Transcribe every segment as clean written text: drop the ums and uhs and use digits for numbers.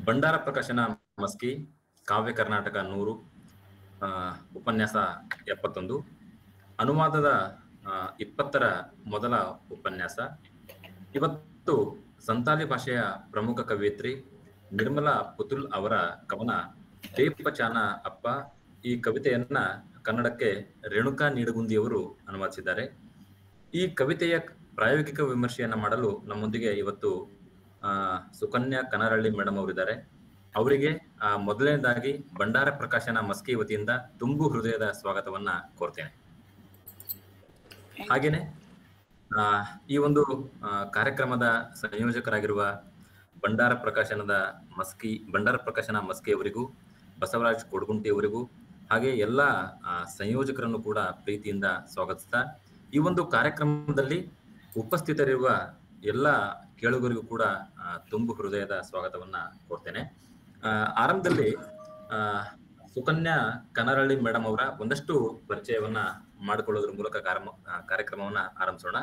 ಬಂಡಾರ ಪ್ರಕಾಶನ ಮಸ್ಕಿ ಕಾವ್ಯ ಕರ್ನಾಟಕ 100 ಉಪನ್ಯಾಸ 71 ಅನುವಾದದ 20ರ ಮೊದಲ ಉಪನ್ಯಾಸ. ಇವತ್ತು ಸಂತಾಲಿ ಭಾಷೆಯ ಪ್ರಮುಖ ಕವಯಿತ್ರಿ ನಿರ್ಮಲಾ ಪುತುಲ್ ಅವರ ಕವನ ದೇಪಚಾನ ಅಪ್ಪ. ಈ ಕವಿತೆಯನ್ನ ಕನ್ನಡಕ್ಕೆ ರೇಣುಕಾ ನಿಡಗುಂದಿಯವರು ಅನುವಾದಿಸಿದ್ದಾರೆ. ಈ ಕವಿತೆಯ ಪ್ರಾಯೋಗಿಕ ವಿಮರ್ಶೆಯನ್ನ ಮಾಡಲು ನಮ್ಮೊಂದಿಗೆ ಇವತ್ತು ಸುಕನ್ಯಾ ಕನರಳ್ಳಿ ಮೇಡಮ್ ಅವರಿದ್ದಾರೆ. ಅವರಿಗೆ ಮೊದಲನೇದಾಗಿ ಬಂಡಾರ ಪ್ರಕಾಶನ ಮಸ್ಕಿ ವತಿಯಿಂದ ತುಂಬು ಹೃದಯದ ಸ್ವಾಗತವನ್ನ ಕೋರ್ತೇನೆ. ಹಾಗೇನೆ ಈ ಒಂದು ಕಾರ್ಯಕ್ರಮದ ಸಂಯೋಜಕರಾಗಿರುವ ಬಂಡಾರ ಪ್ರಕಾಶನ ಮಸ್ಕಿ ಅವರಿಗೂ, ಬಸವರಾಜ್ ಕೊಡಗುಂಟಿ ಅವರಿಗೂ, ಹಾಗೆ ಎಲ್ಲ ಸಂಯೋಜಕರನ್ನು ಕೂಡ ಪ್ರೀತಿಯಿಂದ ಸ್ವಾಗತಿಸ್ತಾ, ಈ ಒಂದು ಕಾರ್ಯಕ್ರಮದಲ್ಲಿ ಉಪಸ್ಥಿತರಿರುವ ಎಲ್ಲ ಕೇಳುಗರಿಗೂ ಕೂಡ ತುಂಬು ಹೃದಯದ ಸ್ವಾಗತವನ್ನ ಕೋರ್ತೇನೆ. ಆರಂಭದಲ್ಲಿ ಸುಕನ್ಯಾ ಕನರಳ್ಳಿ ಮೇಡಮ್ ಅವರ ಒಂದಷ್ಟು ಪರಿಚಯವನ್ನ ಮಾಡಿಕೊಳ್ಳೋದ್ರ ಮೂಲಕ ಕಾರ್ಯಕ್ರಮವನ್ನ ಆರಂಭಿಸೋಣ.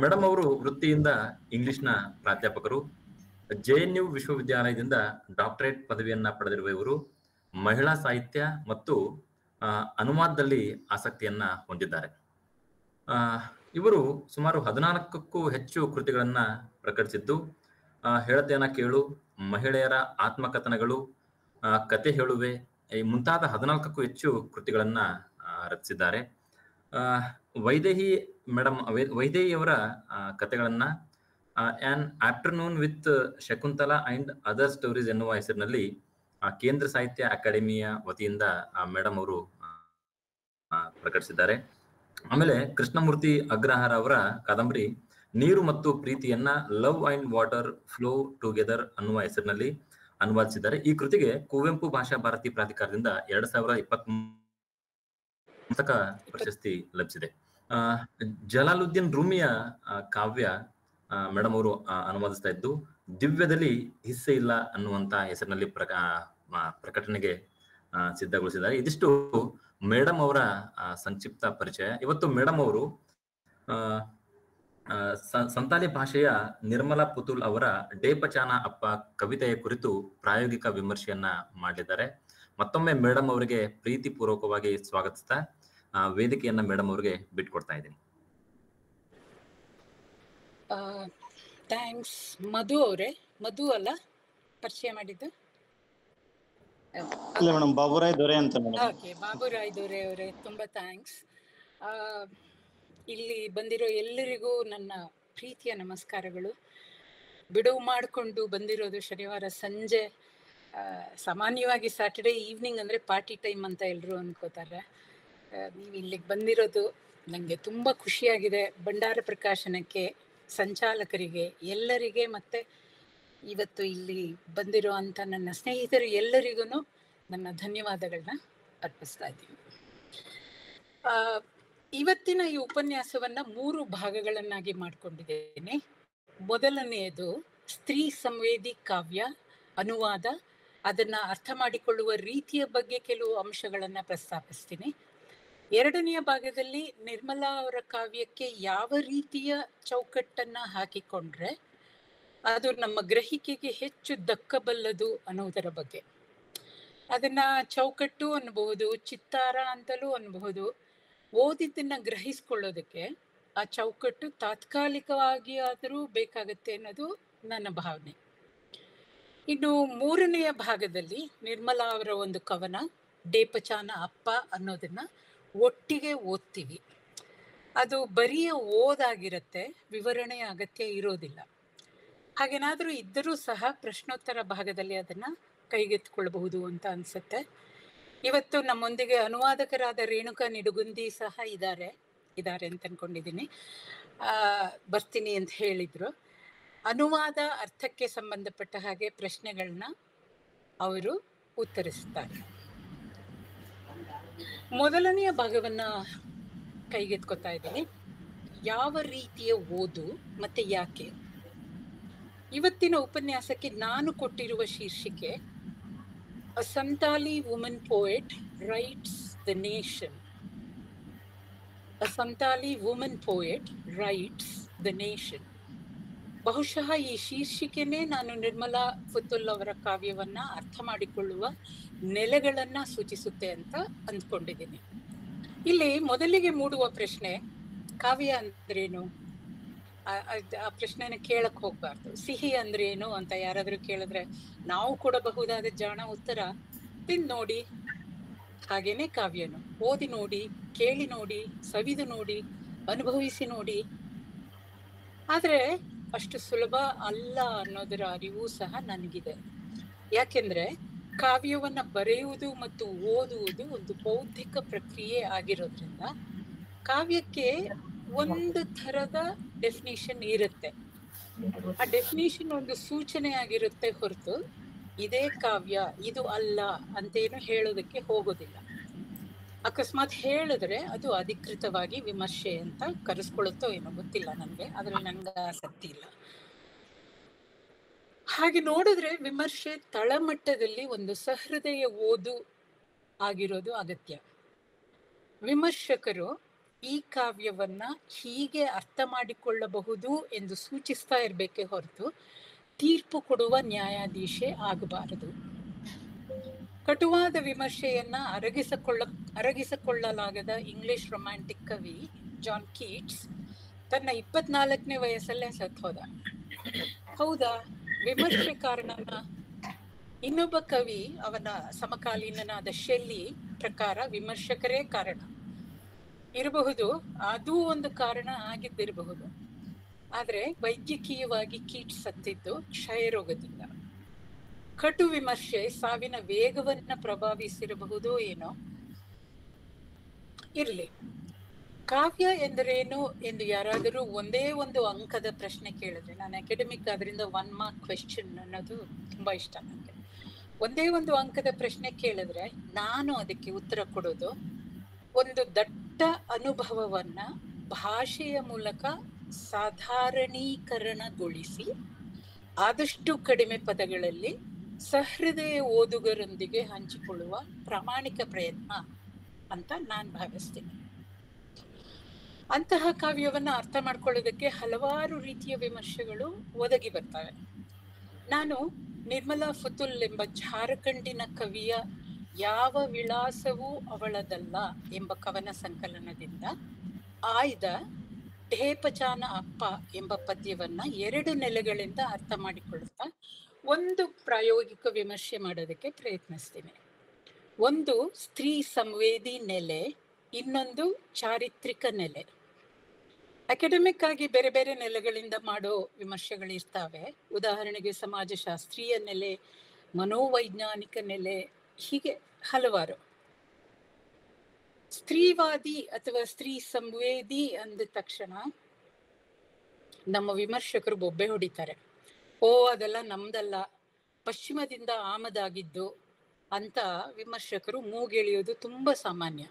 ಮೇಡಮ್ ಅವರು ವೃತ್ತಿಯಿಂದ ಇಂಗ್ಲಿಷ್ನ ಪ್ರಾಧ್ಯಾಪಕರು. JNU ವಿಶ್ವವಿದ್ಯಾಲಯದಿಂದ ಡಾಕ್ಟರೇಟ್ ಪದವಿಯನ್ನ ಪಡೆದಿರುವ ಇವರು ಮಹಿಳಾ ಸಾಹಿತ್ಯ ಮತ್ತು ಅನುವಾದದಲ್ಲಿ ಆಸಕ್ತಿಯನ್ನ ಹೊಂದಿದ್ದಾರೆ. ಇವರು ಸುಮಾರು 14ಕ್ಕೂ ಹೆಚ್ಚು ಕೃತಿಗಳನ್ನ ಪ್ರಕಟಿಸಿದ್ದು, ಹೇಳತೇನ ಕೇಳು, ಮಹಿಳೆಯರ ಆತ್ಮಕಥನಗಳು, ಕತೆ ಹೇಳುವೆ ಮುಂತಾದ 14ಕ್ಕೂ ಹೆಚ್ಚು ಕೃತಿಗಳನ್ನ ರಚಿಸಿದ್ದಾರೆ. ವೈದೇಹಿ ಅವರ ಕಥೆಗಳನ್ನ on afternoon with Shakuntala and other stories ಎನ್ನುವ ಹೆಸರಿನಲ್ಲಿ ಕೇಂದ್ರ ಸಾಹಿತ್ಯ ಅಕಾಡೆಮಿಯ ವತಿಯಿಂದ ಮೇಡಮ್ ಅವರು ಪ್ರಕಟಿಸಿದ್ದಾರೆ. ಆಮೇಲೆ ಕೃಷ್ಣಮೂರ್ತಿ ಅಗ್ರಹಾರ ಅವರ ಕಾದಂಬರಿ ನೀರು ಮತ್ತು ಪ್ರೀತಿಯನ್ನ love and water flow together ಅನ್ನುವ ಹೆಸರಿನಲ್ಲಿ ಅನುವಾದಿಸಿದ್ದಾರೆ. ಈ ಕೃತಿಗೆ ಕುವೆಂಪು ಭಾಷಾ ಭಾರತಿ ಪ್ರಾಧಿಕಾರದಿಂದ 2020 ಪ್ರಶಸ್ತಿ ಲಭಿಸಿದೆ. ಜಲಾಲುದ್ದೀನ್ ರೂಮಿಯ ಕಾವ್ಯ ಮೇಡಮ್ ಅವರು ಅನುವಾದಿಸ್ತಾ ಇದ್ದು, ದಿವ್ಯದಲ್ಲಿ ಹಿಸ್ಸೆ ಇಲ್ಲ ಅನ್ನುವಂತ ಹೆಸರಿನಲ್ಲಿ ಪ್ರಕಟಣೆಗೆ ಸಿದ್ಧಗೊಳಿಸಿದ್ದಾರೆ. ಇದಿಷ್ಟು ಮೇಡಮ್ ಅವರ ಸಂಕ್ಷಿಪ್ತ ಪರಿಚಯ. ಇವತ್ತು ಮೇಡಮ್ ಅವರು ಸಂತಾಲಿ ಭಾಷೆಯ ನಿರ್ಮಲಾ ಪುತುಲ್ ಅವರ ಡೇಪಚಾನ ಅಪ್ಪ ಕವಿತೆಯ ಕುರಿತು ಪ್ರಾಯೋಗಿಕ ವಿಮರ್ಶೆಯನ್ನ ಮಾಡಲಿದ್ದಾರೆ. ಮತ್ತೊಮ್ಮೆ ಮೇಡಮ್ ಅವರಿಗೆ ಪ್ರೀತಿ ಪೂರ್ವಕವಾಗಿ ಸ್ವಾಗತಿಸ್ತಾ ವೇದಿಕೆಯನ್ನ ಮೇಡಮ್ ಅವರಿಗೆ ಬಿಟ್ಕೊಡ್ತಾ ಇದ್ದೀನಿ. ಥ್ಯಾಂಕ್ಸ್. ಮಧು ಅವರೇ, ಮಧು ಅಲ್ಲ ಪರಿಚಯ ಮಾಡಿದ್ದು? ಇಲ್ಲ ಮೇಡಮ್, ಬಾಬುರಾಯ್ ದೊರೆ ಅಂತ. ಓಕೆ, ಬಾಬುರಾಯ್ ದೊರೆ ಅವರೇ, ತುಂಬಾ ಥ್ಯಾಂಕ್ಸ್. ಇಲ್ಲಿ ಬಂದಿರೋ ಎಲ್ಲರಿಗೂ ನನ್ನ ಪ್ರೀತಿಯ ನಮಸ್ಕಾರಗಳು. ಬಿಡುವು ಮಾಡಿಕೊಂಡು ಬಂದಿರೋದು ಶನಿವಾರ ಸಂಜೆ. ಸಾಮಾನ್ಯವಾಗಿ ಸ್ಯಾಟರ್ಡೇ ಈವ್ನಿಂಗ್ ಅಂದರೆ ಪಾರ್ಟಿ ಟೈಮ್ ಅಂತ ಎಲ್ಲರೂ ಅನ್ಕೋತಾರೆ. ನೀವು ಇಲ್ಲಿಗೆ ಬಂದಿರೋದು ನನಗೆ ತುಂಬ ಖುಷಿಯಾಗಿದೆ. ಭಂಡಾರ ಪ್ರಕಾಶನಕ್ಕೆ, ಸಂಚಾಲಕರಿಗೆ, ಎಲ್ಲರಿಗೆ, ಮತ್ತು ಇವತ್ತು ಇಲ್ಲಿ ಬಂದಿರೋ ಅಂಥ ನನ್ನ ಸ್ನೇಹಿತರು ಎಲ್ಲರಿಗೂ ನನ್ನ ಧನ್ಯವಾದಗಳನ್ನ ಅರ್ಪಿಸ್ತಾ ಇದ್ದೀನಿ. ಇವತ್ತಿನ ಈ ಉಪನ್ಯಾಸವನ್ನು 3 ಭಾಗಗಳನ್ನಾಗಿ ಮಾಡಿಕೊಂಡಿದ್ದೇನೆ. ಮೊದಲನೆಯದು ಸ್ತ್ರೀ ಸಂವೇದಿ ಕಾವ್ಯ ಅನುವಾದ, ಅದನ್ನು ಅರ್ಥ ಮಾಡಿಕೊಳ್ಳುವ ರೀತಿಯ ಬಗ್ಗೆ ಕೆಲವು ಅಂಶಗಳನ್ನು ಪ್ರಸ್ತಾಪಿಸ್ತೀನಿ. ಎರಡನೆಯ ಭಾಗದಲ್ಲಿ ನಿರ್ಮಲಾ ಅವರ ಕಾವ್ಯಕ್ಕೆ ಯಾವ ರೀತಿಯ ಚೌಕಟ್ಟನ್ನು ಹಾಕಿಕೊಂಡ್ರೆ ಅದು ನಮ್ಮ ಗ್ರಹಿಕೆಗೆ ಹೆಚ್ಚು ದಕ್ಕಬಲ್ಲದು ಅನ್ನೋದರ ಬಗ್ಗೆ. ಅದನ್ನು ಚೌಕಟ್ಟು ಅನ್ನಬಹುದು, ಚಿತ್ತಾರ ಅಂತಲೂ ಅನ್ನಬಹುದು. ಓದಿದ್ದನ್ನು ಗ್ರಹಿಸ್ಕೊಳ್ಳೋದಕ್ಕೆ ಆ ಚೌಕಟ್ಟು ತಾತ್ಕಾಲಿಕವಾಗಿ ಆದರೂ ಬೇಕಾಗತ್ತೆ ಅನ್ನೋದು ನನ್ನ ಭಾವನೆ. ಇನ್ನು ಮೂರನೆಯ ಭಾಗದಲ್ಲಿ ನಿರ್ಮಲಾ ಅವರ ಒಂದು ಕವನ ಡೇಪಚಾನ ಅಪ್ಪ ಅನ್ನೋದನ್ನ ಒಟ್ಟಿಗೆ ಓದ್ತೀವಿ. ಅದು ಬರಿಯ ಓದಾಗಿರುತ್ತೆ, ವಿವರಣೆಯ ಅಗತ್ಯ ಇರೋದಿಲ್ಲ. ಹಾಗೇನಾದರೂ ಇದ್ದರೂ ಸಹ ಪ್ರಶ್ನೋತ್ತರ ಭಾಗದಲ್ಲಿ ಅದನ್ನು ಕೈಗೆತ್ತಿಕೊಳ್ಬಹುದು ಅಂತ ಅನಿಸುತ್ತೆ. ಇವತ್ತು ನಮ್ಮೊಂದಿಗೆ ಅನುವಾದಕರಾದ ರೇಣುಕಾ ನಿಡಗುಂದಿ ಸಹ ಇದ್ದಾರೆ ಅಂತ ಅಂದ್ಕೊಂಡಿದ್ದೀನಿ. ಬರ್ತೀನಿ ಅಂತ ಹೇಳಿದರು. ಅನುವಾದ ಅರ್ಥಕ್ಕೆ ಸಂಬಂಧಪಟ್ಟ ಹಾಗೆ ಪ್ರಶ್ನೆಗಳನ್ನ ಅವರು ಉತ್ತರಿಸ್ತಾರೆ. ಮೊದಲನೆಯ ಭಾಗವನ್ನು ಕೈಗೆತ್ಕೋತಾ ಇದ್ದೀನಿ. ಯಾವ ರೀತಿಯ ಓದು ಮತ್ತು ಯಾಕೆ? ಇವತ್ತಿನ ಉಪನ್ಯಾಸಕ್ಕೆ ನಾನು ಕೊಟ್ಟಿರುವ ಶೀರ್ಷಿಕೆ A Santali woman poet writes the nation. A Santali woman poet writes the nation. ಬಹುಶಃ ಈ ಶೀರ್ಷಿಕೆನೇ ನಾನು ನಿರ್ಮಲಾ ಪುತುಲ್ ಅವರ ಕಾವ್ಯವನ್ನ ಅರ್ಥ ಮಾಡಿಕೊಳ್ಳುವ ನೆಲೆಗಳನ್ನ ಸೂಚಿಸುತ್ತೆ ಅಂತ ಅಂದ್ಕೊಂಡಿದ್ದೀನಿ. ಇಲ್ಲಿ ಮೊದಲಿಗೆ ಮೂಡುವ ಪ್ರಶ್ನೆ, ಕಾವ್ಯ ಅಂದ್ರೇನು? ಆ ಪ್ರಶ್ನೆನ ಕೇಳಕ್ ಹೋಗ್ಬಾರ್ದು. ಸಿಹಿ ಅಂದ್ರೆ ಏನು ಅಂತ ಯಾರಾದ್ರೂ ಕೇಳಿದ್ರೆ ನಾವು ಕೊಡಬಹುದಾದ ಜಾಣ ಉತ್ತರ, ತಿಂದ್ ನೋಡಿ. ಹಾಗೇನೆ ಕಾವ್ಯನು ಓದಿ ನೋಡಿ, ಕೇಳಿ ನೋಡಿ, ಸವಿದು ನೋಡಿ, ಅನುಭವಿಸಿ ನೋಡಿ. ಆದ್ರೆ ಅಷ್ಟು ಸುಲಭ ಅಲ್ಲ ಅನ್ನೋದರ ಅರಿವು ಸಹ ನನಗಿದೆ. ಯಾಕೆಂದ್ರೆ ಕಾವ್ಯವನ್ನ ಬರೆಯುವುದು ಮತ್ತು ಓದುವುದು ಒಂದು ಬೌದ್ಧಿಕ ಪ್ರಕ್ರಿಯೆ ಆಗಿರೋದ್ರಿಂದ ಕಾವ್ಯಕ್ಕೆ ಒಂದು ಥರದ ಡೆಫಿನಿಷನ್ ಇರುತ್ತೆ. ಆ ಡೆಫಿನಿಷನ್ ಒಂದು ಸೂಚನೆ ಆಗಿರುತ್ತೆ ಹೊರತು ಇದೇ ಕಾವ್ಯ ಇದು ಅಲ್ಲ ಅಂತೇನು ಹೇಳೋದಕ್ಕೆ ಹೋಗೋದಿಲ್ಲ. ಅಕಸ್ಮಾತ್ ಹೇಳಿದ್ರೆ ಅದು ಅಧಿಕೃತವಾಗಿ ವಿಮರ್ಶೆ ಅಂತ ಕರೆಸ್ಕೊಳ್ಳುತ್ತೋ ಏನೋ ಗೊತ್ತಿಲ್ಲ ನನಗೆ, ಅದ್ರಲ್ಲಿ ನನ್ಗೆ ಆಸಕ್ತಿ ಇಲ್ಲ. ಹಾಗೆ ನೋಡಿದ್ರೆ ವಿಮರ್ಶೆ ತಳಮಟ್ಟದಲ್ಲಿ ಒಂದು ಸಹೃದಯ ಓದು ಆಗಿರೋದು ಅಗತ್ಯ. ವಿಮರ್ಶಕರು ಈ ಕಾವ್ಯವನ್ನ ಹೀಗೆ ಅರ್ಥ ಮಾಡಿಕೊಳ್ಳಬಹುದು ಎಂದು ಸೂಚಿಸ್ತಾ ಇರ್ಬೇಕೆ ಹೊರತು ತೀರ್ಪು ಕೊಡುವ ನ್ಯಾಯಾಧೀಶೆ ಆಗಬಾರದು. ಕಟುವಾದ ವಿಮರ್ಶೆಯನ್ನ ಅರಗಿಸಿಕೊಳ್ಳಲಾಗದ ಇಂಗ್ಲಿಷ್ ರೊಮ್ಯಾಂಟಿಕ್ ಕವಿ ಜಾನ್ ಕೀಟ್ಸ್ ತನ್ನ 24ನೇ ವಯಸ್ಸಲ್ಲೇ ಸತ್ತೋದ. ಹೌದಾ? ವಿಮರ್ಶೆ ಕಾರಣನ? ಇನ್ನೊಬ್ಬ ಕವಿ, ಅವನ ಸಮಕಾಲೀನನಾದ ಶೆಲ್ಲಿ ಪ್ರಕಾರ ವಿಮರ್ಶಕರೇ ಕಾರಣ ಇರಬಹುದು. ಅದೂ ಒಂದು ಕಾರಣ ಆಗಿದ್ದಿರಬಹುದು. ಆದ್ರೆ ವೈದ್ಯಕೀಯವಾಗಿ ಕೀಟ್ಸ್ ಸತ್ತಿದ್ದು ಕ್ಷಯರೋಗದಿಂದ. ಕಟು ವಿಮರ್ಶೆ ಸಾವಿನ ವೇಗವನ್ನ ಪ್ರಭಾವಿಸಿರಬಹುದು ಏನೋ. ಇರ್ಲಿ, ಕಾವ್ಯ ಎಂದರೇನು ಎಂದು ಯಾರಾದರೂ ಒಂದೇ ಒಂದು ಅಂಕದ ಪ್ರಶ್ನೆ ಕೇಳಿದ್ರೆ, ನಾನು ಅಕಾಡೆಮಿಕ್ ಆದ್ರಿಂದ 1 ಮಾರ್ಕ್ ಕ್ವೆಶ್ಚನ್ ಅನ್ನೋದು ತುಂಬಾ ಇಷ್ಟ ನನಗೆ. ಒಂದೇ ಒಂದು ಅಂಕದ ಪ್ರಶ್ನೆ ಕೇಳಿದ್ರೆ ನಾನು ಅದಕ್ಕೆ ಉತ್ತರ ಕೊಡೋದು, ಒಂದು ದಟ್ಟ ಅನುಭವವನ್ನ ಭಾಷೆಯ ಮೂಲಕ ಸಾಧಾರಣೀಕರಣಗೊಳಿಸಿ ಆದಷ್ಟು ಕಡಿಮೆ ಪದಗಳಲ್ಲಿ ಸಹೃದಯ ಓದುಗರೊಂದಿಗೆ ಹಂಚಿಕೊಳ್ಳುವ ಪ್ರಾಮಾಣಿಕ ಪ್ರಯತ್ನ ಅಂತ ನಾನು ಭಾವಿಸ್ತೀನಿ. ಅಂತಹ ಕಾವ್ಯವನ್ನ ಅರ್ಥ ಮಾಡ್ಕೊಳ್ಳೋದಕ್ಕೆ ಹಲವಾರು ರೀತಿಯ ವಿಮರ್ಶೆಗಳು ಒದಗಿ ಬರ್ತವೆ. ನಾನು ನಿರ್ಮಲಾ ಪುತುಲ್ ಎಂಬ ಝಾರಖಂಡಿನ ಕವಿಯ ಯಾವ ವಿಳಾಸವೂ ಅವಳದಲ್ಲ ಎಂಬ ಕವನ ಸಂಕಲನದಿಂದ ಆಯ್ದ ಢೇಪಚಾನ ಅಪ್ಪ ಎಂಬ ಪದ್ಯವನ್ನ 2 ನೆಲೆಗಳಿಂದ ಅರ್ಥ ಮಾಡಿಕೊಳ್ಳುತ್ತಾ ಒಂದು ಪ್ರಾಯೋಗಿಕ ವಿಮರ್ಶೆ ಮಾಡೋದಕ್ಕೆ ಪ್ರಯತ್ನಿಸ್ತೀನಿ. ಒಂದು ಸ್ತ್ರೀ ಸಂವೇದಿ ನೆಲೆ, ಇನ್ನೊಂದು ಚಾರಿತ್ರಿಕ ನೆಲೆ. ಅಕಾಡೆಮಿಕ್ ಆಗಿ ಬೇರೆ ಬೇರೆ ನೆಲೆಗಳಿಂದ ಮಾಡೋ ವಿಮರ್ಶೆಗಳಿರ್ತಾವೆ. ಉದಾಹರಣೆಗೆ ಸಮಾಜಶಾಸ್ತ್ರೀಯ ನೆಲೆ, ಮನೋವೈಜ್ಞಾನಿಕ ನೆಲೆ, ಹೀಗೆ ಹಲವಾರು. ಸ್ತ್ರೀವಾದಿ ಅಥವಾ ಸ್ತ್ರೀ ಸಂವೇದಿ ಅಂದ ತಕ್ಷಣ ನಮ್ಮ ವಿಮರ್ಶಕರು ಬೊಬ್ಬೆ ಹೊಡಿತಾರೆ. ಓ, ಅದೆಲ್ಲ ನಮ್ದಲ್ಲ, ಪಶ್ಚಿಮದಿಂದ ಆಮದಾಗಿದ್ದು ಅಂತ ವಿಮರ್ಶಕರು ಮೂಗೆಳೆಯೋದು ತುಂಬಾ ಸಾಮಾನ್ಯ.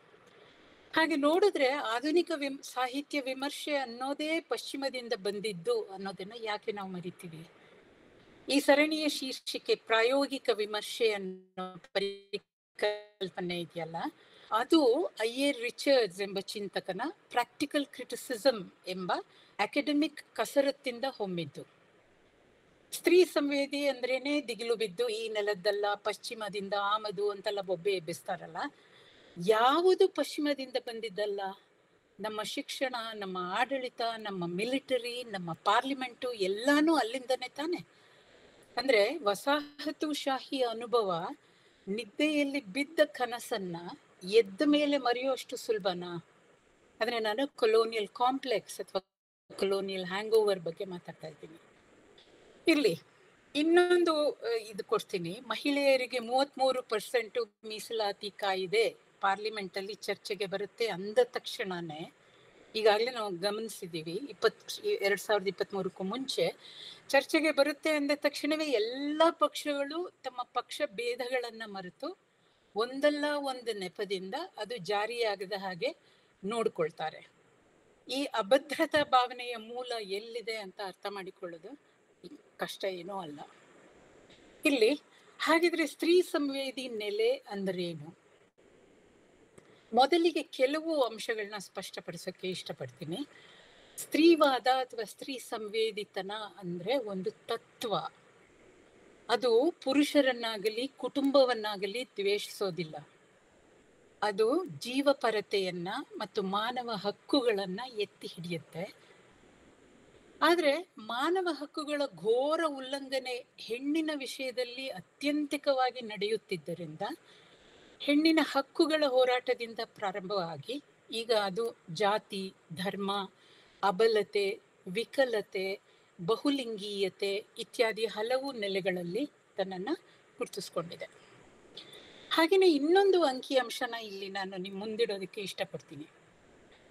ಹಾಗೆ ನೋಡಿದ್ರೆ ಆಧುನಿಕ ಸಾಹಿತ್ಯ ವಿಮರ್ಶೆ ಅನ್ನೋದೇ ಪಶ್ಚಿಮದಿಂದ ಬಂದಿದ್ದು ಅನ್ನೋದನ್ನ ಯಾಕೆ ನಾವು ಮರಿತೀವಿ? ಈ ಸರಣಿಯ ಶೀರ್ಷಿಕೆ ಪ್ರಾಯೋಗಿಕ ವಿಮರ್ಶೆ ಅನ್ನೋ ಪರಿಕಲ್ಪನೆ ಇದೆಯಲ್ಲ, ಅದು ಐಯರ್ ರಿಚರ್ಡ್ಸ್ ಎಂಬ ಚಿಂತಕನ ಪ್ರಾಕ್ಟಿಕಲ್ ಕ್ರಿಟಿಸಿಸಮ್ ಎಂಬ ಅಕಾಡೆಮಿಕ್ ಕಸರತ್ತಿಂದ ಹೊಮ್ಮಿದ್ದು. ಸ್ತ್ರೀ ಸಂವೇದಿ ಅಂದ್ರೇನೆ ದಿಗಿಲು ಬಿದ್ದು ಈ ನೆಲದ್ದಲ್ಲ, ಪಶ್ಚಿಮದಿಂದ ಆಮದು ಅಂತೆಲ್ಲ ಬೊಬ್ಬೆ ಎಬ್ಬಿಸ್ತಾರಲ್ಲ. ಯಾವುದು ಪಶ್ಚಿಮದಿಂದ ಬಂದಿದ್ದಲ್ಲ? ನಮ್ಮ ಶಿಕ್ಷಣ, ನಮ್ಮ ಆಡಳಿತ, ನಮ್ಮ ಮಿಲಿಟರಿ, ನಮ್ಮ ಪಾರ್ಲಿಮೆಂಟು ಎಲ್ಲಾನು ಅಲ್ಲಿಂದನೇ ತಾನೆ. ಅಂದ್ರೆ ವಸಾಹತುಶಾಹಿ ಅನುಭವ ನಿದ್ದೆಯಲ್ಲಿ ಬಿದ್ದ ಕನಸನ್ನ ಎದ್ದ ಮೇಲೆ ಮರೆಯುವಷ್ಟು ಸುಲಭನಾ? ಅಂದ್ರೆ ನಾನು ಕೊಲೋನಿಯಲ್ ಕಾಂಪ್ಲೆಕ್ಸ್ ಅಥವಾ ಕೊಲೋನಿಯಲ್ ಹ್ಯಾಂಗ್ ಓವರ್ ಬಗ್ಗೆ ಮಾತಾಡ್ತಾ ಇದ್ದೀನಿ. ಇರ್ಲಿ, ಇನ್ನೊಂದು ಇದು ಕೊಡ್ತೀನಿ. ಮಹಿಳೆಯರಿಗೆ 33% ಮೀಸಲಾತಿ ಕಾಯಿದೆ ಪಾರ್ಲಿಮೆಂಟ್ ಅಲ್ಲಿ ಚರ್ಚೆಗೆ ಬರುತ್ತೆ ಅಂದ ತಕ್ಷಣನೇ, ಈಗಾಗಲೇ ನಾವು ಗಮನಿಸಿದ್ದೀವಿ, 2023ಕ್ಕೂ ಮುಂಚೆ ಚರ್ಚೆಗೆ ಬರುತ್ತೆ ಅಂದ ತಕ್ಷಣವೇ ಎಲ್ಲ ಪಕ್ಷಗಳು ತಮ್ಮ ಪಕ್ಷ ಭೇದಗಳನ್ನ ಮರೆತು ಒಂದಲ್ಲ ಒಂದು ನೆಪದಿಂದ ಅದು ಜಾರಿಯಾಗದ ಹಾಗೆ ನೋಡ್ಕೊಳ್ತಾರೆ. ಈ ಅಭದ್ರತಾ ಭಾವನೆಯ ಮೂಲ ಎಲ್ಲಿದೆ ಅಂತ ಅರ್ಥ ಮಾಡಿಕೊಳ್ಳೋದು ಕಷ್ಟ ಏನೋ ಅಲ್ಲ. ಇಲ್ಲಿ ಹಾಗಿದ್ರೆ ಸ್ತ್ರೀ ಸಂವೇದಿ ನೆಲೆ ಅಂದ್ರೇನು? ಮೊದಲಿಗೆ ಕೆಲವು ಅಂಶಗಳನ್ನ ಸ್ಪಷ್ಟಪಡಿಸೋಕೆ ಇಷ್ಟಪಡ್ತೀನಿ. ಸ್ತ್ರೀವಾದ ಅಥವಾ ಸ್ತ್ರೀ ಸಂವೇದಿತನ ಅಂದ್ರೆ ಒಂದು ತತ್ವ. ಅದು ಪುರುಷರನ್ನಾಗಲಿ ಕುಟುಂಬವನ್ನಾಗಲಿ ದ್ವೇಷಿಸೋದಿಲ್ಲ. ಅದು ಜೀವಪರತೆಯನ್ನ ಮತ್ತು ಮಾನವ ಹಕ್ಕುಗಳನ್ನ ಎತ್ತಿ ಹಿಡಿಯುತ್ತೆ. ಆದ್ರೆ ಮಾನವ ಹಕ್ಕುಗಳ ಘೋರ ಉಲ್ಲಂಘನೆ ಹೆಣ್ಣಿನ ವಿಷಯದಲ್ಲಿ ಅತ್ಯಂತಿಕವಾಗಿ ನಡೆಯುತ್ತಿದ್ದರಿಂದ ಹೆಣ್ಣಿನ ಹಕ್ಕುಗಳ ಹೋರಾಟದಿಂದ ಪ್ರಾರಂಭವಾಗಿ ಈಗ ಅದು ಜಾತಿ, ಧರ್ಮ, ಅಬಲತೆ, ವಿಕಲತೆ, ಬಹುಲಿಂಗೀಯತೆ ಇತ್ಯಾದಿ ಹಲವು ನೆಲೆಗಳಲ್ಲಿ ತನ್ನನ್ನ ಗುರುತಿಸ್ಕೊಂಡಿದೆ. ಹಾಗೆಯೇ ಇನ್ನೊಂದು ಅಂಕಿಅಂಶನ ಇಲ್ಲಿ ನಾನು ನಿಮ್ಮ ಮುಂದಿಡೋದಕ್ಕೆ ಇಷ್ಟಪಡ್ತೀನಿ.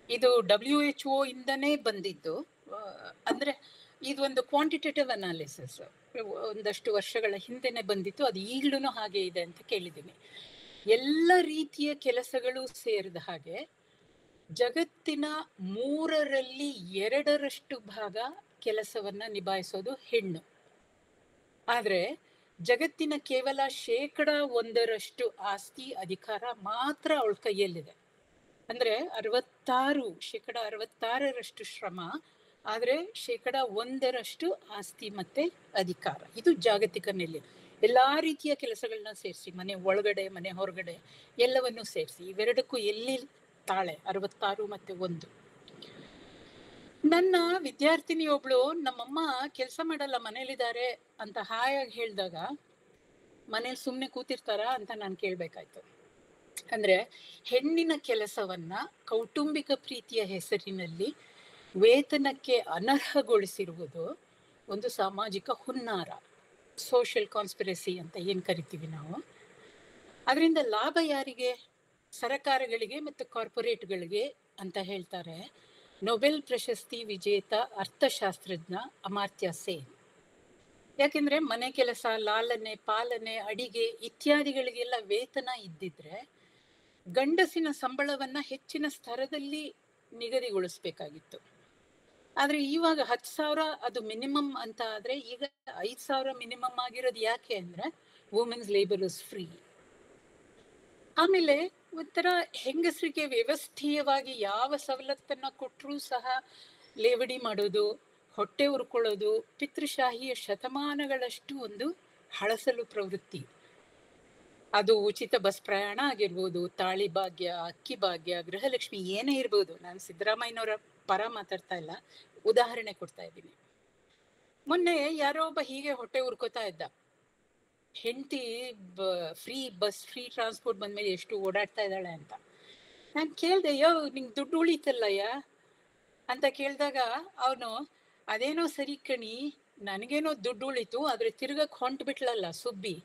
ಇದು WHO ಇಂದನೇ ಬಂದಿದ್ದು. ಅಂದ್ರೆ ಇದೊಂದು ಕ್ವಾಂಟಿಟೇಟಿವ್ ಅನಾಲಿಸಿಸ್ ಒಂದಷ್ಟು ವರ್ಷಗಳ ಹಿಂದೆನೆ ಬಂದಿತ್ತು. ಅದು ಈಗಲೂ ಹಾಗೆ ಇದೆ ಅಂತ ಕೇಳಿದ್ದೀನಿ. ಎಲ್ಲ ರೀತಿಯ ಕೆಲಸಗಳು ಸೇರಿದ ಹಾಗೆ ಜಗತ್ತಿನ 2/3 ಭಾಗ ಕೆಲಸವನ್ನ ನಿಭಾಯಿಸೋದು ಹೆಣ್ಣು. ಆದ್ರೆ ಜಗತ್ತಿನ ಕೇವಲ 1% ಆಸ್ತಿ ಅಧಿಕಾರ ಮಾತ್ರ ಅವಳ ಕೈಯಲ್ಲಿದೆ. ಅಂದ್ರೆ 66% ಶ್ರಮ, ಆದ್ರೆ 1% ಆಸ್ತಿ ಮತ್ತೆ ಅಧಿಕಾರ. ಇದು ಜಾಗತಿಕ ನೆಲೆ. ಎಲ್ಲಾ ರೀತಿಯ ಕೆಲಸಗಳನ್ನ ಸೇರಿಸಿ, ಮನೆ ಒಳಗಡೆ ಮನೆ ಹೊರಗಡೆ ಎಲ್ಲವನ್ನೂ ಸೇರಿಸಿ ಇವೆರಡಕ್ಕೂ ಎಲ್ಲಿ ತಾಳೆ 66 ಮತ್ತೆ 1. ನನ್ನ ವಿದ್ಯಾರ್ಥಿನಿ ಒಬ್ಳು ನಮ್ಮಮ್ಮ ಕೆಲಸ ಮಾಡಲ್ಲ ಮನೇಲಿದ್ದಾರೆ ಅಂತ ಹಾಯಾಗಿ ಹೇಳಿದಾಗ ಮನೇಲಿ ಸುಮ್ನೆ ಕೂತಿರ್ತಾರ ಅಂತ ನಾನು ಕೇಳ್ಬೇಕಾಯ್ತು. ಅಂದ್ರೆ ಹೆಣ್ಣಿನ ಕೆಲಸವನ್ನ ಕೌಟುಂಬಿಕ ಪ್ರೀತಿಯ ಹೆಸರಿನಲ್ಲಿ ವೇತನಕ್ಕೆ ಅನರ್ಹಗೊಳಿಸಿರುವುದು ಒಂದು ಸಾಮಾಜಿಕ ಹುನ್ನಾರ, ಸೋಷಿಯಲ್ ಕಾನ್ಸ್ಪಿರಸಿ ಅಂತ ಏನ್ ಕರಿತೀವಿ ನಾವು. ಅದರಿಂದ ಲಾಭ ಯಾರಿಗೆ? ಸರಕಾರಗಳಿಗೆ ಮತ್ತು ಕಾರ್ಪೊರೇಟ್ಗಳಿಗೆ ಅಂತ ಹೇಳ್ತಾರೆ ನೊಬೆಲ್ ಪ್ರಶಸ್ತಿ ವಿಜೇತ ಅರ್ಥಶಾಸ್ತ್ರಜ್ಞ ಅಮರ್ತ್ಯ ಸೇನ್. ಯಾಕೆಂದ್ರೆ ಮನೆ ಕೆಲಸ, ಲಾಲನೆ, ಪಾಲನೆ, ಅಡಿಗೆ ಇತ್ಯಾದಿಗಳಿಗೆಲ್ಲ ವೇತನ ಇದ್ದಿದ್ರೆ ಗಂಡಸಿನ ಸಂಬಳವನ್ನ ಹೆಚ್ಚಿನ ಸ್ತರದಲ್ಲಿ ನಿಗದಿಗೊಳಿಸ್ಬೇಕಾಗಿತ್ತು. ಆದ್ರೆ ಇವಾಗ 10,000 ಅದು ಮಿನಿಮಮ್ ಅಂತ ಆದ್ರೆ ಈಗ 5,000 ಮಿನಿಮಮ್ ಆಗಿರೋದು. ಯಾಕೆ ಅಂದ್ರೆ ವುಮೆನ್ಸ್ ಲೇಬರ್ ಇಸ್ ಫ್ರೀ. ಆಮೇಲೆ ಒಂಥರ ಹೆಂಗಸರಿಗೆ ವ್ಯವಸ್ಥೀಯವಾಗಿ ಯಾವ ಸವಲತ್ತನ್ನ ಕೊಟ್ಟರೂ ಸಹ ಲೇವಡಿ ಮಾಡೋದು, ಹೊಟ್ಟೆ ಉರ್ಕೊಳ್ಳೋದು ಪಿತೃಶಾಹಿಯ ಶತಮಾನಗಳಷ್ಟು ಒಂದು ಹಳಸಲು ಪ್ರವೃತ್ತಿ. ಅದು ಉಚಿತ ಬಸ್ ಪ್ರಯಾಣ ಆಗಿರ್ಬೋದು, ತಾಳಿ ಭಾಗ್ಯ, ಅಕ್ಕಿ ಭಾಗ್ಯ, ಗೃಹಲಕ್ಷ್ಮಿ ಏನೇ ಇರ್ಬೋದು. ನಾನು ಸಿದ್ದರಾಮಯ್ಯನವರ ಪರ ಮಾತಾಡ್ತಾ ಇಲ್ಲ, ಉದಾಹರಣೆ ಕೊಡ್ತಾ ಇದ್ದೀನಿ. ಮೊನ್ನೆ ಯಾರೋ ಒಬ್ಬ ಹೀಗೆ ಹೊಟ್ಟೆ ಉರ್ಕೋತಾ ಇದ್ದ, ಹೆಂಡತಿ ಫ್ರೀ ಬಸ್, ಫ್ರೀ ಟ್ರಾನ್ಸ್ಪೋರ್ಟ್ ಬಂದ್ಮೇಲೆ ಎಷ್ಟು ಓಡಾಡ್ತಾ ಇದ್ದಾಳೆ ಅಂತ. ನಾನು ಕೇಳ್ದೆ, ನಿಂಗೆ ದುಡ್ಡು ಉಳಿತಲ್ಲಯ್ಯ ಅಂತ ಕೇಳಿದಾಗ ಅವನು, ಅದೇನೋ ಸರಿ ಕಣಿ, ನನಗೇನೋ ದುಡ್ಡು ಉಳಿತು, ಆದ್ರೆ ತಿರ್ಗಕ್ ಹೊಂಟ್ಬಿಟ್ಲಲ್ಲ ಸುಬ್ಬಿ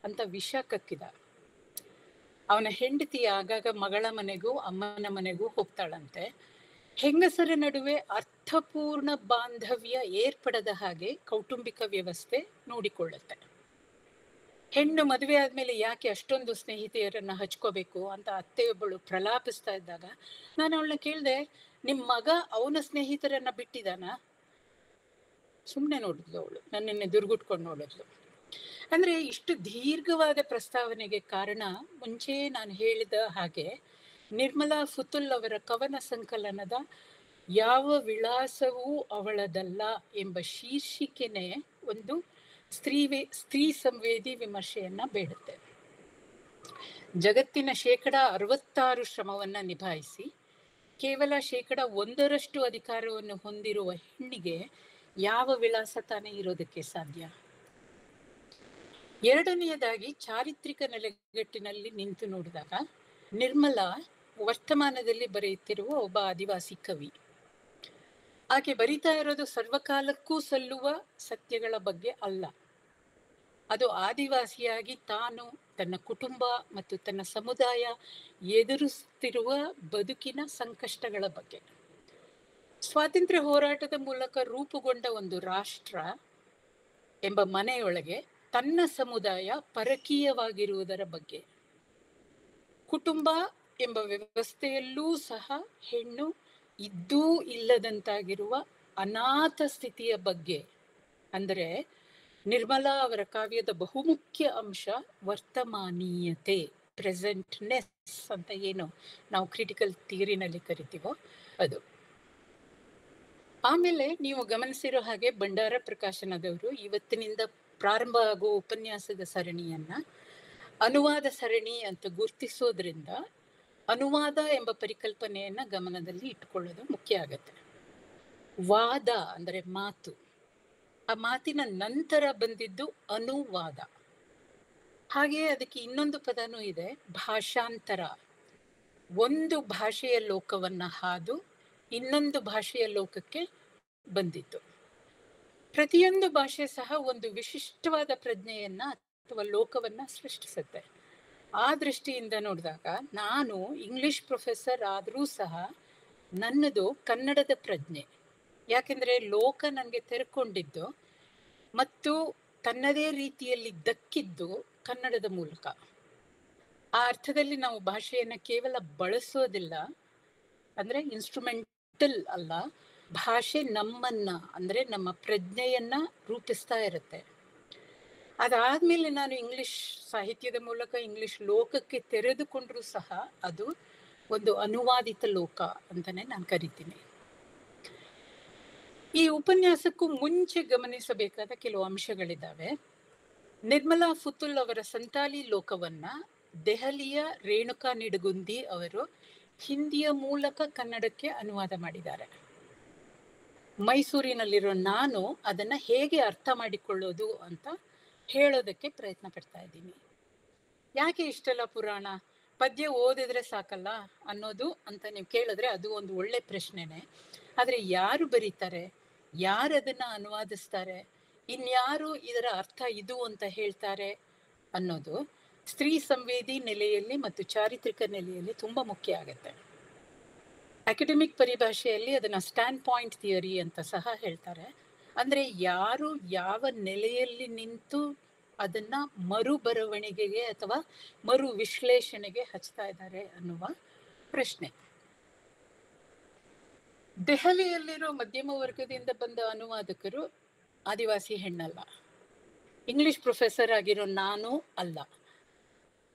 ಅಂತ ವಿಷ ಕಕ್ಕಿದ. ಅವನ ಹೆಂಡತಿ ಆಗಾಗ ಮಗಳ ಮನೆಗೂ ಅಮ್ಮನ ಮನೆಗೂ ಹೋಗ್ತಾಳಂತೆ. ಹೆಂಗಸರ ನಡುವೆ ಅರ್ಥಪೂರ್ಣ ಬಾಂಧವ್ಯ ಏರ್ಪಡದ ಹಾಗೆ ಕೌಟುಂಬಿಕ ವ್ಯವಸ್ಥೆ ನೋಡಿಕೊಳ್ಳುತ್ತೆ. ಹೆಣ್ಣು ಮದುವೆ ಆದ್ಮೇಲೆ ಯಾಕೆ ಅಷ್ಟೊಂದು ಸ್ನೇಹಿತೆಯರನ್ನ ಹಚ್ಕೋಬೇಕು ಅಂತ ಅತ್ತೆಯೊಬ್ಬಳು ಪ್ರಲಾಪಿಸ್ತಾ ಇದ್ದಾಗ ನಾನು ಅವಳನ್ನ ಕೇಳ್ದೆ, ನಿಮ್ ಮಗ ಅವನ ಸ್ನೇಹಿತರನ್ನ ಬಿಟ್ಟಿದಾನ? ಸುಮ್ನೆ ನೋಡಿದ್ಲು ಅವಳು, ನನ್ನನ್ನೇ ದುರ್ಗುಟ್ಕೊಂಡು ನೋಡಿದ್ಲು. ಅಂದ್ರೆ ಇಷ್ಟು ದೀರ್ಘವಾದ ಪ್ರಸ್ತಾವನೆಗೆ ಕಾರಣ ಮುಂಚೆ ನಾನು ಹೇಳಿದ ಹಾಗೆ ನಿರ್ಮಲಾ ಫುತುಲ್ ಅವರ ಕವನ ಸಂಕಲನದ ಯಾವ ವಿಳಾಸವೂ ಅವಳದಲ್ಲ ಎಂಬ ಶೀರ್ಷಿಕೆನೆ ಒಂದು ಸ್ತ್ರೀ ಸಂವೇದಿ ವಿಮರ್ಶೆಯನ್ನ ಬೇಡುತ್ತೆ. ಜಗತ್ತಿನ 66% ಶ್ರಮವನ್ನ ನಿಭಾಯಿಸಿ ಕೇವಲ 1% ಅಧಿಕಾರವನ್ನು ಹೊಂದಿರುವ ಹೆಣ್ಣಿಗೆ ಯಾವ ವಿಳಾಸ ತಾನೇ ಇರೋದಕ್ಕೆ ಸಾಧ್ಯ? ಎರಡನೆಯದಾಗಿ ಚಾರಿತ್ರಿಕ ನೆಲೆಗಟ್ಟಿನಲ್ಲಿ ನಿಂತು ನೋಡಿದಾಗ ನಿರ್ಮಲಾ ವರ್ತಮಾನದಲ್ಲಿ ಬರೆಯುತ್ತಿರುವ ಒಬ್ಬ ಆದಿವಾಸಿ ಕವಿ. ಆಕೆ ಬರಿತಾ ಇರೋದು ಸರ್ವಕಾಲಕ್ಕೂ ಸಲ್ಲುವ ಸತ್ಯಗಳ ಬಗ್ಗೆ ಅಲ್ಲ. ಅದು ಆದಿವಾಸಿಯಾಗಿ ತಾನು, ತನ್ನ ಕುಟುಂಬ ಮತ್ತು ತನ್ನ ಸಮುದಾಯ ಎದುರಿಸುತ್ತಿರುವ ಬದುಕಿನ ಸಂಕಷ್ಟಗಳ ಬಗ್ಗೆ. ಸ್ವಾತಂತ್ರ್ಯ ಹೋರಾಟದ ಮೂಲಕ ರೂಪುಗೊಂಡ ಒಂದು ರಾಷ್ಟ್ರ ಎಂಬ ಮನೆಯೊಳಗೆ ತನ್ನ ಸಮುದಾಯ ಪರಕೀಯವಾಗಿರುವುದರ ಬಗ್ಗೆ. ಕುಟುಂಬ ಎಂಬ ವ್ಯವಸ್ಥೆಯಲ್ಲೂ ಸಹ ಹೆಣ್ಣು ಇದ್ದೂ ಇಲ್ಲದಂತಾಗಿರುವ ಅನಾಥ ಸ್ಥಿತಿಯ ಬಗ್ಗೆ. ಅಂದರೆ ನಿರ್ಮಲಾ ಅವರ ಕಾವ್ಯದ ಬಹುಮುಖ್ಯ ಅಂಶ ವರ್ತಮಾನೀಯತೆ, ಪ್ರೆಸೆಂಟ್ನೆಸ್ ಅಂತ ಏನು ನಾವು ಕ್ರಿಟಿಕಲ್ ಥಿಯರಿನಲ್ಲಿ ಕರಿತೀವೋ ಅದು. ಆಮೇಲೆ ನೀವು ಗಮನಿಸಿರೋ ಹಾಗೆ ಭಂಡಾರ ಪ್ರಕಾಶನದವರು ಇವತ್ತಿನಿಂದ ಪ್ರಾರಂಭ ಆಗುವ ಉಪನ್ಯಾಸದ ಸರಣಿಯನ್ನ ಅನುವಾದ ಸರಣಿ ಅಂತ ಗುರುತಿಸೋದ್ರಿಂದ ಅನುವಾದ ಎಂಬ ಪರಿಕಲ್ಪನೆಯನ್ನ ಗಮನದಲ್ಲಿ ಇಟ್ಕೊಳ್ಳೋದು ಮುಖ್ಯ ಆಗತ್ತೆ. ವಾದ ಅಂದರೆ ಮಾತು, ಆ ಮಾತಿನ ನಂತರ ಬಂದಿದ್ದು ಅನುವಾದ. ಹಾಗೆಯೇ ಅದಕ್ಕೆ ಇನ್ನೊಂದು ಪದನೂ ಇದೆ, ಭಾಷಾಂತರ. ಒಂದು ಭಾಷೆಯ ಲೋಕವನ್ನ ಹಾದು ಇನ್ನೊಂದು ಭಾಷೆಯ ಲೋಕಕ್ಕೆ ಬಂದಿತ್ತು. ಪ್ರತಿಯೊಂದು ಭಾಷೆ ಸಹ ಒಂದು ವಿಶಿಷ್ಟವಾದ ಪ್ರಜ್ಞೆಯನ್ನ ಅಥವಾ ಲೋಕವನ್ನ ಸೃಷ್ಟಿಸುತ್ತೆ. ಆ ದೃಷ್ಟಿಯಿಂದ ನೋಡಿದಾಗ ನಾನು ಇಂಗ್ಲಿಷ್ ಪ್ರೊಫೆಸರ್ ಆದರೂ ಸಹ ನನ್ನದು ಕನ್ನಡದ ಪ್ರಜ್ಞೆ. ಯಾಕೆಂದ್ರೆ ಲೋಕ ನನಗೆ ತೆರೆಕೊಂಡಿದ್ದು ಮತ್ತು ತನ್ನದೇ ರೀತಿಯಲ್ಲಿ ದಕ್ಕಿದ್ದು ಕನ್ನಡದ ಮೂಲಕ. ಆ ಅರ್ಥದಲ್ಲಿ ನಾವು ಭಾಷೆಯನ್ನ ಕೇವಲ ಬಳಸೋದಿಲ್ಲ, ಅಂದ್ರೆ ಇನ್ಸ್ಟ್ರೂಮೆಂಟಲ್ ಅಲ್ಲ, ಭಾಷೆ ನಮ್ಮನ್ನ ಅಂದ್ರೆ ನಮ್ಮ ಪ್ರಜ್ಞೆಯನ್ನ ರೂಪಿಸ್ತಾ ಇರುತ್ತೆ. ಅದಾದ್ಮೇಲೆ ನಾನು ಇಂಗ್ಲಿಷ್ ಸಾಹಿತ್ಯದ ಮೂಲಕ ಇಂಗ್ಲಿಷ್ ಲೋಕಕ್ಕೆ ತೆರೆದುಕೊಂಡ್ರೂ ಸಹ ಅದು ಒಂದು ಅನುವಾದಿತ ಲೋಕ ಅಂತಾನೆ ನಾನು ಕರಿತೀನಿ. ಈ ಉಪನ್ಯಾಸಕ್ಕೂ ಮುಂಚೆ ಗಮನಿಸಬೇಕಾದ ಕೆಲವು ಅಂಶಗಳಿದ್ದಾವೆ. ನಿರ್ಮಲಾ ಫುತುಲ್ ಅವರ ಸಂತಾಲಿ ಲೋಕವನ್ನ ದೆಹಲಿಯ ರೇಣುಕಾ ನಿಡಗುಂದಿ ಅವರು ಹಿಂದಿಯ ಮೂಲಕ ಕನ್ನಡಕ್ಕೆ ಅನುವಾದ ಮಾಡಿದ್ದಾರೆ. ಮೈಸೂರಿನಲ್ಲಿರೋ ನಾನು ಅದನ್ನ ಹೇಗೆ ಅರ್ಥ ಮಾಡಿಕೊಳ್ಳೋದು ಅಂತ ಹೇಳೋದಕ್ಕೆ ಪ್ರಯತ್ನ ಪಡ್ತಾ ಇದ್ದೀನಿ. ಯಾಕೆ ಇಷ್ಟೆಲ್ಲ ಪುರಾಣ? ಪದ್ಯ ಓದಿದ್ರೆ ಸಾಕಲ್ಲ ಅನ್ನೋದು ಅಂತ ನೀವು ಕೇಳಿದ್ರೆ ಅದು ಒಂದು ಒಳ್ಳೆ ಪ್ರಶ್ನೆನೆ. ಆದ್ರೆ ಯಾರು ಬರೀತಾರೆ, ಯಾರು ಅದನ್ನ ಅನುವಾದಿಸ್ತಾರೆ, ಇನ್ಯಾರು ಇದರ ಅರ್ಥ ಇದು ಅಂತ ಹೇಳ್ತಾರೆ ಅನ್ನೋದು ಸ್ತ್ರೀ ಸಂವೇದಿ ನೆಲೆಯಲ್ಲಿ ಮತ್ತು ಚಾರಿತ್ರಿಕ ನೆಲೆಯಲ್ಲಿ ತುಂಬಾ ಮುಖ್ಯ ಆಗತ್ತೆ. ಅಕಾಡೆಮಿಕ್ ಪರಿಭಾಷೆಯಲ್ಲಿ ಅದನ್ನ ಸ್ಟ್ಯಾಂಡ್ ಪಾಯಿಂಟ್ ಥಿಯರಿ ಅಂತ ಸಹ ಹೇಳ್ತಾರೆ. ಅಂದ್ರೆ ಯಾರು ಯಾವ ನೆಲೆಯಲ್ಲಿ ನಿಂತು ಅದನ್ನ ಮರು ಬರವಣಿಗೆಗೆ ಅಥವಾ ಮರು ವಿಶ್ಲೇಷಣೆಗೆ ಹಚ್ತಾ ಇದ್ದಾರೆ ಅನ್ನುವ ಪ್ರಶ್ನೆ. ದೆಹಲಿಯಲ್ಲಿರೋ ಮಧ್ಯಮ ವರ್ಗದಿಂದ ಬಂದ ಅನುವಾದಕರು ಆದಿವಾಸಿ ಹೆಣ್ಣಲ್ಲ, ಇಂಗ್ಲಿಷ್ ಪ್ರೊಫೆಸರ್ ಆಗಿರೋ ನಾನು ಅಲ್ಲ.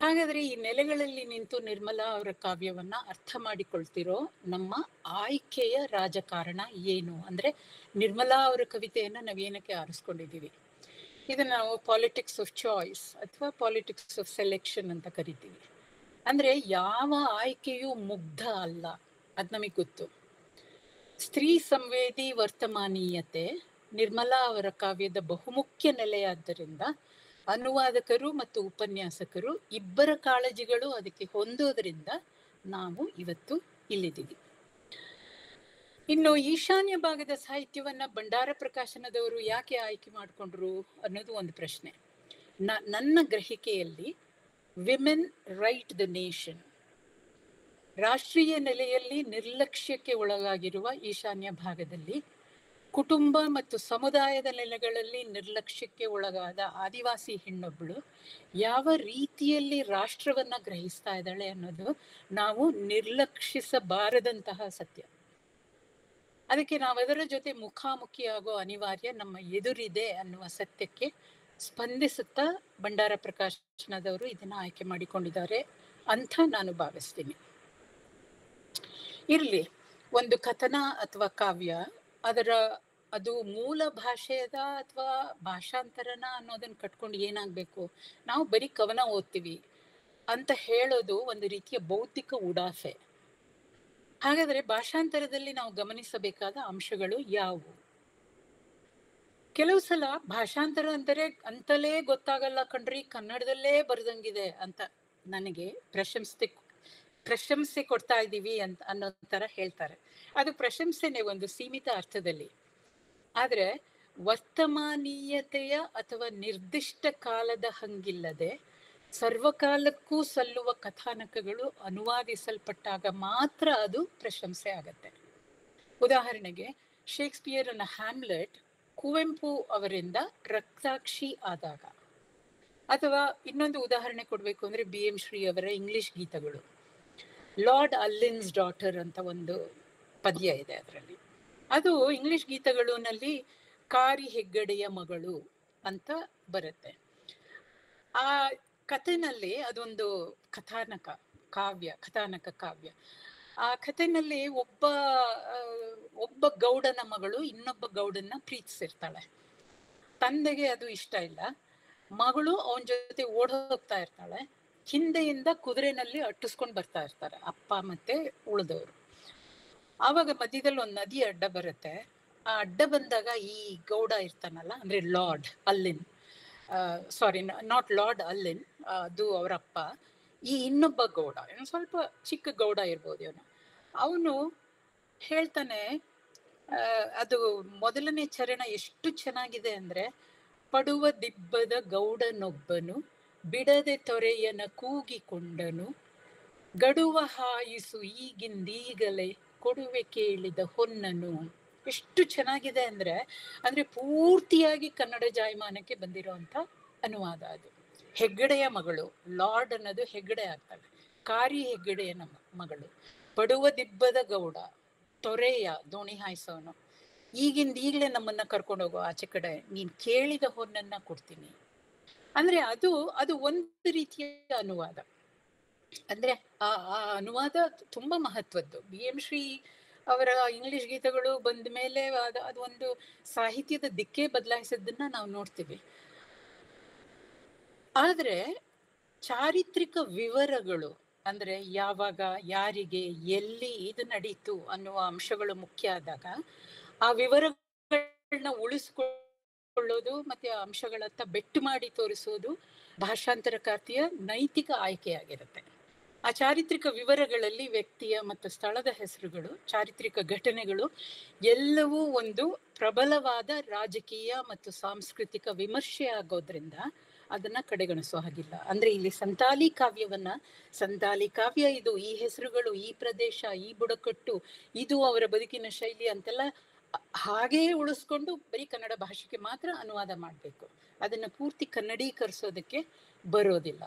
ಹಾಗಾದ್ರೆ ಈ ನೆಲೆಗಳಲ್ಲಿ ನಿಂತು ನಿರ್ಮಲಾ ಅವರ ಕಾವ್ಯವನ್ನ ಅರ್ಥ ಮಾಡಿಕೊಳ್ತಿರೋ ನಮ್ಮ ಆಯ್ಕೆಯ ರಾಜಕಾರಣ ಏನು? ಅಂದ್ರೆ ನಿರ್ಮಲಾ ಅವರ ಕವಿತೆಯನ್ನ ನಾವೇನಕ್ಕೆ ಆರಿಸ್ಕೊಂಡಿದ್ದೀವಿ? ಇದನ್ನ ನಾವು ಪಾಲಿಟಿಕ್ಸ್ ಆಫ್ ಚಾಯ್ಸ್ ಅಥವಾ ಪಾಲಿಟಿಕ್ಸ್ ಆಫ್ ಸೆಲೆಕ್ಷನ್ ಅಂತ ಕರಿತೀವಿ. ಅಂದ್ರೆ ಯಾವ ಆಯ್ಕೆಯೂ ಮುಗ್ಧ ಅಲ್ಲ, ಅದ್ ನಮಗೆ ಗೊತ್ತು. ಸ್ತ್ರೀ ಸಂವೇದಿ ವರ್ತಮಾನೀಯತೆ ನಿರ್ಮಲಾ ಅವರ ಕಾವ್ಯದ ಬಹುಮುಖ್ಯ ನೆಲೆಯಾದ್ದರಿಂದ ಅನುವಾದಕರು ಮತ್ತು ಉಪನ್ಯಾಸಕರು ಇಬ್ಬರ ಕಾಳಜಿಗಳು ಅದಕ್ಕೆ ಹೊಂದೋದ್ರಿಂದ ನಾವು ಇವತ್ತು ಇಲ್ಲಿದ್ದೀವಿ. ಇನ್ನು ಈಶಾನ್ಯ ಭಾಗದ ಸಾಹಿತ್ಯವನ್ನ ಭಂಡಾರ ಪ್ರಕಾಶನದವರು ಯಾಕೆ ಆಯ್ಕೆ ಮಾಡಿಕೊಂಡ್ರು ಅನ್ನೋದು ಒಂದು ಪ್ರಶ್ನೆ. ನನ್ನ ಗ್ರಹಿಕೆಯಲ್ಲಿ ವಿಮೆನ್ ರೈಟ್ ದ ನೇಷನ್, ರಾಷ್ಟ್ರೀಯ ನೆಲೆಯಲ್ಲಿ ನಿರ್ಲಕ್ಷ್ಯಕ್ಕೆ ಒಳಗಾಗಿರುವ ಈಶಾನ್ಯ ಭಾಗದಲ್ಲಿ ಕುಟುಂಬ ಮತ್ತು ಸಮುದಾಯದ ನೆಲೆಗಳಲ್ಲಿ ನಿರ್ಲಕ್ಷ್ಯಕ್ಕೆ ಒಳಗಾದ ಆದಿವಾಸಿ ಹೆಣ್ಣೊಬ್ಬಳು ಯಾವ ರೀತಿಯಲ್ಲಿ ರಾಷ್ಟ್ರವನ್ನ ಗ್ರಹಿಸ್ತಾ ಇದ್ದಾಳೆ ಅನ್ನೋದು ನಾವು ನಿರ್ಲಕ್ಷಿಸಬಾರದಂತಹ ಸತ್ಯ. ಅದಕ್ಕೆ ನಾವು ಅದರ ಜೊತೆ ಮುಖಾಮುಖಿ ಆಗೋ ಅನಿವಾರ್ಯ ನಮ್ಮ ಎದುರಿದೆ ಅನ್ನುವ ಸತ್ಯಕ್ಕೆ ಸ್ಪಂದಿಸುತ್ತಾ ಭಂಡಾರ ಪ್ರಕಾಶನದವರು ಇದನ್ನ ಆಯ್ಕೆ ಮಾಡಿಕೊಂಡಿದ್ದಾರೆ ಅಂತ ನಾನು ಭಾವಿಸ್ತೀನಿ. ಇರ್ಲಿ, ಒಂದು ಕಥನ ಅಥವಾ ಕಾವ್ಯ ಅದು ಮೂಲ ಭಾಷೆಯದ ಅಥವಾ ಭಾಷಾಂತರನ ಅನ್ನೋದನ್ನ ಕಟ್ಕೊಂಡು ಏನಾಗ್ಬೇಕು? ನಾವು ಬರೀ ಕವನ ಓದ್ತೀವಿ ಅಂತ ಹೇಳೋದು ಒಂದು ರೀತಿಯ ಬೌದ್ಧಿಕ ಉಡಾಫೆ. ಹಾಗಾದ್ರೆ ಭಾಷಾಂತರದಲ್ಲಿ ನಾವು ಗಮನಿಸಬೇಕಾದ ಅಂಶಗಳು ಯಾವುವು? ಕೆಲವು ಸಲ ಭಾಷಾಂತರ ಅಂದರೆ ಅಂತಲೇ ಗೊತ್ತಾಗಲ್ಲ ಕಣ್ರಿ, ಕನ್ನಡದಲ್ಲೇ ಬರ್ದಂಗಿದೆ ಅಂತ ನನಗೆ ಪ್ರಶಂಸೆ ಕೊಡ್ತಾ ಇದ್ದೀವಿ ಅಂತ ಅನ್ನೋ ತರ ಹೇಳ್ತಾರೆ. ಅದು ಪ್ರಶಂಸೆನೆ ಒಂದು ಸೀಮಿತ ಅರ್ಥದಲ್ಲಿ. ಆದ್ರೆ ವರ್ತಮಾನೀಯತೆಯ ಅಥವಾ ನಿರ್ದಿಷ್ಟ ಕಾಲದ ಹಂಗಿಲ್ಲದೆ ಸರ್ವಕಾಲಕ್ಕೂ ಸಲ್ಲುವ ಕಥಾನಕಗಳು ಅನುವಾದಿಸಲ್ಪಟ್ಟಾಗ ಮಾತ್ರ ಅದು ಪ್ರಶಂಸೆ ಆಗತ್ತೆ. ಉದಾಹರಣೆಗೆ ಶೇಕ್ಸ್ಪಿಯರ್ನ ಹ್ಯಾಮ್ಲೆಟ್ ಕುವೆಂಪು ಅವರಿಂದ ರಕ್ತಾಕ್ಷಿ ಆದಾಗ, ಅಥವಾ ಇನ್ನೊಂದು ಉದಾಹರಣೆ ಕೊಡ್ಬೇಕು ಅಂದ್ರೆ BM ಶ್ರೀ ಅವರ ಇಂಗ್ಲಿಷ್ ಗೀತಗಳು. ಲಾರ್ಡ್ ಅಲ್ಲಿನ್ಸ್ ಡಾಟರ್ ಅಂತ ಒಂದು ಪದ್ಯ ಇದೆ ಅದರಲ್ಲಿ. ಅದು ಇಂಗ್ಲಿಷ್ ಗೀತಗಳಲ್ಲಿ ಕಾರಿ ಹೆಗ್ಗಡೆಯ ಮಗಳು ಅಂತ ಬರುತ್ತೆ. ಆ ಕಥೆನಲ್ಲಿ ಅದೊಂದು ಕಥಾನಕ ಕಾವ್ಯ. ಆ ಕಥೆನಲ್ಲಿ ಒಬ್ಬ ಗೌಡನ ಮಗಳು ಇನ್ನೊಬ್ಬ ಗೌಡನ್ನ ಪ್ರೀತಿಸಿರ್ತಾಳೆ. ತಂದೆಗೆ ಅದು ಇಷ್ಟ ಇಲ್ಲ. ಮಗಳು ಅವನ ಜೊತೆ ಓಡ್ ಹೋಗ್ತಾ ಇರ್ತಾಳೆ. ಹಿಂದೆಯಿಂದ ಕುದುರೆನಲ್ಲಿ ಅಟ್ಟಿಸ್ಕೊಂಡು ಬರ್ತಾ ಇರ್ತಾರೆ ಅಪ್ಪ ಮತ್ತೆ ಉಳಿದವರು. ಆವಾಗ ಮಧ್ಯದಲ್ಲಿ ಒಂದು ನದಿ ಅಡ್ಡ ಬರುತ್ತೆ. ಆ ಅಡ್ಡ ಬಂದಾಗ ಈ ಗೌಡ ಇರ್ತಾನಲ್ಲ, ಅಂದ್ರೆ ಲಾರ್ಡ್ ಅಲ್ಲಿನ್, ಸಾರಿ ನಾಟ್ ಲಾರ್ಡ್ ಅಲ್ಲಿನ್, ಅದು ಅವರಪ್ಪ. ಈ ಇನ್ನೊಬ್ಬ ಗೌಡ ಸ್ವಲ್ಪ ಚಿಕ್ಕ ಗೌಡ ಇರ್ಬೋದು ಅವನು ಹೇಳ್ತಾನೆ, ಅದು ಮೊದಲನೇ ಚರಣ ಎಷ್ಟು ಚೆನ್ನಾಗಿದೆ ಅಂದ್ರೆ, ಪಡುವ ದಿಬ್ಬದ ಗೌಡನೊಬ್ಬನು ಬಿಡದೆ ತೊರೆಯನ ಕೂಗಿಕೊಂಡನು, ಗಡುವ ಹಾಯಿಸು ಈಗಿಂದೀಗಲೇ ಕೊಡುವೆ ಕೇಳಿದ ಹೊನ್ನನು. ಎಷ್ಟು ಚೆನ್ನಾಗಿದೆ ಅಂದ್ರೆ ಪೂರ್ತಿಯಾಗಿ ಕನ್ನಡ ಜಾಯಮಾನಕ್ಕೆ ಬಂದಿರುವಂತ ಅನುವಾದ ಅದು. ಹೆಗ್ಗಡೆಯ ಮಗಳು, ಲಾರ್ಡ್ ಅನ್ನೋದು ಹೆಗ್ಗಡೆ ಆಗ್ತವೆ, ಕಾರಿ ಹೆಗ್ಗಡೆಯ ಮಗಳು. ಪಡುವ ದಿಬ್ಬದ ಗೌಡ, ತೊರೆಯ ದೋಣಿ ಹಾಯಿಸೋನು, ಈಗಲೇ ನಮ್ಮನ್ನ ಕರ್ಕೊಂಡು ಹೋಗೋ ಆಚೆ ಕಡೆ, ನೀನ್ ಕೇಳಿದ ಹೊನ್ನನ್ನ ಕೊಡ್ತೀನಿ. ಅಂದ್ರೆ ಅದು ಒಂದು ರೀತಿಯ ಅನುವಾದ. ಅಂದ್ರೆ ಆ ಅನುವಾದ ತುಂಬಾ ಮಹತ್ವದ್ದು. BM ಶ್ರೀ ಅವರ ಇಂಗ್ಲಿಷ್ ಗೀತಗಳು ಬಂದ ಮೇಲೆ ಅದು ಒಂದು ಸಾಹಿತ್ಯದ ದಿಕ್ಕೇ ಬದಲಾಯಿಸೋದನ್ನ ನಾವು ನೋಡ್ತೀವಿ. ಆದ್ರೆ ಚಾರಿತ್ರಿಕ ವಿವರಗಳು, ಅಂದ್ರೆ ಯಾವಾಗ, ಯಾರಿಗೆ, ಎಲ್ಲಿ ಇದು ನಡೀತು ಅನ್ನುವ ಅಂಶಗಳು ಮುಖ್ಯ ಆದಾಗ ಆ ವಿವರಗಳನ್ನ ಉಳಿಸ್ಕೊಳ್ಳೋದು ಮತ್ತೆ ಆ ಅಂಶಗಳತ್ತ ಬೆಟ್ಟು ಮಾಡಿ ತೋರಿಸೋದು ಭಾಷಾಂತರಕಾರ್ತಿಯ ನೈತಿಕ ಆಯ್ಕೆಯಾಗಿರುತ್ತೆ. ಆ ಚಾರಿತ್ರಿಕ ವಿವರಗಳಲ್ಲಿ ವ್ಯಕ್ತಿಯ ಮತ್ತು ಸ್ಥಳದ ಹೆಸರುಗಳು, ಚಾರಿತ್ರಿಕ ಘಟನೆಗಳು ಎಲ್ಲವೂ ಒಂದು ಪ್ರಬಲವಾದ ರಾಜಕೀಯ ಮತ್ತು ಸಾಂಸ್ಕೃತಿಕ ವಿಮರ್ಶೆ ಆಗೋದ್ರಿಂದ ಅದನ್ನ ಕಡೆಗಣಿಸೋ ಹಾಗಿಲ್ಲ. ಅಂದ್ರೆ ಇಲ್ಲಿ ಸಂತಾಲಿ ಕಾವ್ಯ ಇದು, ಈ ಹೆಸರುಗಳು, ಈ ಪ್ರದೇಶ, ಈ ಬುಡಕಟ್ಟು, ಇದು ಅವರ ಬದುಕಿನ ಶೈಲಿ ಅಂತೆಲ್ಲ ಹಾಗೇ ಉಳಿಸ್ಕೊಂಡು ಬರೀ ಕನ್ನಡ ಭಾಷೆಗೆ ಮಾತ್ರ ಅನುವಾದ ಮಾಡಬೇಕು. ಅದನ್ನ ಪೂರ್ತಿ ಕನ್ನಡೀಕರಿಸೋದಕ್ಕೆ ಬರೋದಿಲ್ಲ.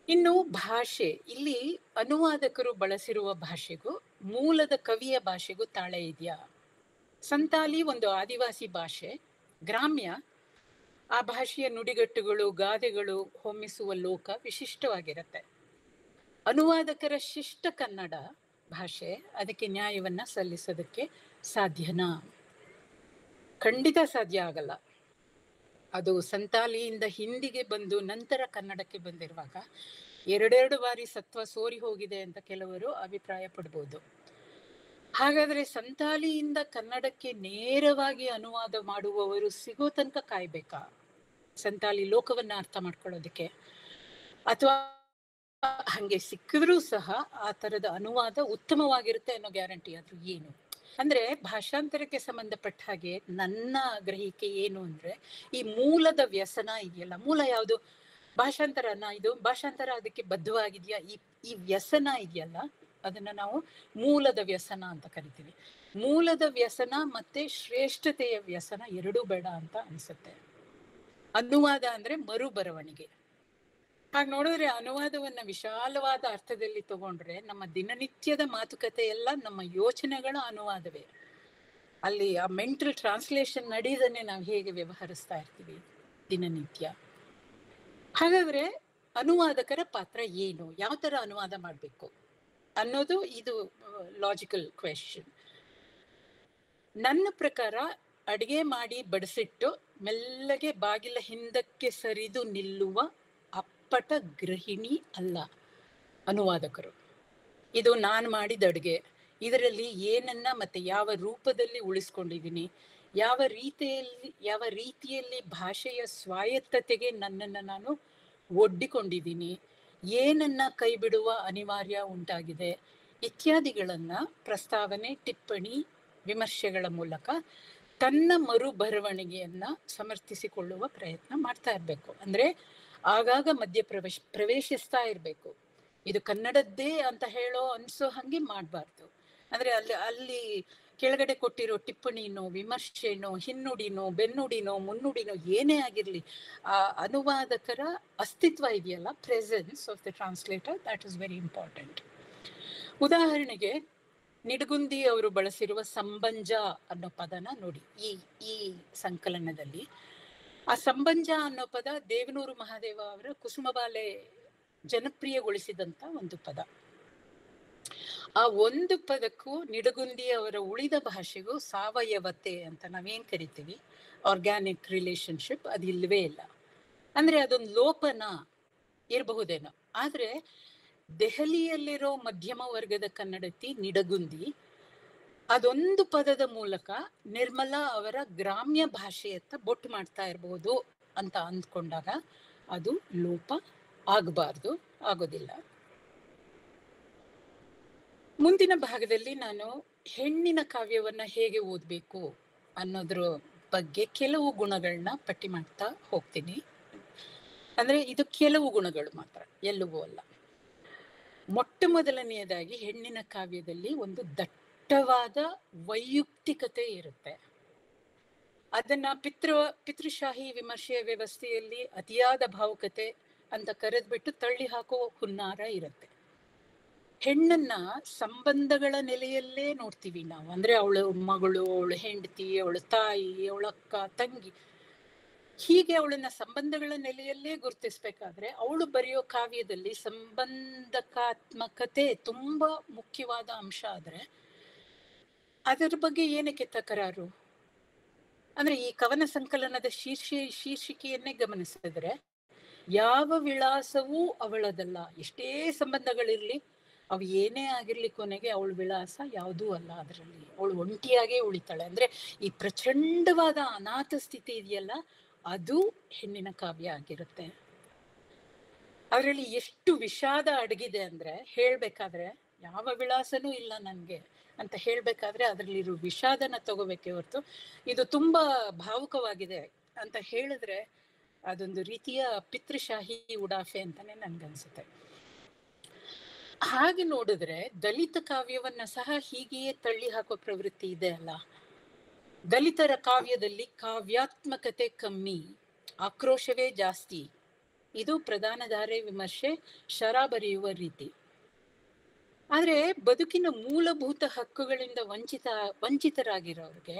ಇನ್ನು ಭಾಷೆ, ಇಲ್ಲಿ ಅನುವಾದಕರು ಬಳಸಿರುವ ಭಾಷೆಗೂ ಮೂಲದ ಕವಿಯ ಭಾಷೆಗೂ ತಾಳೆ ಇದೆಯಾ? ಸಂತಾಲಿ ಒಂದು ಆದಿವಾಸಿ ಭಾಷೆ, ಗ್ರಾಮ್ಯ. ಆ ಭಾಷೆಯ ನುಡಿಗಟ್ಟುಗಳು, ಗಾದೆಗಳು ಹೊಮ್ಮಿಸುವ ಲೋಕ ವಿಶಿಷ್ಟವಾಗಿರುತ್ತೆ. ಅನುವಾದಕರ ಶಿಷ್ಟ ಕನ್ನಡ ಭಾಷೆ ಅದಕ್ಕೆ ನ್ಯಾಯವನ್ನ ಸಲ್ಲಿಸೋದಕ್ಕೆ ಸಾಧ್ಯನಾ? ಖಂಡಿತ ಸಾಧ್ಯ ಆಗಲ್ಲ. ಅದು ಸಂತಾಲಿಯಿಂದ ಹಿಂದಿಗೆ ಬಂದು ನಂತರ ಕನ್ನಡಕ್ಕೆ ಬಂದಿರುವಾಗ 2 ಬಾರಿ ಸತ್ವ ಸೋರಿ ಹೋಗಿದೆ ಅಂತ ಕೆಲವರು ಅಭಿಪ್ರಾಯ ಪಡ್ಬೋದು. ಹಾಗಾದ್ರೆ ಸಂತಾಲಿಯಿಂದ ಕನ್ನಡಕ್ಕೆ ನೇರವಾಗಿ ಅನುವಾದ ಮಾಡುವವರು ಸಿಗೋ ತನಕ ಕಾಯ್ಬೇಕಾ ಸಂತಾಲಿ ಲೋಕವನ್ನ ಅರ್ಥ ಮಾಡ್ಕೊಳ್ಳೋದಕ್ಕೆ? ಅಥವಾ ಹಂಗೆ ಸಿಕ್ಕಿದ್ರೂ ಸಹ ಆ ತರದ ಅನುವಾದ ಉತ್ತಮವಾಗಿರುತ್ತೆ ಅನ್ನೋ ಗ್ಯಾರಂಟಿ ಆದ್ರೂ ಏನು? ಅಂದ್ರೆ ಭಾಷಾಂತರಕ್ಕೆ ಸಂಬಂಧಪಟ್ಟ ಹಾಗೆ ನನ್ನ ಗ್ರಹಿಕೆ ಏನು ಅಂದ್ರೆ, ಈ ಮೂಲದ ವ್ಯಸನ ಇದೆಯಲ್ಲ, ಮೂಲ ಯಾವುದು? ಭಾಷಾಂತರನ. ಇದು ಭಾಷಾಂತರ ಅದಕ್ಕೆ ಬದ್ಧವಾಗಿದೆಯಾ? ಈ ವ್ಯಸನ ಇದೆಯಲ್ಲ, ಅದನ್ನ ನಾವು ಮೂಲದ ವ್ಯಸನ ಅಂತ ಕರಿತೀವಿ. ಮೂಲದ ವ್ಯಸನ ಮತ್ತೆ ಶ್ರೇಷ್ಠತೆಯ ವ್ಯಸನ ಎರಡೂ ಬೇಡ ಅಂತ ಅನ್ಸುತ್ತೆ. ಅನುವಾದ ಅಂದ್ರೆ ಮರು ಬರವಣಿಗೆ. ಹಾಗೆ ನೋಡಿದ್ರೆ ಅನುವಾದವನ್ನ ವಿಶಾಲವಾದ ಅರ್ಥದಲ್ಲಿ ತಗೊಂಡ್ರೆ ನಮ್ಮ ದಿನನಿತ್ಯದ ಮಾತುಕತೆ ಎಲ್ಲ ನಮ್ಮ ಯೋಚನೆಗಳ ಅನುವಾದವೇ. ಅಲ್ಲಿ ಆ ಮೆಂಟಲ್ ಟ್ರಾನ್ಸ್ಲೇಷನ್ ನಡೆಯದನ್ನೇ ನಾವು ಹೇಗೆ ವ್ಯವಹರಿಸ್ತಾ ಇರ್ತೀವಿ ದಿನನಿತ್ಯ. ಹಾಗಾದ್ರೆ ಅನುವಾದಕರ ಪಾತ್ರ ಏನು? ಯಾವ ತರ ಅನುವಾದ ಮಾಡ್ಬೇಕು ಅನ್ನೋದು ಇದು ಲಾಜಿಕಲ್ ಕ್ವೆಶ್ಚನ್. ನನ್ನ ಪ್ರಕಾರ ಅಡಿಗೆ ಮಾಡಿ ಬಡಿಸಿಟ್ಟು ಮೆಲ್ಲಗೆ ಬಾಗಿಲ ಹಿಂದಕ್ಕೆ ಸರಿದು ನಿಲ್ಲುವ ಅಪ್ಪಟ ಗೃಹಿಣಿ ಅಲ್ಲ ಅನುವಾದಕರು. ಇದು ನಾನು ಮಾಡಿದ ಅಡುಗೆ, ಇದರಲ್ಲಿ ಏನನ್ನ ಮತ್ತೆ ಯಾವ ರೂಪದಲ್ಲಿ ಉಳಿಸ್ಕೊಂಡಿದ್ದೀನಿ, ಯಾವ ರೀತಿಯಲ್ಲಿ ಭಾಷೆಯ ಸ್ವಾಯತ್ತತೆಗೆ ನನ್ನನ್ನು ನಾನು ಒಡ್ಡಿಕೊಂಡಿದ್ದೀನಿ, ಏನನ್ನ ಕೈ ಬಿಡುವ ಅನಿವಾರ್ಯ ಉಂಟಾಗಿದೆ ಇತ್ಯಾದಿಗಳನ್ನ ಪ್ರಸ್ತಾವನೆ, ಟಿಪ್ಪಣಿ, ವಿಮರ್ಶೆಗಳ ಮೂಲಕ ತನ್ನ ಮರು ಬರವಣಿಗೆಯನ್ನ ಸಮರ್ಥಿಸಿಕೊಳ್ಳುವ ಪ್ರಯತ್ನ ಮಾಡ್ತಾ ಇರ್ಬೇಕು. ಅಂದ್ರೆ ಆಗಾಗ ಮಧ್ಯ ಪ್ರವೇಶಿಸ್ತಾ ಇರ್ಬೇಕು. ಇದು ಕನ್ನಡದ್ದೇ ಅಂತ ಅನ್ಸೋ ಹಂಗೆ ಮಾಡ್ಬಾರ್ದು. ಅಂದ್ರೆ ಅಲ್ಲಿ ಕೆಳಗಡೆ ಕೊಟ್ಟಿರೋ ಟಿಪ್ಪಣಿನೋ, ವಿಮರ್ಶೆನೋ, ಹಿನ್ನುಡಿನೋ, ಬೆನ್ನುಡಿನೋ, ಮುನ್ನುಡಿನೋ ಏನೇ ಆಗಿರ್ಲಿ, ಆ ಅನುವಾದಕರ ಅಸ್ತಿತ್ವ ಇದೆಯಲ್ಲ, presence of the translator, that is very important. ಉದಾಹರಣೆಗೆ ನಿಡಗುಂದಿ ಅವರು ಬಳಸಿರುವ ಸಂಬಂಜ ಅನ್ನೋ ಪದನ ನೋಡಿ ಈ ಸಂಕಲನದಲ್ಲಿ. ಆ ಸಂಬಂಜ ಅನ್ನೋ ಪದ ದೇವನೂರು ಮಹಾದೇವ ಅವರ ಕುಸುಮಬಾಲೆ ಜನಪ್ರಿಯಗೊಳಿಸಿದಂತ ಒಂದು ಪದ. ಆ ಒಂದು ಪದಕ್ಕೂ ನಿಡಗುಂದಿ ಅವರ ಉಳಿದ ಭಾಷೆಗೂ ಸಾವಯವತೆ ಅಂತ ನಾವೇನ್ ಕರಿತೀವಿ, ಆರ್ಗ್ಯಾನಿಕ್ ರಿಲೇಶನ್ಶಿಪ್, ಅದು ಇಲ್ವೇ ಇಲ್ಲ. ಅಂದ್ರೆ ಅದೊಂದು ಲೋಪನ ಇರಬಹುದೇನೋ. ಆದ್ರೆ ದೆಹಲಿಯಲ್ಲಿರೋ ಮಧ್ಯಮ ವರ್ಗದ ಕನ್ನಡತಿ ನಿಡಗುಂದಿ ಅದೊಂದು ಪದದ ಮೂಲಕ ನಿರ್ಮಲಾ ಅವರ ಗ್ರಾಮ್ಯ ಭಾಷೆಯತ್ತ ಬೊಟ್ಟು ಮಾಡ್ತಾ ಇರಬಹುದು ಅಂತ ಅಂದ್ಕೊಂಡಾಗ ಅದು ಲೋಪ ಆಗಬಾರ್ದು, ಆಗೋದಿಲ್ಲ. ಮುಂದಿನ ಭಾಗದಲ್ಲಿ ನಾನು ಹೆಣ್ಣಿನ ಕಾವ್ಯವನ್ನ ಹೇಗೆ ಓದ್ಬೇಕು ಅನ್ನೋದ್ರ ಬಗ್ಗೆ ಕೆಲವು ಗುಣಗಳನ್ನ ಪಟ್ಟಿ ಮಾಡ್ತಾ ಹೋಗ್ತೀನಿ. ಅಂದ್ರೆ ಇದು ಕೆಲವು ಗುಣಗಳು ಮಾತ್ರ, ಎಲ್ಲವೂ ಅಲ್ಲ. ಮೊಟ್ಟ ಮೊದಲನೆಯದಾಗಿ ಹೆಣ್ಣಿನ ಕಾವ್ಯದಲ್ಲಿ ಒಂದು ದಟ್ಟವಾದ ವೈಯಕ್ತಿಕತೆ ಇರುತ್ತೆ. ಅದನ್ನ ಪಿತೃಶಾಹಿ ವಿಮರ್ಶೆಯ ವ್ಯವಸ್ಥೆಯಲ್ಲಿ ಅತಿಯಾದ ಭಾವುಕತೆ ಅಂತ ಕರೆದ್ಬಿಟ್ಟು ತಳ್ಳಿ ಹಾಕೋ ಹುನ್ನಾರ ಇರುತ್ತೆ. ಹೆಣ್ಣನ್ನ ಸಂಬಂಧಗಳ ನೆಲೆಯಲ್ಲೇ ನೋಡ್ತೀವಿ ನಾವು. ಅಂದ್ರೆ ಅವಳು ಮಗಳು, ಅವಳು ಹೆಂಡತಿ, ಅವಳು ತಾಯಿ, ಅವಳ ಅಕ್ಕ, ತಂಗಿ, ಹೀಗೆ ಅವಳನ್ನ ಸಂಬಂಧಗಳ ನೆಲೆಯಲ್ಲೇ ಗುರುತಿಸ್ಬೇಕಾದ್ರೆ ಅವಳು ಬರೆಯೋ ಕಾವ್ಯದಲ್ಲಿ ಸಂಬಂಧಕಾತ್ಮಕತೆ ತುಂಬಾ ಮುಖ್ಯವಾದ ಅಂಶ. ಆದ್ರೆ ಅದರ ಬಗ್ಗೆ ಏನಕ್ಕೆ ತಕರಾರು? ಅಂದ್ರೆ ಈ ಕವನ ಸಂಕಲನದ ಶೀರ್ಷಿಕೆಯನ್ನೇ ಗಮನಿಸಿದ್ರೆ ಯಾವ ವಿಳಾಸವೂ ಅವಳದಲ್ಲ. ಎಷ್ಟೇ ಸಂಬಂಧಗಳಿರ್ಲಿ, ಅವು ಏನೇ ಆಗಿರ್ಲಿ, ಕೊನೆಗೆ ಅವಳ ವಿಳಾಸ ಯಾವುದೂ ಅಲ್ಲ. ಅದರಲ್ಲಿ ಅವಳು ಒಂಟಿಯಾಗೇ ಉಳಿತಾಳೆ. ಅಂದ್ರೆ ಈ ಪ್ರಚಂಡವಾದ ಅನಾಥ ಸ್ಥಿತಿ ಇದೆಯಲ್ಲ, ಅದು ಹೆಣ್ಣಿನ ಕಾವ್ಯ ಆಗಿರುತ್ತೆ. ಅದರಲ್ಲಿ ಎಷ್ಟು ವಿಷಾದ ಅಡಗಿದೆ ಅಂದ್ರೆ, ಹೇಳ್ಬೇಕಾದ್ರೆ ಯಾವ ವಿಳಾಸನೂ ಇಲ್ಲ ನನ್ಗೆ ಅಂತ ಹೇಳ್ಬೇಕಾದ್ರೆ ಅದರಲ್ಲಿರೋ ವಿಷಾದನ ತಗೋಬೇಕೆ ಹೊರತು ಇದು ತುಂಬಾ ಭಾವುಕವಾಗಿದೆ ಅಂತ ಹೇಳಿದ್ರೆ ಅದೊಂದು ರೀತಿಯ ಪಿತೃಶಾಹಿ ಉಡಾಫೆ ಅಂತಾನೆ ನನ್ಗನ್ಸುತ್ತೆ. ಹಾಗೆ ನೋಡಿದ್ರೆ ದಲಿತ ಕಾವ್ಯವನ್ನ ಸಹ ಹೀಗೆಯೇ ತಳ್ಳಿ ಹಾಕೋ ಪ್ರವೃತ್ತಿ ಇದೆ ಅಲ್ಲ. ದಲಿತರ ಕಾವ್ಯದಲ್ಲಿ ಕಾವ್ಯಾತ್ಮಕತೆ ಕಮ್ಮಿ, ಆಕ್ರೋಶವೇ ಜಾಸ್ತಿ. ಇದು ಪ್ರಧಾನ ಧಾರೆ ವಿಮರ್ಶೆ, ಶರ ಬರೆಯುವ ರೀತಿ. ಆದ್ರೆ ಬದುಕಿನ ಮೂಲಭೂತ ಹಕ್ಕುಗಳಿಂದ ವಂಚಿತರಾಗಿರೋರ್ಗೆ,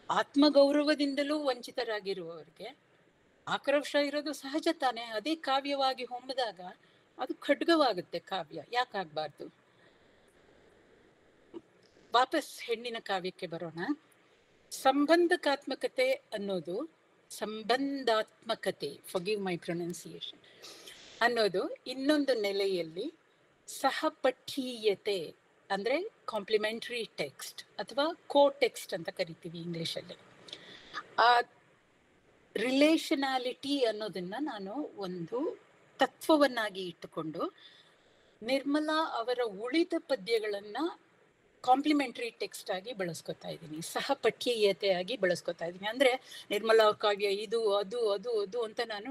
ಆತ್ಮಗೌರವದಿಂದಲೂ ವಂಚಿತರಾಗಿರುವವರಿಗೆ ಆಕ್ರೋಶ ಇರೋದು ಸಹಜ ತಾನೆ. ಅದೇ ಕಾವ್ಯವಾಗಿ ಹೊಮ್ಮಿದಾಗ ಅದು ಖಡ್ಗವಾಗುತ್ತೆ ಕಾವ್ಯ. ಯಾಕಾಗ್ಬಾರ್ದು? ವಾಪಸ್ ಹೆಣ್ಣಿನ ಕಾವ್ಯಕ್ಕೆ ಬರೋಣ. ಸಂಬಂಧಕಾತ್ಮಕತೆ ಅನ್ನೋದು, ಸಂಬಂಧಾತ್ಮಕತೆ, ಫಾರ್ಗಿವ್ ಮೈ ಪ್ರೊನೌನ್ಸಿಯೇಷನ್, ಅನ್ನೋದು ಇನ್ನೊಂದು ನೆಲೆಯಲ್ಲಿ ಸಹಪಠೀಯತೆ ಅಂದ್ರೆ ಕಾಂಪ್ಲಿಮೆಂಟರಿ ಟೆಕ್ಸ್ಟ್ ಅಥವಾ ಕೋ ಟೆಕ್ಸ್ಟ್ ಅಂತ ಕರಿತೀವಿ ಇಂಗ್ಲಿಷಲ್ಲಿ. ಆ ರಿಲೇಷನಾಲಿಟಿ ಅನ್ನೋದನ್ನ ನಾನು ಒಂದು ತತ್ವವನ್ನಾಗಿ ಇಟ್ಟುಕೊಂಡು ನಿರ್ಮಲಾ ಅವರ ಉಳಿದ ಪದ್ಯಗಳನ್ನ ಕಾಂಪ್ಲಿಮೆಂಟರಿ ಟೆಕ್ಸ್ಟ್ ಆಗಿ ಬಳಸ್ಕೊತಾ ಇದ್ದೀನಿ, ಸಹಪಠ್ಯೀಯತೆಯಾಗಿ ಬಳಸ್ಕೊತಾ ಇದ್ದೀನಿ. ಅಂದ್ರೆ ನಿರ್ಮಲಾ ಅವ್ರ ಕಾವ್ಯ ಇದು ಅದು ಅದು ಅದು ಅಂತ ನಾನು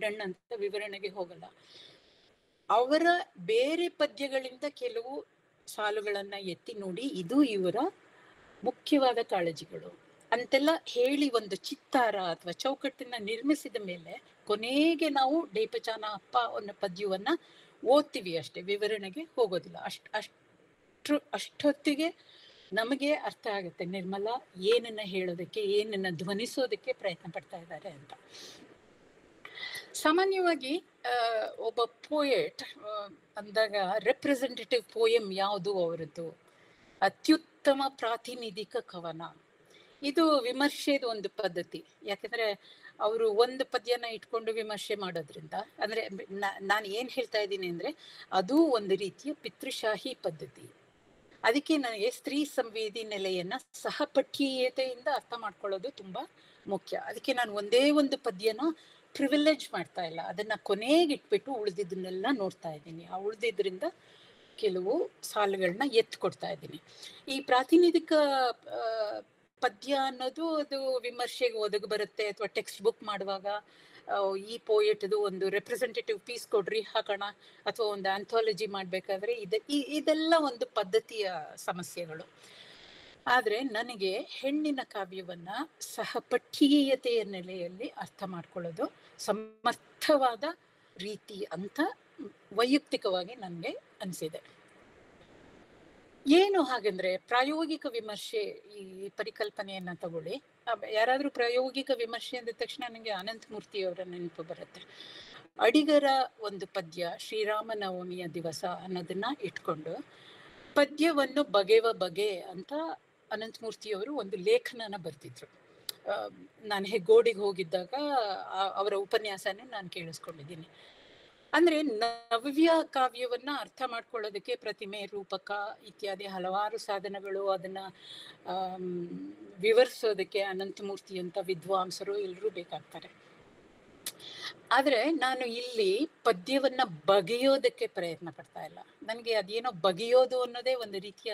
ಡಣ್ ಅಂತ ವಿವರಣೆಗೆ ಹೋಗಲ್ಲ. ಅವರ ಬೇರೆ ಪದ್ಯಗಳಿಂದ ಕೆಲವು ಸಾಲುಗಳನ್ನ ಎತ್ತಿ ನೋಡಿ, ಇದು ಇವರ ಮುಖ್ಯವಾದ ಕಾಳಜಿಗಳು ಅಂತೆಲ್ಲ ಹೇಳಿ ಒಂದು ಚಿತ್ತಾರ ಅಥವಾ ಚೌಕಟ್ಟನ್ನ ನಿರ್ಮಿಸಿದ ಮೇಲೆ ಕೊನೆಗೆ ನಾವು ಡೇಪಚಾನ ಅಪ್ಪ ಅನ್ನೋ ಪದ್ಯವನ್ನ ಓದ್ತೀವಿ ಅಷ್ಟೇ, ವಿವರಣೆಗೆ ಹೋಗೋದಿಲ್ಲ. ಅಷ್ಟೊತ್ತಿಗೆ ನಮಗೆ ಅರ್ಥ ಆಗುತ್ತೆ ನಿರ್ಮಲಾ ಏನನ್ನ ಹೇಳೋದಕ್ಕೆ, ಏನನ್ನ ಧ್ವನಿಸೋದಕ್ಕೆ ಪ್ರಯತ್ನ ಪಡ್ತಾ ಇದ್ದಾರೆ ಅಂತ. ಸಾಮಾನ್ಯವಾಗಿ ಒಬ್ಬ ಪೋಯೆಟ್ ಅಂದಾಗ ರೆಪ್ರೆಸೆಂಟೇಟಿವ್ ಪೋಯಮ್ ಯಾವುದು ಅವರದ್ದು? ಅತ್ಯುತ್ತಮ ಪ್ರಾತಿನಿಧಿಕ ಕವನ. ಇದು ವಿಮರ್ಶೆದು ಒಂದು ಪದ್ಧತಿ. ಯಾಕಂದ್ರೆ ಅವರು ಒಂದು ಪದ್ಯನ ಇಟ್ಕೊಂಡು ವಿಮರ್ಶೆ ಮಾಡೋದ್ರಿಂದ, ಅಂದ್ರೆ ನಾನು ಏನ್ ಹೇಳ್ತಾ ಇದ್ದೀನಿ ಅಂದ್ರೆ ಅದು ಒಂದು ರೀತಿಯ ಪಿತೃಶಾಹಿ ಪದ್ಧತಿ. ಅದಕ್ಕೆ ನನಗೆ ಸ್ತ್ರೀ ಸಂವೇದಿ ನೆಲೆಯನ್ನ ಸಹಪಠ್ಯೀಯತೆಯಿಂದ ಅರ್ಥ ಮಾಡ್ಕೊಳ್ಳೋದು ತುಂಬಾ ಮುಖ್ಯ. ಅದಕ್ಕೆ ನಾನು ಒಂದೇ ಒಂದು ಪದ್ಯನ ಪ್ರಿವಿಲೇಜ್ ಮಾಡ್ತಾ ಇಲ್ಲ, ಅದನ್ನ ಕೊನೆಗಿಟ್ಬಿಟ್ಟು ಉಳಿದಿದ್ದನ್ನೆಲ್ಲ ನೋಡ್ತಾ ಇದ್ದೀನಿ. ಆ ಉಳಿದಿದ್ರಿಂದ ಕೆಲವು ಸಾಲುಗಳನ್ನ ಎತ್ಕೊಡ್ತಾ ಇದ್ದೀನಿ. ಈ ಪ್ರಾತಿನಿಧಿಕ ಪದ್ಯ ಅನ್ನೋದು ಅದು ವಿಮರ್ಶೆಗೆ ಒದಗಿ ಬರುತ್ತೆ, ಅಥವಾ ಟೆಕ್ಸ್ಟ್ ಬುಕ್ ಮಾಡುವಾಗ ಈ ಪೋಯೆಟ್ದು ಒಂದು ರೆಪ್ರೆಸೆಂಟೇಟಿವ್ ಪೀಸ್ ಕೊಡ್ರಿ ಹಾಕೋಣ, ಅಥವಾ ಒಂದು ಆಂಥಾಲಜಿ ಮಾಡ್ಬೇಕಾದ್ರೆ ಇದೆಲ್ಲ ಒಂದು ಪದ್ಧತಿಯ ಸಮಸ್ಯೆಗಳು. ಆದ್ರೆ ನನಗೆ ಹೆಣ್ಣಿನ ಕಾವ್ಯವನ್ನ ಸಹಪಠ್ಯೀಯತೆಯ ನೆಲೆಯಲ್ಲಿ ಅರ್ಥ ಮಾಡ್ಕೊಳ್ಳೋದು ಸಮರ್ಥವಾದ ರೀತಿ ಅಂತ ವೈಯಕ್ತಿಕವಾಗಿ ನನಗೆ ಅನಿಸಿದೆ. ಏನು ಹಾಗಂದ್ರೆ ಪ್ರಾಯೋಗಿಕ ವಿಮರ್ಶೆ, ಈ ಪರಿಕಲ್ಪನೆಯನ್ನ ತಗೊಳ್ಳಿ. ಯಾರಾದ್ರೂ ಪ್ರಾಯೋಗಿಕ ವಿಮರ್ಶೆ ಅಂದ ತಕ್ಷಣ ನನಗೆ ಅನಂತಮೂರ್ತಿಯವರ ನೆನಪು ಬರುತ್ತೆ. ಅಡಿಗರ ಒಂದು ಪದ್ಯ ಶ್ರೀರಾಮನವಮಿಯ ದಿವಸ ಅನ್ನೋದನ್ನ ಇಟ್ಕೊಂಡು ಪದ್ಯವನ್ನು ಬಗೆವ ಬಗೆ ಅಂತ ಅನಂತಮೂರ್ತಿಯವರು ಒಂದು ಲೇಖನನ ಬರ್ತಿದ್ರು. ನಾನು ಹೆಗ್ಗೋಡಿಗೆ ಹೋಗಿದ್ದಾಗ ಅವರ ಉಪನ್ಯಾಸನೇ ನಾನು ಕೇಳಿಸ್ಕೊಂಡಿದ್ದೀನಿ. ಅಂದ್ರೆ ನವ್ಯ ಕಾವ್ಯವನ್ನ ಅರ್ಥ ಮಾಡ್ಕೊಳ್ಳೋದಕ್ಕೆ ಪ್ರತಿಮೆ, ರೂಪಕ ಇತ್ಯಾದಿ ಹಲವಾರು ಸಾಧನಗಳು, ಅದನ್ನ ವಿವರಿಸೋದಕ್ಕೆ ಅನಂತಮೂರ್ತಿ ಅಂತ ವಿದ್ವಾಂಸರು ಎಲ್ಲರೂ ಬೇಕಾಗ್ತಾರೆ. ಆದ್ರೆ ನಾನು ಇಲ್ಲಿ ಪದ್ಯವನ್ನ ಬಗೆಯೋದಕ್ಕೆ ಪ್ರಯತ್ನ ಪಡ್ತಾ ಇಲ್ಲ. ನನಗೆ ಅದೇನೋ ಬಗೆಯೋದು ಅನ್ನೋದೇ ಒಂದು ರೀತಿಯ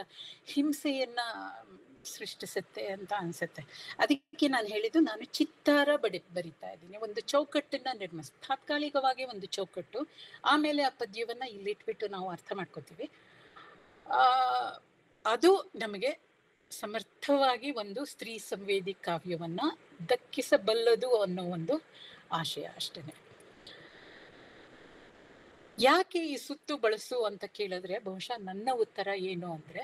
ಹಿಂಸೆಯನ್ನ ಸೃಷ್ಟಿಸುತ್ತೆ ಅಂತ ಅನ್ಸುತ್ತೆ. ಅದಕ್ಕೆ ನಾನು ಹೇಳಿದ್ದು, ನಾನು ಚಿತ್ತಾರ ಬರಿತಾ ಇದ್ದೀನಿ. ಒಂದು ಚೌಕಟ್ಟನ್ನ ತಾತ್ಕಾಲಿಕವಾಗಿ ಒಂದು ಚೌಕಟ್ಟು, ಆಮೇಲೆ ಆ ಪದ್ಯವನ್ನ ಇಲ್ಲಿಟ್ಬಿಟ್ಟು ನಾವು ಅರ್ಥ ಮಾಡ್ಕೋತೀವಿ. ಅದು ನಮಗೆ ಸಮರ್ಥವಾಗಿ ಒಂದು ಸ್ತ್ರೀ ಸಂವೇದಿ ಕಾವ್ಯವನ್ನ ದಕ್ಕಿಸಬಲ್ಲದು ಅನ್ನೋ ಒಂದು ಆಶಯ ಅಷ್ಟೇನೆ. ಯಾಕೆ ಈ ಸುತ್ತು ಬಳಸು ಅಂತ ಕೇಳಿದ್ರೆ, ಬಹುಶಃ ನನ್ನ ಉತ್ತರ ಏನು ಅಂದ್ರೆ,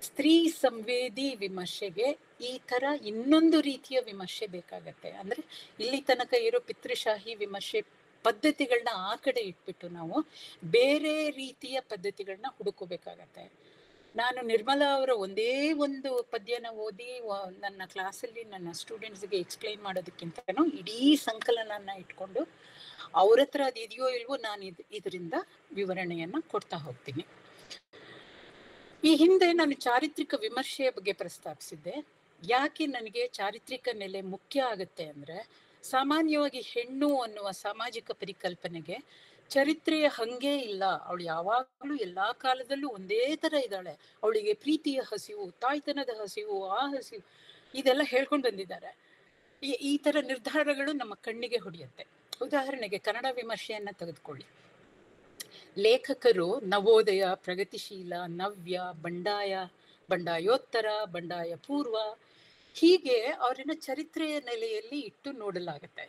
ಸ್ತ್ರೀ ಸಂವೇದಿ ವಿಮರ್ಶೆಗೆ ಈ ತರ ಇನ್ನೊಂದು ರೀತಿಯ ವಿಮರ್ಶೆ ಬೇಕಾಗತ್ತೆ. ಅಂದ್ರೆ ಇಲ್ಲಿ ತನಕ ಇರೋ ಪಿತೃಶಾಹಿ ವಿಮರ್ಶೆ ಪದ್ಧತಿಗಳನ್ನ ಆ ಕಡೆ ಇಟ್ಬಿಟ್ಟು ನಾವು ಬೇರೆ ರೀತಿಯ ಪದ್ಧತಿಗಳನ್ನ ಹುಡುಕೋಬೇಕಾಗತ್ತೆ. ನಾನು ನಿರ್ಮಲಾ ಅವರ ಒಂದೇ ಒಂದು ಪದ್ಯನ ಓದಿ ನನ್ನ ಕ್ಲಾಸಲ್ಲಿ ನನ್ನ ಸ್ಟೂಡೆಂಟ್ಸ್ಗೆ ಎಕ್ಸ್ಪ್ಲೈನ್ ಮಾಡೋದಕ್ಕಿಂತನೂ ಇಡೀ ಸಂಕಲನನ ಇಟ್ಕೊಂಡು ಅವ್ರ ಹತ್ರ ಅದು ಇದೆಯೋ ಇಲ್ವೋ ನಾನು ಇದರಿಂದ ವಿವರಣೆಯನ್ನ ಕೊಡ್ತಾ ಹೋಗ್ತೀನಿ. ಈ ಹಿಂದೆ ನಾನು ಚಾರಿತ್ರಿಕ ವಿಮರ್ಶೆಯ ಬಗ್ಗೆ ಪ್ರಸ್ತಾಪಿಸಿದ್ದೆ. ಯಾಕೆ ನನಗೆ ಚಾರಿತ್ರಿಕ ನೆಲೆ ಮುಖ್ಯ ಆಗುತ್ತೆ ಅಂದ್ರೆ, ಸಾಮಾನ್ಯವಾಗಿ ಹೆಣ್ಣು ಅನ್ನುವ ಸಾಮಾಜಿಕ ಪರಿಕಲ್ಪನೆಗೆ ಚರಿತ್ರೆಯ ಹಂಗೇ ಇಲ್ಲ. ಅವಳು ಯಾವಾಗಲೂ ಎಲ್ಲಾ ಕಾಲದಲ್ಲೂ ಒಂದೇ ತರ ಇದ್ದಾಳೆ. ಅವಳಿಗೆ ಪ್ರೀತಿಯ ಹಸಿವು, ತಾಯ್ತನದ ಹಸಿವು, ಆ ಹಸಿವು ಇದೆಲ್ಲ ಹೇಳ್ಕೊಂಡು ಬಂದಿದ್ದಾರೆ. ಈ ತರ ನಿರ್ಧಾರಗಳು ನಮ್ಮ ಕಣ್ಣಿಗೆ ಹೊಡೆಯುತ್ತೆ. ಉದಾಹರಣೆಗೆ ಕನ್ನಡ ವಿಮರ್ಶೆಯನ್ನ ತೆಗೆದುಕೊಳ್ಳಿ. ಲೇಖಕರು ನವೋದಯ, ಪ್ರಗತಿಶೀಲ, ನವ್ಯ, ಬಂಡಾಯ, ಬಂಡಾಯೋತ್ತರ, ಬಂಡಾಯ ಪೂರ್ವ ಹೀಗೆ ಅವರನ್ನ ಚರಿತ್ರೆಯ ನೆಲೆಯಲ್ಲಿ ಇಟ್ಟು ನೋಡಲಾಗತ್ತೆ.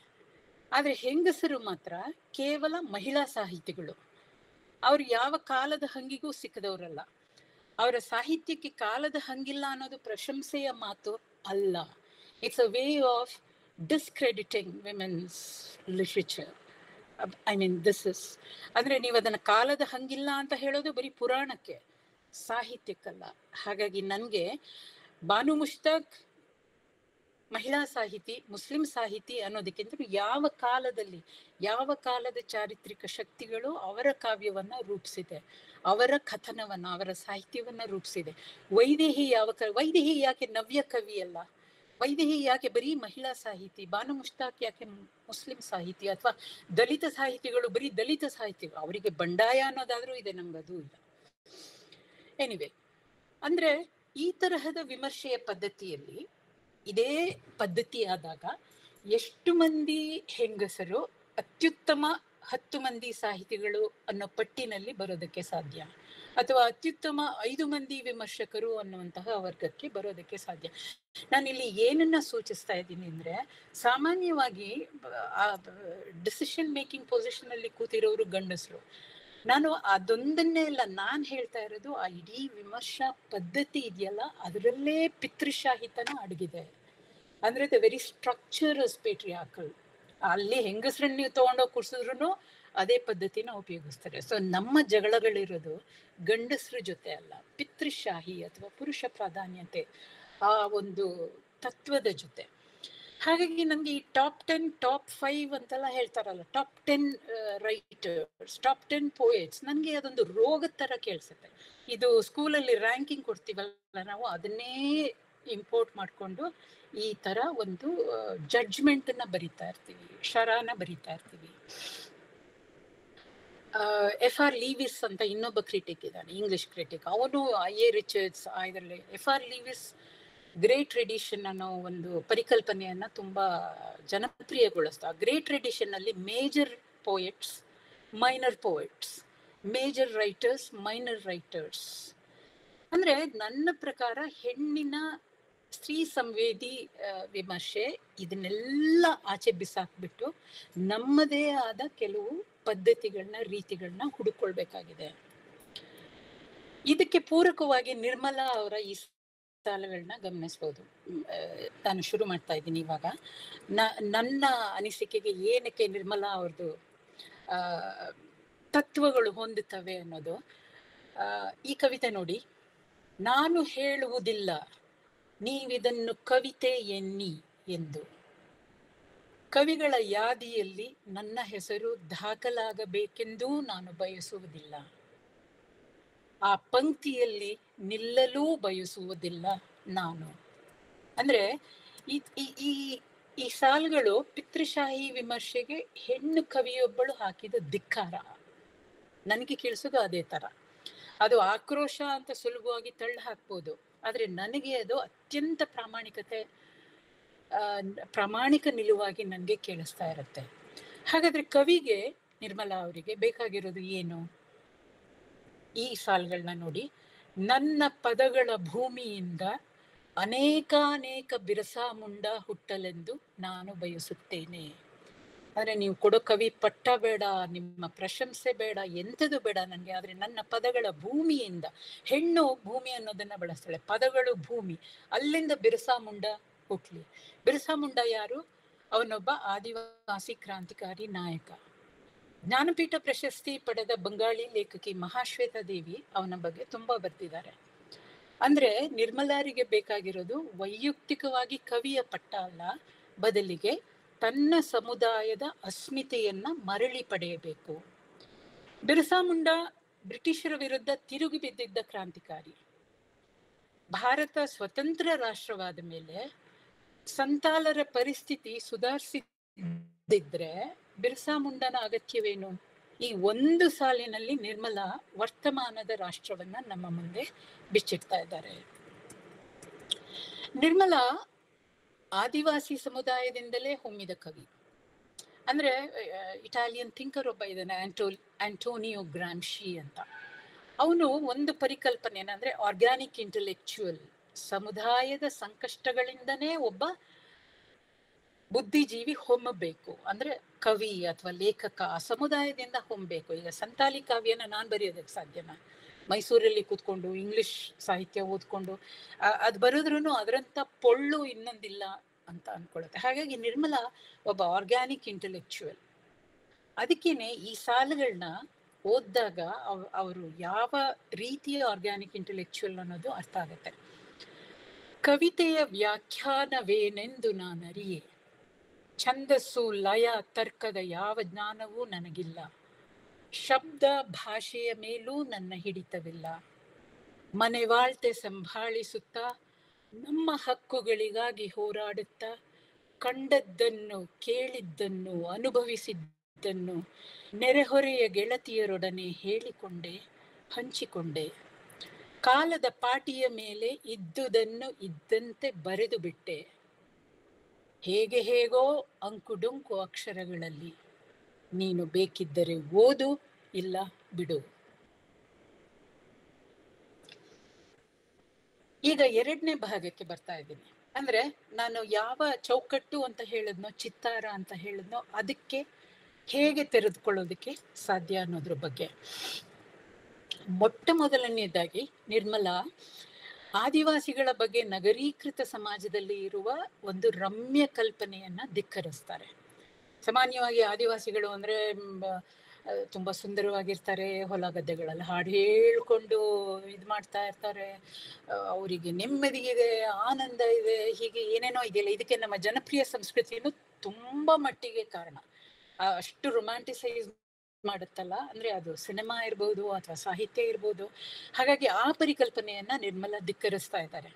ಆದ್ರೆ ಹೆಂಗಸರು ಮಾತ್ರ ಕೇವಲ ಮಹಿಳಾ ಸಾಹಿತಿಗಳು. ಅವ್ರು ಯಾವ ಕಾಲದ ಹಂಗಿಗೂ ಸಿಕ್ಕದವರಲ್ಲ. ಅವರ ಸಾಹಿತ್ಯಕ್ಕೆ ಕಾಲದ ಹಂಗಿಲ್ಲ ಅನ್ನೋದು ಪ್ರಶಂಸೆಯ ಮಾತು ಅಲ್ಲ. It's a way of discrediting women's literature. I mean this is ಅಂದ್ರೆ ನೀವು ಅದನ್ನ ಕಾಲದ ಹಂಗಿಲ್ಲ ಅಂತ ಹೇಳೋದು ಬರೀ ಪುರಾಣಕ್ಕೆ, ಸಾಹಿತ್ಯಕ್ಕಲ್ಲ. ಹಾಗಾಗಿ ನನಗೆ ಬಾನು ಮುಷ್ತಾಕ್ ಮಹಿಳಾ ಸಾಹಿತಿ, ಮುಸ್ಲಿಂ ಸಾಹಿತಿ ಅನ್ನೋದಕ್ಕಿಂತ ಯಾವ ಕಾಲದಲ್ಲಿ ಯಾವ ಕಾಲದ ಚಾರಿತ್ರಿಕ ಶಕ್ತಿಗಳು ಅವರ ಕಾವ್ಯವನ್ನ ರೂಪಿಸಿದೆ, ಅವರ ಕಥನವನ್ನ, ಅವರ ಸಾಹಿತ್ಯವನ್ನ ರೂಪಿಸಿದೆ. ವೈದೇಹಿ ವೈದೇಹಿ ಯಾಕೆ ನವ್ಯ ಕವಿ ಅಲ್ಲ? ವೈದೇಹಿ ಯಾಕೆ ಬರೀ ಮಹಿಳಾ ಸಾಹಿತಿ? ಬಾನು ಮುಷ್ತಾಕ್ ಯಾಕೆ ಮುಸ್ಲಿಂ ಸಾಹಿತಿ? ಅಥವಾ ದಲಿತ ಸಾಹಿತಿಗಳು ಬರೀ ದಲಿತ ಸಾಹಿತಿಗಳು? ಅವರಿಗೆ ಬಂಡಾಯ ಅನ್ನೋದಾದ್ರೂ ಇದೆ, ನಮ್ಗದು ಇಲ್ಲ. ಎನಿವೆ, ಅಂದ್ರೆ ಈ ತರಹದ ವಿಮರ್ಶೆಯ ಪದ್ಧತಿಯಲ್ಲಿ ಇದೇ ಪದ್ಧತಿ ಆದಾಗ ಎಷ್ಟು ಮಂದಿ ಹೆಂಗಸರು ಅತ್ಯುತ್ತಮ 10 ಮಂದಿ ಸಾಹಿತಿಗಳು ಅನ್ನೋ ಪಟ್ಟಿನಲ್ಲಿ ಬರೋದಕ್ಕೆ ಸಾಧ್ಯ, ಅಥವಾ ಅತ್ಯುತ್ತಮ 5 ಮಂದಿ ವಿಮರ್ಶಕರು ಅನ್ನುವಂತಹ ವರ್ಗಕ್ಕೆ ಬರೋದಕ್ಕೆ ಸಾಧ್ಯ? ನಾನಿಲ್ಲಿ ಏನನ್ನ ಸೂಚಿಸ್ತಾ ಇದ್ದೀನಿ ಅಂದ್ರೆ, ಸಾಮಾನ್ಯವಾಗಿ ಆ ಡಿಸಿಷನ್ ಮೇಕಿಂಗ್ ಪೊಸಿಷನ್ ಅಲ್ಲಿ ಕೂತಿರೋರು ಗಂಡಸರು. ನಾನು ಅದೊಂದನ್ನೇ ಇಲ್ಲ, ನಾನು ಹೇಳ್ತಾ ಇರೋದು ಆ ಇಡೀ ವಿಮರ್ಶಾ ಪದ್ಧತಿ ಇದೆಯಲ್ಲ, ಅದರಲ್ಲೇ ಪಿತೃಶಾಹಿತನ ಅಡಗಿದೆ. ಅಂದ್ರೆ ದ ವೆರಿ ಸ್ಟ್ರಕ್ಚರ್ ಇಸ್ ಪೇಟ್ರಿಯಾರ್ಕಲ್. ಅಲ್ಲಿ ಹೆಂಗಸರನ್ನ ನೀವು ತಗೊಂಡೋಗಿ ಕೂರ್ಸಿದ್ರು ಅದೇ ಪದ್ಧತಿನ ಉಪಯೋಗಿಸ್ತಾರೆ. ಸೊ ನಮ್ಮ ಜಗಳಗಳಿರೋದು ಗಂಡಸರ ಜೊತೆ ಅಲ್ಲ, ಪಿತೃಶಾಹಿ ಅಥವಾ ಪುರುಷ ಪ್ರಾಧಾನ್ಯತೆ ಆ ಒಂದು ತತ್ವದ ಜೊತೆ. ಹಾಗಾಗಿ ನಮ್ಗೆ ಈ ಟಾಪ್ 10, ಟಾಪ್ 5 ಅಂತೆಲ್ಲ ಹೇಳ್ತಾರಲ್ಲ, ಟಾಪ್ 10 ರೈಟರ್ಸ್, ಟಾಪ್ 10 ಪೋಯೆಟ್ಸ್, ನನಗೆ ಅದೊಂದು ರೋಗದ ತರ ಕೇಳಿಸುತ್ತೆ. ಇದು ಸ್ಕೂಲಲ್ಲಿ ರ್ಯಾಂಕಿಂಗ್ ಕೊಡ್ತೀವಲ್ಲ ನಾವು, ಅದನ್ನೇ ಇಂಪೋರ್ಟ್ ಮಾಡಿಕೊಂಡು ಈ ತರ ಒಂದು ಜಡ್ಜ್ಮೆಂಟ್ ನ ಬರಿತಾ ಇರ್ತೀವಿ, ಶರಾನ ಬರಿತಾ ಇರ್ತೀವಿ. FR ಲೀವಿಸ್ ಅಂತ ಇನ್ನೊಬ್ಬ ಕ್ರಿಟಿಕ್ ಇದ್ದಾನೆ, ಇಂಗ್ಲಿಷ್ ಕ್ರಿಟಿಕ್. ಅವನು A. ರಿಚರ್ಡ್ಸ್ ಇದರಲ್ಲಿ FR ಲೀವಿಸ್ ಗ್ರೇಟ್ ಟ್ರೆಡಿಷನ್ ಅನ್ನೋ ಒಂದು ಪರಿಕಲ್ಪನೆಯನ್ನ ತುಂಬಾ ಜನಪ್ರಿಯಗೊಳಿಸ್ತಾ. ಗ್ರೇಟ್ ಟ್ರೆಡಿಷನ್ ಅಲ್ಲಿ major poets, minor poets, major writers, minor writers. ಅಂದ್ರೆ ನನ್ನ ಪ್ರಕಾರ ಹೆಣ್ಣಿನ ಸ್ತ್ರೀ ಸಂವೇದಿ ವಿಮರ್ಶೆ ಇದನ್ನೆಲ್ಲ ಆಚೆ ಬಿಸಾಕ್ಬಿಟ್ಟು ನಮ್ಮದೇ ಆದ ಕೆಲವು ಪದ್ಧತಿಗಳನ್ನ, ರೀತಿಗಳನ್ನ ಹುಡುಕೊಳ್ಬೇಕಾಗಿದೆ. ಇದಕ್ಕೆ ಪೂರಕವಾಗಿ ನಿರ್ಮಲಾ ಅವರ ಈ ಸಾಲುಗಳನ್ನ ಗಮನಿಸಬಹುದು. ನಾನು ಶುರು ಮಾಡ್ತಾ ಇದ್ದೀನಿ ಇವಾಗ. ನನ್ನ ಅನಿಸಿಕೆಗೆ ಏನಕ್ಕೆ ನಿರ್ಮಲಾ ಅವ್ರದ್ದು ತತ್ವಗಳು ಹೊಂದುತ್ತವೆ ಅನ್ನೋದು, ಈ ಕವಿತೆ ನೋಡಿ. ನಾನು ಹೇಳುವುದಿಲ್ಲ ನೀವಿದನ್ನು ಕವಿತೆ ಎನ್ನಿ ಎಂದು. ಕವಿಗಳ ಯಾದಿಯಲ್ಲಿ ನನ್ನ ಹೆಸರು ದಾಖಲಾಗಬೇಕೆಂದೂ ನಾನು ಬಯಸುವುದಿಲ್ಲ. ಆ ಪಂಕ್ತಿಯಲ್ಲಿ ನಿಲ್ಲಲೂ ಬಯಸುವುದಿಲ್ಲ ನಾನು. ಅಂದ್ರೆ ಈ ಸಾಲುಗಳು ಪಿತೃಶಾಹಿ ವಿಮರ್ಶೆಗೆ ಹೆಣ್ಣು ಕವಿಯೊಬ್ಬಳು ಹಾಕಿದ ಧಿಕ್ಕಾರ. ನನಗೆ ಕೇಳಿಸೋದು ಅದೇ ತರ. ಅದು ಆಕ್ರೋಶ ಅಂತ ಸುಲಭವಾಗಿ ತಳ್ಳಿ ಹಾಕ್ಬೋದು, ಆದ್ರೆ ನನಗೆ ಅದು ಅತ್ಯಂತ ಪ್ರಾಮಾಣಿಕ ನಿಲುವಾಗಿ ನನಗೆ ಕೇಳಿಸ್ತಾ ಇರುತ್ತೆ. ಹಾಗಾದ್ರೆ ಕವಿಗೆ, ನಿರ್ಮಲಾ ಅವರಿಗೆ ಬೇಕಾಗಿರೋದು ಏನು? ಈ ಸಾಲುಗಳನ್ನ ನೋಡಿ. ನನ್ನ ಪದಗಳ ಭೂಮಿಯಿಂದ ಅನೇಕಾನೇಕ ಬಿರಸಾ ಮುಂಡ ಹುಟ್ಟಲೆಂದು ನಾನು ಬಯಸುತ್ತೇನೆ. ಅಂದ್ರೆ ನೀವು ಕೊಡೋ ಕವಿ ಪಟ್ಟ ಬೇಡ, ನಿಮ್ಮ ಪ್ರಶಂಸೆ ಬೇಡ, ಎಂಥದ್ದು ಬೇಡ ನನಗೆ, ಆದ್ರೆ ನನ್ನ ಪದಗಳ ಭೂಮಿಯಿಂದ, ಹೆಣ್ಣು ಭೂಮಿ ಅನ್ನೋದನ್ನ ಬಳಸ್ತಾಳೆ, ಪದಗಳು ಭೂಮಿ, ಅಲ್ಲಿಂದ ಬಿರಸಾ ಮುಂಡ ಹುಟ್ಲಿ. ಬಿರಸಾ ಮುಂಡ ಯಾರು? ಅವನೊಬ್ಬ ಆದಿವಾಸಿ ಕ್ರಾಂತಿಕಾರಿ ನಾಯಕ. ಜ್ಞಾನಪೀಠ ಪ್ರಶಸ್ತಿ ಪಡೆದ ಬಂಗಾಳಿ ಲೇಖಕಿ ಮಹಾಶ್ವೇತಾ ದೇವಿ ಅವನ ಬಗ್ಗೆ ತುಂಬಾ ಬರ್ತಿದ್ದಾರೆ. ಅಂದ್ರೆ ನಿರ್ಮಲಾರಿಗೆ ಬೇಕಾಗಿರೋದು ವೈಯಕ್ತಿಕವಾಗಿ ಕವಿಯ ಪಟ್ಟ ಅಲ್ಲ, ಬದಲಿಗೆ ತನ್ನ ಸಮುದಾಯದ ಅಸ್ಮಿತೆಯನ್ನ ಮರಳಿ ಪಡೆಯಬೇಕು. ಬಿರ್ಸಾ ಮುಂಡಾ ಬ್ರಿಟಿಷರ ವಿರುದ್ಧ ತಿರುಗಿ ಬಿದ್ದಿದ್ದ ಕ್ರಾಂತಿಕಾರಿ. ಭಾರತ ಸ್ವತಂತ್ರ ರಾಷ್ಟ್ರವಾದ ಮೇಲೆ ಸಂತಾಲರ ಪರಿಸ್ಥಿತಿ ಸುಧಾರಿಸಿದ್ರೆ ಬಿರ್ಸಾ ಮುಂಡಾನ ಅಗತ್ಯವೇನು? ಈ ಒಂದು ಸಾಲಿನಲ್ಲಿ ನಿರ್ಮಲಾ ವರ್ತಮಾನದ ರಾಷ್ಟ್ರವನ್ನ ನಮ್ಮ ಮುಂದೆ ಬಿಚ್ಚಿಡ್ತಾ ಇದ್ದಾರೆ. ನಿರ್ಮಲಾ ಆದಿವಾಸಿ ಸಮುದಾಯದಿಂದಲೇ ಹೊಮ್ಮಿದ ಕವಿ. ಅಂದ್ರೆ ಇಟಾಲಿಯನ್ ಥಿಂಕರ್ ಒಬ್ಬ ಇದ್ದಾನೆ, ಆಂಟೋನಿಯೋ ಗ್ರಾಮ್ಶಿ ಅಂತ. ಅವನು ಒಂದು ಪರಿಕಲ್ಪನೆ ಅಂದ್ರೆ ಆರ್ಗ್ಯಾನಿಕ್ ಇಂಟೆಲೆಕ್ಚುಯಲ್, ಸಮುದಾಯದ ಸಂಕಷ್ಟಗಳಿಂದನೇ ಒಬ್ಬ ಬುದ್ಧಿಜೀವಿ ಹೊಮ್ಮಬೇಕು. ಅಂದ್ರೆ ಕವಿ ಅಥವಾ ಲೇಖಕ ಆ ಸಮುದಾಯದಿಂದ ಹೊಮ್ಮಬೇಕು. ಈಗ ಸಂತಾಲಿ ಕಾವ್ಯನ ನಾನ್ ಬರೆಯೋದಕ್ಕೆ ಸಾಧ್ಯನಾ? ಮೈಸೂರಲ್ಲಿ ಕೂತ್ಕೊಂಡು ಇಂಗ್ಲಿಷ್ ಸಾಹಿತ್ಯ ಓದ್ಕೊಂಡು ಅದು ಬರೋದ್ರೂ ಅದರಂತ ಪೊಳ್ಳು ಇನ್ನೊಂದಿಲ್ಲ ಅಂತ ಅನ್ಕೊಳ್ಳುತ್ತೆ. ಹಾಗಾಗಿ ನಿರ್ಮಲಾ ಒಬ್ಬ ಆರ್ಗ್ಯಾನಿಕ್ ಇಂಟೆಲೆಕ್ಚುಯಲ್. ಅದಕ್ಕೇನೆ ಈ ಸಾಲುಗಳನ್ನ ಓದಿದಾಗ ಅವರು ಯಾವ ರೀತಿಯ ಆರ್ಗ್ಯಾನಿಕ್ ಇಂಟೆಲೆಕ್ಚುಯಲ್ ಅನ್ನೋದು ಅರ್ಥ ಆಗುತ್ತೆ. ಕವಿತೆಯ ವ್ಯಾಖ್ಯಾನವೇನೆಂದು ನಾನರಿಯೆ, ಛಂದಸ್ಸು ಲಯ ತರ್ಕದ ಯಾವ ಜ್ಞಾನವೂ ನನಗಿಲ್ಲ, ಶಬ್ದ ಭಾಷೆಯ ಮೇಲೂ ನನ್ನ ಹಿಡಿತವಿಲ್ಲ, ಮನೆವಾಳ್ತೆ ಸಂಭಾಳಿಸುತ್ತಾ ನಮ್ಮ ಹಕ್ಕುಗಳಿಗಾಗಿ ಹೋರಾಡುತ್ತಾ ಕಂಡದ್ದನ್ನು ಕೇಳಿದ್ದನ್ನು ಅನುಭವಿಸಿದ್ದನ್ನು ನೆರೆಹೊರೆಯ ಗೆಳತಿಯರೊಡನೆ ಹೇಳಿಕೊಂಡೆ, ಹಂಚಿಕೊಂಡೆ. ಕಾಲದ ಪಾಟಿಯ ಮೇಲೆ ಇದ್ದುದನ್ನು ಇದ್ದಂತೆ ಬರೆದು ಬಿಟ್ಟೆ, ಹೇಗೋ ಅಂಕುಡೊಂಕು ಅಕ್ಷರಗಳಲ್ಲಿ. ನೀನು ಬೇಕಿದ್ದರೆ ಓದು, ಇಲ್ಲ ಬಿಡು. ಈಗ ಎರಡನೇ ಭಾಗಕ್ಕೆ ಬರ್ತಾ ಇದ್ದೀನಿ. ಅಂದ್ರೆ ನಾನು ಯಾವ ಚೌಕಟ್ಟು ಅಂತ ಹೇಳಿದ್ನೋ, ಚಿತ್ತಾರ ಅಂತ ಹೇಳಿದ್ನೋ, ಅದಕ್ಕೆ ಹೇಗೆ ತೆರೆದುಕೊಳ್ಳೋದಕ್ಕೆ ಸಾಧ್ಯ ಅನ್ನೋದ್ರ ಬಗ್ಗೆ. ಮೊಟ್ಟ ಮೊದಲನೇದಾಗಿ ನಿರ್ಮಲಾ ಆದಿವಾಸಿಗಳ ಬಗ್ಗೆ ನಗರೀಕೃತ ಸಮಾಜದಲ್ಲಿ ಇರುವ ಒಂದು ರಮ್ಯ ಕಲ್ಪನೆಯನ್ನ ಧಿಕ್ಕರಿಸ್ತಾರೆ. ಸಾಮಾನ್ಯವಾಗಿ ಆದಿವಾಸಿಗಳು ಅಂದ್ರೆ ತುಂಬಾ ಸುಂದರವಾಗಿರ್ತಾರೆ, ಹೊಲ ಗದ್ದೆಗಳಲ್ಲಿ ಹಾಡು ಹೇಳ್ಕೊಂಡು ಇದು ಮಾಡ್ತಾ ಇರ್ತಾರೆ, ಅವರಿಗೆ ನೆಮ್ಮದಿ ಇದೆ, ಆನಂದ ಇದೆ, ಹೀಗೆ ಏನೇನೋ ಇದೆಯಲ್ಲ. ಇದಕ್ಕೆ ನಮ್ಮ ಜನಪ್ರಿಯ ಸಂಸ್ಕೃತಿಯನ್ನು ತುಂಬಾ ಮಟ್ಟಿಗೆ ಕಾರಣ. ಅಷ್ಟು ರೊಮ್ಯಾಂಟಿಸೈಸ್ ಮಾಡುತ್ತಲ್ಲ, ಅಂದ್ರೆ ಅದು ಸಿನಿಮಾ ಇರ್ಬೋದು ಅಥವಾ ಸಾಹಿತ್ಯ ಇರ್ಬೋದು. ಹಾಗಾಗಿ ಆ ಪರಿಕಲ್ಪನೆಯನ್ನ ನಿರ್ಮಲಾ ಧಿಕ್ಕರಿಸ್ತಾ ಇದ್ದಾರೆ.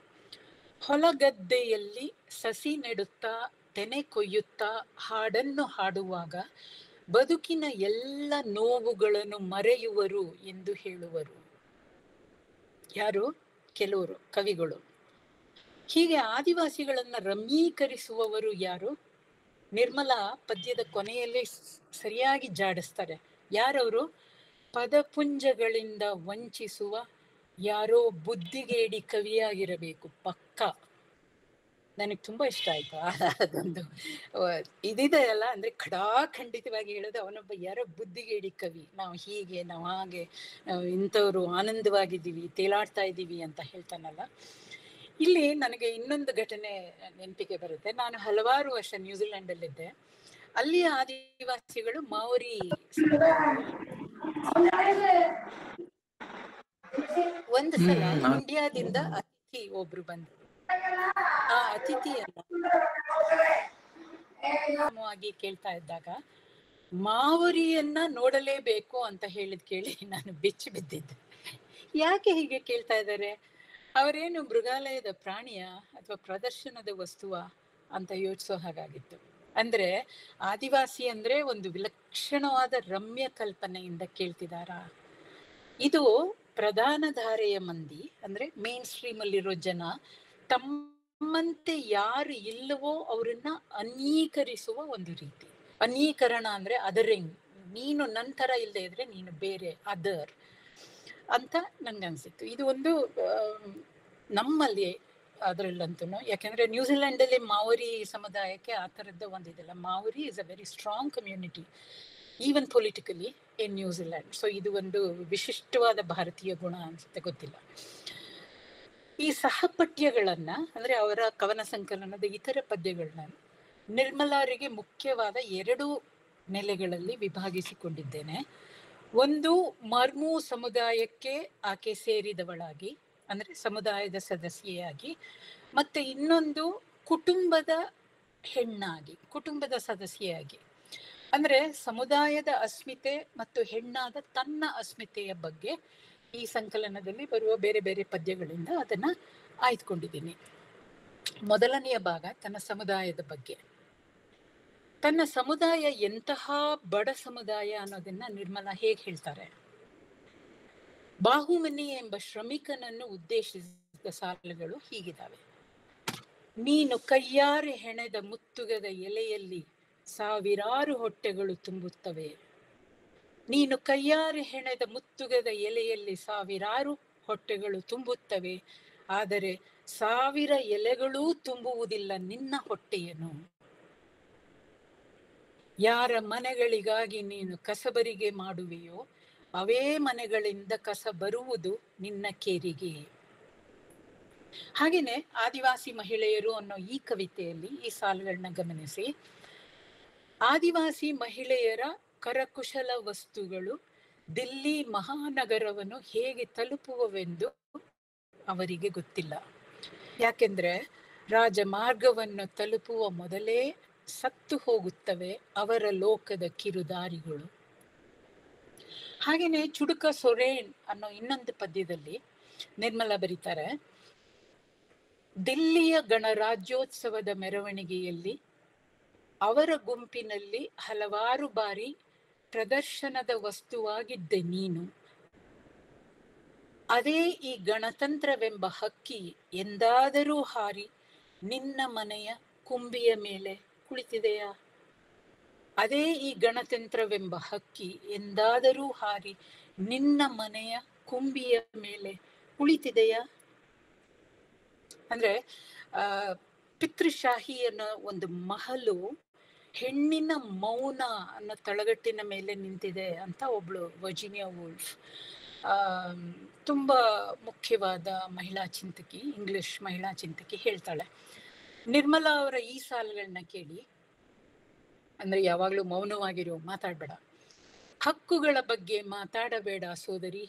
ಹೊಲಗದ್ದೆಯಲ್ಲಿ ಸಸಿ ನೆಡುತ್ತಾ ತೆನೆ ಕೊಯ್ಯುತ್ತಾ ಹಾಡನ್ನು ಹಾಡುವಾಗ ಬದುಕಿನ ಎಲ್ಲ ನೋವುಗಳನ್ನು ಮರೆಯುವರು ಎಂದು ಹೇಳುವರು. ಯಾರು? ಕೆಲವರು ಕವಿಗಳು. ಹೀಗೆ ಆದಿವಾಸಿಗಳನ್ನ ರಮ್ಯೀಕರಿಸುವವರು ಯಾರು? ನಿರ್ಮಲಾ ಪದ್ಯದ ಕೊನೆಯಲ್ಲಿ ಸರಿಯಾಗಿ ಜಾಡಿಸ್ತಾರೆ. ಯಾರವರು? ಪದಪುಂಜಗಳಿಂದ ವಂಚಿಸುವ ಯಾರೋ ಬುದ್ಧಿಗೇಡಿ ಕವಿಯಾಗಿರಬೇಕು ಪಕ್ಕ. ನನಗೆ ತುಂಬಾ ಇಷ್ಟ ಆಯ್ತು ಅದೊಂದು ಇದಿದೆ ಅಲ್ಲ. ಅಂದ್ರೆ ಖಂಡಿತವಾಗಿ ಹೇಳೋದು, ಅವನೊಬ್ಬ ಯಾರೋ ಬುದ್ಧಿಗೇಡಿ ಕವಿ, ನಾವು ಹೀಗೆ ನಾವು ಹಾಗೆ ಇಂಥವ್ರು ಆನಂದವಾಗಿದ್ದೀವಿ, ತೇಲಾಡ್ತಾ ಇದ್ದೀವಿ ಅಂತ ಹೇಳ್ತಾನಲ್ಲ. ಇಲ್ಲಿ ನನಗೆ ಇನ್ನೊಂದು ಘಟನೆ ನೆನಪಿಗೆ ಬರುತ್ತೆ. ನಾನು ಹಲವಾರು ವರ್ಷ ನ್ಯೂಜಿಲೆಂಡ್ ಅಲ್ಲಿದ್ದೆ. ಅಲ್ಲಿಯ ಆದಿವಾಸಿಗಳು ಮಾವೋರಿ ಒಂದು ಸಲ ಇಂಡಿಯಾದಿಂದ ಅತಿಥಿ ಒಬ್ರು ಬಂದ್ರು. ಆ ಅತಿಥಿಯನ್ನ ಕೇಳ್ತಾ ಇದ್ದಾಗ ಮಾವರಿಯನ್ನ ನೋಡಲೇಬೇಕು ಅಂತ ಹೇಳಿದ್ ಕೇಳಿ ನಾನು ಬೆಚ್ಚಿ ಬಿದ್ದಿದ್ದೆ. ಯಾಕೆ ಹೀಗೆ ಕೇಳ್ತಾ ಇದ್ದಾರೆ? ಅವರೇನು ಮೃಗಾಲಯದ ಪ್ರಾಣಿಯ ಅಥವಾ ಪ್ರದರ್ಶನದ ವಸ್ತುವ ಅಂತ ಯೋಚಿಸೋ ಹಾಗಾಗಿತ್ತು. ಅಂದ್ರೆ ಆದಿವಾಸಿ ಅಂದ್ರೆ ಒಂದು ವಿಲಕ್ಷಣವಾದ ರಮ್ಯ ಕಲ್ಪನೆಯಿಂದ ಕೇಳ್ತಿದಾರಾ? ಇದು ಪ್ರಧಾನ ಧಾರೆಯ ಮಂದಿ ಅಂದ್ರೆ ಮೇನ್ ಸ್ಟ್ರೀಮ್ ಅಲ್ಲಿರೋ ಜನ ತಮ್ಮಂತೆ ಯಾರು ಇಲ್ಲವೋ ಅವರನ್ನ ಅನ್ಯೀಕರಿಸುವ ಒಂದು ರೀತಿ. ಅನ್ಯೀಕರಣ ಅಂದ್ರೆ ಅದರಿಂಗ್, ನೀನು ನಂತರ ಇಲ್ಲದೆ ಇದ್ರೆ ನೀನು ಬೇರೆ, ಅದರ್ ಅಂತ ನನ್ಗನ್ಸಿತ್ತು. ಇದು ಒಂದು ನಮ್ಮಲ್ಲಿ ಅದರಲ್ಲಂತೂ, ಯಾಕೆಂದ್ರೆ ನ್ಯೂಜಿಲೆಂಡ್ ಅಲ್ಲಿ ಮಾವರಿ ಸಮುದಾಯಕ್ಕೆ ಆ ಥರದ್ದು ಒಂದಿದೆಲ್ಲ. Maori is a very strong community even politically in New Zealand. So ಇದು ಒಂದು ವಿಶಿಷ್ಟವಾದ ಭಾರತೀಯ ಗುಣ ಅನ್ಸುತ್ತೆ, ಗೊತ್ತಿಲ್ಲ. ಈ ಸಹಪಠ್ಯಗಳನ್ನ ಅಂದ್ರೆ ಅವರ ಕವನ ಸಂಕಲನದ ಇತರ ಪದ್ಯಗಳನ್ನ ನಿರ್ಮಲಾರಿಗೆ ಮುಖ್ಯವಾದ 2 ನೆಲೆಗಳಲ್ಲಿ ವಿಭಾಗಿಸಿಕೊಂಡಿದ್ದೇನೆ. ಒಂದು, ಮರ್ಮು ಸಮುದಾಯಕ್ಕೆ ಆಕೆ ಸೇರಿದವಳಾಗಿ ಅಂದ್ರೆ ಸಮುದಾಯದ ಸದಸ್ಯೆಯಾಗಿ, ಮತ್ತೆ ಇನ್ನೊಂದು ಕುಟುಂಬದ ಹೆಣ್ಣಾಗಿ, ಕುಟುಂಬದ ಸದಸ್ಯೆಯಾಗಿ. ಅಂದ್ರೆ ಸಮುದಾಯದ ಅಸ್ಮಿತೆ ಮತ್ತು ಹೆಣ್ಣಾದ ತನ್ನ ಅಸ್ಮಿತೆಯ ಬಗ್ಗೆ ಈ ಸಂಕಲನದಲ್ಲಿ ಬರುವ ಬೇರೆ ಬೇರೆ ಪದ್ಯಗಳಿಂದ ಅದನ್ನ ಆಯ್ದುಕೊಂಡಿದ್ದೀನಿ. ಮೊದಲನೆಯ ಭಾಗ ತನ್ನ ಸಮುದಾಯದ ಬಗ್ಗೆ. ತನ್ನ ಸಮುದಾಯ ಎಂತಹ ಬಡ ಸಮುದಾಯ ಅನ್ನೋದನ್ನ ನಿರ್ಮಲಾ ಹೇಗೆ ಹೇಳ್ತಾರೆ? ಬಾಹುಮನಿ ಎಂಬ ಶ್ರಮಿಕನನ್ನು ಉದ್ದೇಶಿಸಿದ ಸಾಲುಗಳು ಹೀಗಿದ್ದಾವೆ. ನೀನು ಕೈಯಾರೆ ಹೆಣೆದ ಮುತ್ತುಗದ ಎಲೆಯಲ್ಲಿ ಸಾವಿರಾರು ಹೊಟ್ಟೆಗಳು ತುಂಬುತ್ತವೆ. ನೀನು ಕೈಯಾರೆ ಹೆಣೆದ ಮುತ್ತುಗದ ಎಲೆಯಲ್ಲಿ ಸಾವಿರಾರು ಹೊಟ್ಟೆಗಳು ತುಂಬುತ್ತವೆ, ಆದರೆ 1000 ಎಲೆಗಳೂ ತುಂಬುವುದಿಲ್ಲ ನಿನ್ನ ಹೊಟ್ಟೆಯನ್ನು. ಯಾರ ಮನೆಗಳಿಗಾಗಿ ನೀನು ಕಸಬರಿಗೆ ಮಾಡುವೆಯೋ ಅವೇ ಮನೆಗಳಿಂದ ಕಸ ಬರುವುದು ನಿನ್ನ ಕೇರಿಗೆ. ಹಾಗೇನೆ ಆದಿವಾಸಿ ಮಹಿಳೆಯರು ಅನ್ನೋ ಈ ಕವಿತೆಯಲ್ಲಿ ಈ ಸಾಲುಗಳನ್ನ ಗಮನಿಸಿ. ಆದಿವಾಸಿ ಮಹಿಳೆಯರ ಕರಕುಶಲ ವಸ್ತುಗಳು ದಿಲ್ಲಿ ಮಹಾನಗರವನ್ನು ಹೇಗೆ ತಲುಪುವವೆಂದು ಅವರಿಗೆ ಗೊತ್ತಿಲ್ಲ. ಯಾಕೆಂದ್ರೆ ರಾಜಮಾರ್ಗವನ್ನು ತಲುಪುವ ಮೊದಲೇ ಸತ್ತು ಹೋಗುತ್ತವೆ ಅವರ ಲೋಕದ ಕಿರುದಾರಿಗಳು. ಹಾಗೇನೆ ಚುಡುಕ ಸೊರೇನ್ ಅನ್ನೋ ಇನ್ನೊಂದು ಪದ್ಯದಲ್ಲಿ ನಿರ್ಮಲಾ ಬರೀತಾರೆ, ದಿಲ್ಲಿಯ ಗಣರಾಜ್ಯೋತ್ಸವದ ಮೆರವಣಿಗೆಯಲ್ಲಿ ಅವರ ಗುಂಪಿನಲ್ಲಿ ಹಲವಾರು ಬಾರಿ ಪ್ರದರ್ಶನದ ವಸ್ತುವಾಗಿದ್ದೆ ನೀನು. ಅದೇ ಈ ಗಣತಂತ್ರವೆಂಬ ಹಕ್ಕಿ ಎಂದಾದರೂ ಹಾರಿ ನಿನ್ನ ಮನೆಯ ಕುಂಬಿಯ ಮೇಲೆ ಕುಳಿತಿದೆಯಾ? ಅದೇ ಈ ಗಣತಂತ್ರವೆಂಬ ಹಕ್ಕಿ ಎಂದಾದರೂ ಹಾರಿ ನಿನ್ನ ಮನೆಯ ಕುಂಬಿಯ ಮೇಲೆ ಕುಳಿತಿದೆಯಾ? ಅಂದ್ರೆ ಪಿತೃಶಾಹಿ ಅನ್ನೋ ಒಂದು ಮಹಲು ಹೆಣ್ಣಿನ ಮೌನ ಅನ್ನೋ ತಳಗಟ್ಟಿನ ಮೇಲೆ ನಿಂತಿದೆ ಅಂತ ಒಬ್ಳು ವರ್ಜಿನಿಯಾ ವೂಲ್ಫ್, ತುಂಬಾ ಮುಖ್ಯವಾದ ಮಹಿಳಾ ಚಿಂತಕಿ, ಇಂಗ್ಲಿಷ್ ಮಹಿಳಾ ಚಿಂತಕಿ ಹೇಳ್ತಾಳೆ. ನಿರ್ಮಲಾ ಅವರ ಈ ಸಾಲುಗಳನ್ನ ಕೇಳಿ, ಅಂದ್ರೆ ಯಾವಾಗ್ಲೂ ಮೌನವಾಗಿರು, ಮಾತಾಡ್ಬೇಡ, ಹಕ್ಕುಗಳ ಬಗ್ಗೆ ಮಾತಾಡಬೇಡ ಸೋದರಿ,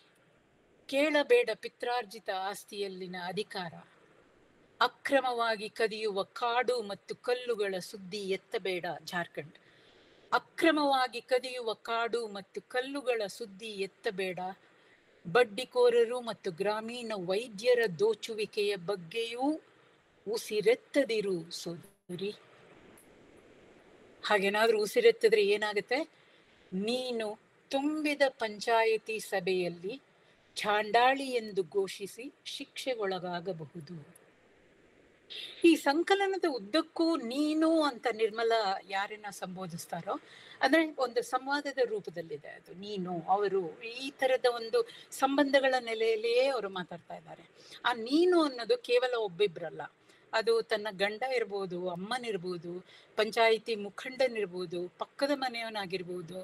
ಕೇಳಬೇಡ ಪಿತ್ರಾರ್ಜಿತ ಆಸ್ತಿಯಲ್ಲಿನ ಅಧಿಕಾರ, ಅಕ್ರಮವಾಗಿ ಕದಿಯುವ ಕಾಡು ಮತ್ತು ಕಲ್ಲುಗಳ ಸುದ್ದಿ ಎತ್ತಬೇಡ ಜಾರ್ಖಂಡ್, ಅಕ್ರಮವಾಗಿ ಕದಿಯುವ ಕಾಡು ಮತ್ತು ಕಲ್ಲುಗಳ ಸುದ್ದಿ ಎತ್ತಬೇಡ, ಬಡ್ಡಿಕೋರರು ಮತ್ತು ಗ್ರಾಮೀಣ ವೈದ್ಯರ ದೋಚುವಿಕೆಯ ಬಗ್ಗೆಯೂ ಉಸಿರೆತ್ತದಿರು ಸೋದರಿ. ಹಾಗೇನಾದ್ರೂ ಉಸಿರೆತ್ತಿದ್ರೆ ಏನಾಗುತ್ತೆ? ನೀನು ತುಂಬಿದ ಪಂಚಾಯಿತಿ ಸಭೆಯಲ್ಲಿ ಚಾಂಡಾಳಿ ಎಂದು ಘೋಷಿಸಿ ಶಿಕ್ಷೆಗೊಳಗಾಗಬಹುದು. ಈ ಸಂಕಲನದ ಉದ್ದಕ್ಕೂ ನೀನು ಅಂತ ನಿರ್ಮಲಾ ಯಾರನ್ನ ಸಂಬೋಧಿಸ್ತಾರೋ ಅಂದ್ರೆ ಒಂದು ಸಂವಾದದ ರೂಪದಲ್ಲಿದೆ ಅದು. ನೀನು, ಅವರು, ಈ ತರದ ಒಂದು ಸಂಬಂಧಗಳ ನೆಲೆಯಲ್ಲಿಯೇ ಅವರು ಮಾತಾಡ್ತಾ ಇದ್ದಾರೆ. ಆ ನೀನು ಅನ್ನೋದು ಕೇವಲ ಒಬ್ಬಿಬ್ರಲ್ಲ, ಅದು ತನ್ನ ಗಂಡ ಇರ್ಬೋದು, ಅಮ್ಮನಿರ್ಬೋದು, ಪಂಚಾಯಿತಿ ಮುಖಂಡನಿರ್ಬೋದು, ಪಕ್ಕದ ಮನೆಯವನಾಗಿರ್ಬೋದು,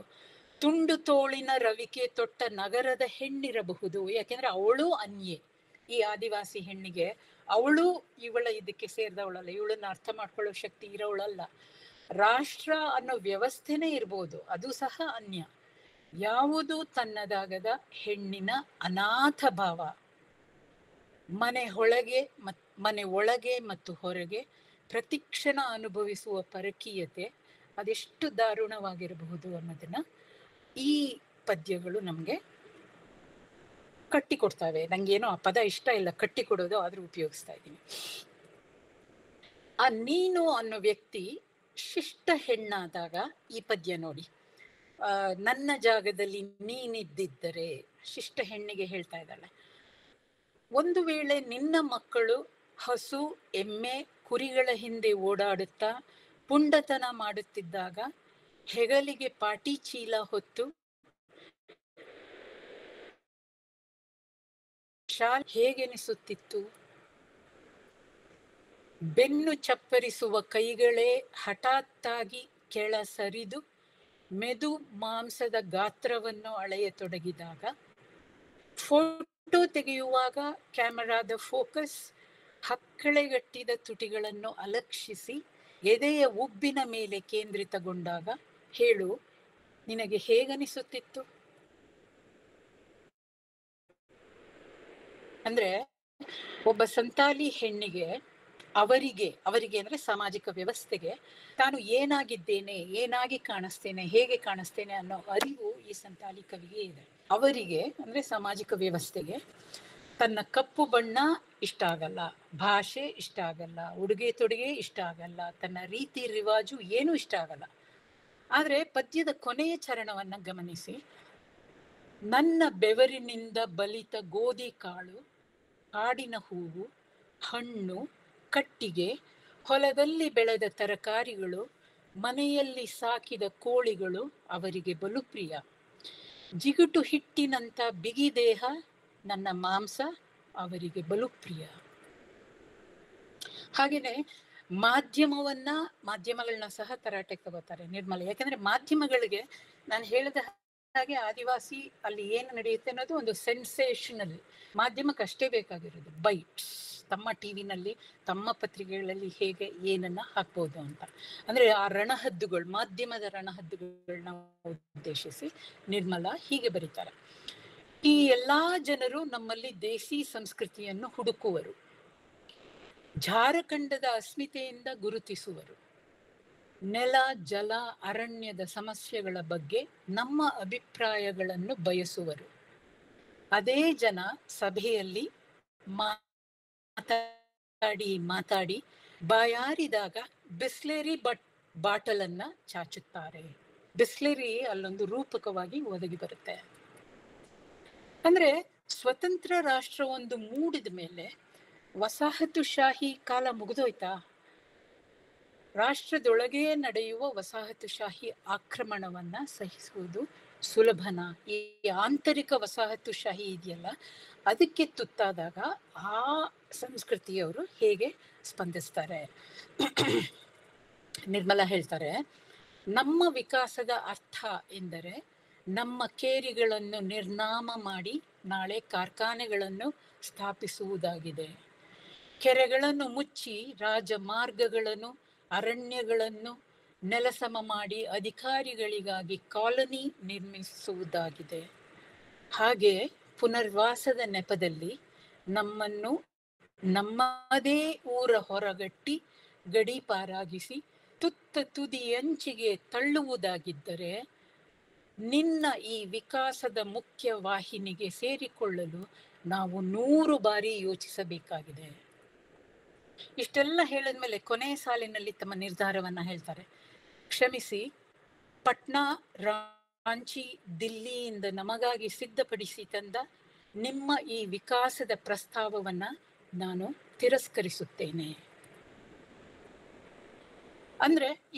ತುಂಡು ತೋಳಿನ ರವಿಕೆ ತೊಟ್ಟ ನಗರದ ಹೆಣ್ಣಿರಬಹುದು. ಯಾಕೆಂದ್ರೆ ಅವಳು ಅನ್ಯೆ. ಈ ಆದಿವಾಸಿ ಹೆಣ್ಣಿಗೆ ಅವಳು ಇವಳ ಇದಕ್ಕೆ ಸೇರಿದವಳಲ್ಲ, ಇವಳನ್ನ ಅರ್ಥ ಮಾಡ್ಕೊಳ್ಳೋ ಶಕ್ತಿ ಇರೋವಳಲ್ಲ. ರಾಷ್ಟ್ರ ಅನ್ನೋ ವ್ಯವಸ್ಥೆನೇ ಇರ್ಬೋದು, ಅದು ಸಹ ಅನ್ಯ. ಯಾವುದು ತನ್ನದಾಗದ ಹೆಣ್ಣಿನ ಅನಾಥ ಭಾವ ಮನೆ ಒಳಗೆ ಮತ್ತು ಹೊರಗೆ ಪ್ರತಿಕ್ಷಣ ಅನುಭವಿಸುವ ಪರಕೀಯತೆ ಅದೆಷ್ಟು ದಾರುಣವಾಗಿರಬಹುದು ಅನ್ನೋದನ್ನ ಈ ಪದ್ಯಗಳು ನಮ್ಗೆ ಕಟ್ಟಿಕೊಡ್ತಾವೆ. ನಂಗೇನೋ ಆ ಪದ ಇಷ್ಟ ಇಲ್ಲ, ಕಟ್ಟಿಕೊಡೋದು, ಆದ್ರೂ ಉಪಯೋಗಿಸ್ತಾ ಇದ್ದೀನಿ. ಆ ನೀನು ಅನ್ನೋ ವ್ಯಕ್ತಿ ಶಿಷ್ಟ ಹೆಣ್ಣಾದಾಗ ಈ ಪದ್ಯ ನೋಡಿ, ನನ್ನ ಜಾಗದಲ್ಲಿ ನೀನಿದ್ದಿದ್ದರೆ, ಶಿಷ್ಟ ಹೆಣ್ಣಿಗೆ ಹೇಳ್ತಾ ಇದ್ದಾಳೆ. ಒಂದು ವೇಳೆ ನಿನ್ನ ಮಕ್ಕಳು ಹಸು ಎಮ್ಮೆ ಕುರಿಗಳ ಹಿಂದೆ ಓಡಾಡುತ್ತಾ ಪುಂಡತನ ಮಾಡುತ್ತಿದ್ದಾಗ ಹೆಗಲಿಗೆ ಪಾಟಿ ಚೀಲ ಹೊತ್ತು ಶಾಲ್ ಹೇಗೆನಿಸುತ್ತಿತ್ತು? ಬೆನ್ನು ಚಪ್ಪರಿಸುವ ಕೈಗಳೇ ಹಠಾತ್ತಾಗಿ ಕೆಳ ಸರಿದು ಮೆದು ಮಾಂಸದ ಗಾತ್ರವನ್ನು ಅಳೆಯತೊಡಗಿದಾಗ, ಫೋಟೋ ತೆಗೆಯುವಾಗ ಕ್ಯಾಮರಾದ ಫೋಕಸ್ ಹಕ್ಕಳೆಗಟ್ಟಿದ ತುಟಿಗಳನ್ನು ಅಲಕ್ಷಿಸಿ ಎದೆಯ ಉಬ್ಬಿನ ಮೇಲೆ ಕೇಂದ್ರಿತಗೊಂಡಾಗ, ಹೇಳು, ನಿನಗೆ ಹೇಗನಿಸುತ್ತಿತ್ತು? ಅಂದ್ರೆ ಒಬ್ಬ ಸಂತಾಲಿ ಹೆಣ್ಣಿಗೆ ಅವರಿಗೆ ಅಂದ್ರೆ ಸಾಮಾಜಿಕ ವ್ಯವಸ್ಥೆಗೆ ತಾನು ಏನಾಗಿದ್ದೇನೆ, ಏನಾಗಿ ಕಾಣಿಸ್ತೇನೆ, ಹೇಗೆ ಕಾಣಿಸ್ತೇನೆ ಅನ್ನೋ ಅರಿವು ಈ ಸಂತಾಲಿ ಕವಿಗೆ ಇದೆ. ಅವರಿಗೆ ಅಂದ್ರೆ ಸಾಮಾಜಿಕ ವ್ಯವಸ್ಥೆಗೆ ತನ್ನ ಕಪ್ಪು ಬಣ್ಣ ಇಷ್ಟ ಆಗಲ್ಲ, ಭಾಷೆ ಇಷ್ಟ ಆಗಲ್ಲ, ಉಡುಗೆ ತೊಡುಗೆ ಇಷ್ಟ ಆಗಲ್ಲ, ತನ್ನ ರೀತಿ ರಿವಾಜು ಏನೂ ಇಷ್ಟ ಆಗಲ್ಲ. ಆದ್ರೆ ಪದ್ಯದ ಕೊನೆಯ ಚರಣವನ್ನ ಗಮನಿಸಿ, ನನ್ನ ಬೆವರಿನಿಂದ ಬಲಿತ ಗೋಧಿ ಕಾಳು, ಕಾಡಿನ ಹೂವು, ಹಣ್ಣು, ಕಟ್ಟಿಗೆ, ಹೊಲದಲ್ಲಿ ಬೆಳೆದ ತರಕಾರಿಗಳು, ಮನೆಯಲ್ಲಿ ಸಾಕಿದ ಕೋಳಿಗಳು ಅವರಿಗೆ ಬಲು ಪ್ರಿಯ. ಜಿಗುಟು ಹಿಟ್ಟಿನಂತ ಬಿಗಿ ದೇಹ, ನನ್ನ ಮಾಂಸ ಅವರಿಗೆ ಬಲು ಪ್ರಿಯ. ಹಾಗೇನೆ ಮಾಧ್ಯಮಗಳನ್ನ ಸಹ ತರಾಟೆಗೆ ತಗೋತಾರೆ ನಿರ್ಮಲ. ಯಾಕಂದ್ರೆ ಮಾಧ್ಯಮಗಳಿಗೆ ನಾನು ಹೇಳಿದ ಹಾಗೆ ಆದಿವಾಸಿ ಅಲ್ಲಿ ಏನು ನಡೆಯುತ್ತೆ ಅನ್ನೋದು ಒಂದು ಸೆನ್ಸೇಷನಲ್ ಮಾಧ್ಯಮಕ್ಕೆ ಅಷ್ಟೇ ಬೇಕಾಗಿರೋದು. ಬೈಟ್ಸ್, ತಮ್ಮ ಟಿವಿನಲ್ಲಿ ತಮ್ಮ ಪತ್ರಿಕೆಗಳಲ್ಲಿ ಹೇಗೆ ಏನನ್ನ ಹಾಕ್ಬೋದು ಅಂತ. ಅಂದ್ರೆ ಆ ರಣಹದ್ದುಗಳು, ಮಾಧ್ಯಮದ ರಣಹದ್ದುಗಳನ್ನ ಉದ್ದೇಶಿಸಿ ನಿರ್ಮಲ ಹೀಗೆ ಬರೀತಾರೆ. ಈ ಎಲ್ಲಾ ಜನರು ನಮ್ಮಲ್ಲಿ ದೇಸಿ ಸಂಸ್ಕೃತಿಯನ್ನು ಹುಡುಕುವರು, ಜಾರಖಂಡದ ಅಸ್ಮಿತೆಯಿಂದ ಗುರುತಿಸುವರು, ನೆಲ ಜಲ ಅರಣ್ಯದ ಸಮಸ್ಯೆಗಳ ಬಗ್ಗೆ ನಮ್ಮ ಅಭಿಪ್ರಾಯಗಳನ್ನು ಬಯಸುವರು. ಅದೇ ಜನ ಸಭೆಯಲ್ಲಿ ಮಾತಾಡಿ ಬಾಯಾರಿದಾಗ ಬಿಸ್ಲೇರಿ ಬಾಟಲನ್ನ ಚಾಚುತ್ತಾರೆ. ಬಿಸ್ಲೇರಿ ಅಲ್ಲೊಂದು ರೂಪಕವಾಗಿ ಒದಗಿ ಬರುತ್ತೆ. ಅಂದ್ರೆ ಸ್ವತಂತ್ರ ರಾಷ್ಟ್ರವೊಂದು ಮೂಡಿದ ಮೇಲೆ ವಸಾಹತುಶಾಹಿ ಕಾಲ ಮುಗಿದೋಯ್ತಾ? ರಾಷ್ಟ್ರದೊಳಗೆ ನಡೆಯುವ ವಸಾಹತುಶಾಹಿ ಆಕ್ರಮಣವನ್ನ ಸಹಿಸುವುದು ಸುಲಭನ? ಈ ಆಂತರಿಕ ವಸಾಹತುಶಾಹಿ ಇದೆಯಲ್ಲ, ಅದಕ್ಕೆ ತುತ್ತಾದಾಗ ಆ ಸಂಸ್ಕೃತಿಯವರು ಹೇಗೆ ಸ್ಪಂದಿಸ್ತಾರೆ? ನಿರ್ಮಲ ಹೇಳ್ತಾರೆ, ನಮ್ಮ ವಿಕಾಸದ ಅರ್ಥ ಎಂದರೆ ನಮ್ಮ ಕೇರಿಗಳನ್ನು ನಿರ್ನಾಮ ಮಾಡಿ ನಾಳೆ ಕಾರ್ಖಾನೆಗಳನ್ನು ಸ್ಥಾಪಿಸುವುದಾಗಿದೆ. ಕೆರೆಗಳನ್ನು ಮುಚ್ಚಿ ರಾಜಮಾರ್ಗಗಳನ್ನು ಅರಣ್ಯಗಳನ್ನು ನೆಲಸಮ ಮಾಡಿ ಅಧಿಕಾರಿಗಳಿಗಾಗಿ ಕಾಲನಿ ನಿರ್ಮಿಸುವುದಾಗಿದೆ. ಹಾಗೆ ಪುನರ್ವಾಸದ ನೆಪದಲ್ಲಿ ನಮ್ಮನ್ನು ನಮ್ಮದೇ ಊರ ಹೊರಗಟ್ಟಿ ಗಡೀಪಾರಾಗಿಸಿ ತುತ್ತ ತುದಿಯಂಚಿಗೆ ತಳ್ಳುವುದಾಗಿದ್ದರೆ ನಿನ್ನ ಈ ವಿಕಾಸದ ಮುಖ್ಯ ವಾಹಿನಿಗೆ ಸೇರಿಕೊಳ್ಳಲು ನಾವು 100 ಬಾರಿ ಯೋಚಿಸಬೇಕಾಗಿದೆ. ಇಷ್ಟೆಲ್ಲ ಹೇಳಿದ್ಮೇಲೆ ಕೊನೆಯ ಸಾಲಿನಲ್ಲಿ ತಮ್ಮ ನಿರ್ಧಾರವನ್ನ ಹೇಳ್ತಾರೆ. ಕ್ಷಮಿಸಿ, ಪಟ್ನಾ, ರಾಂಚಿ, ದಿಲ್ಲಿಯಿಂದ ನಮಗಾಗಿ ಸಿದ್ಧಪಡಿಸಿ ತಂದ ನಿಮ್ಮ ಈ ವಿಕಾಸದ ಪ್ರಸ್ತಾವವನ್ನ ನಾನು ತಿರಸ್ಕರಿಸುತ್ತೇನೆ. ಅಂದ್ರೆ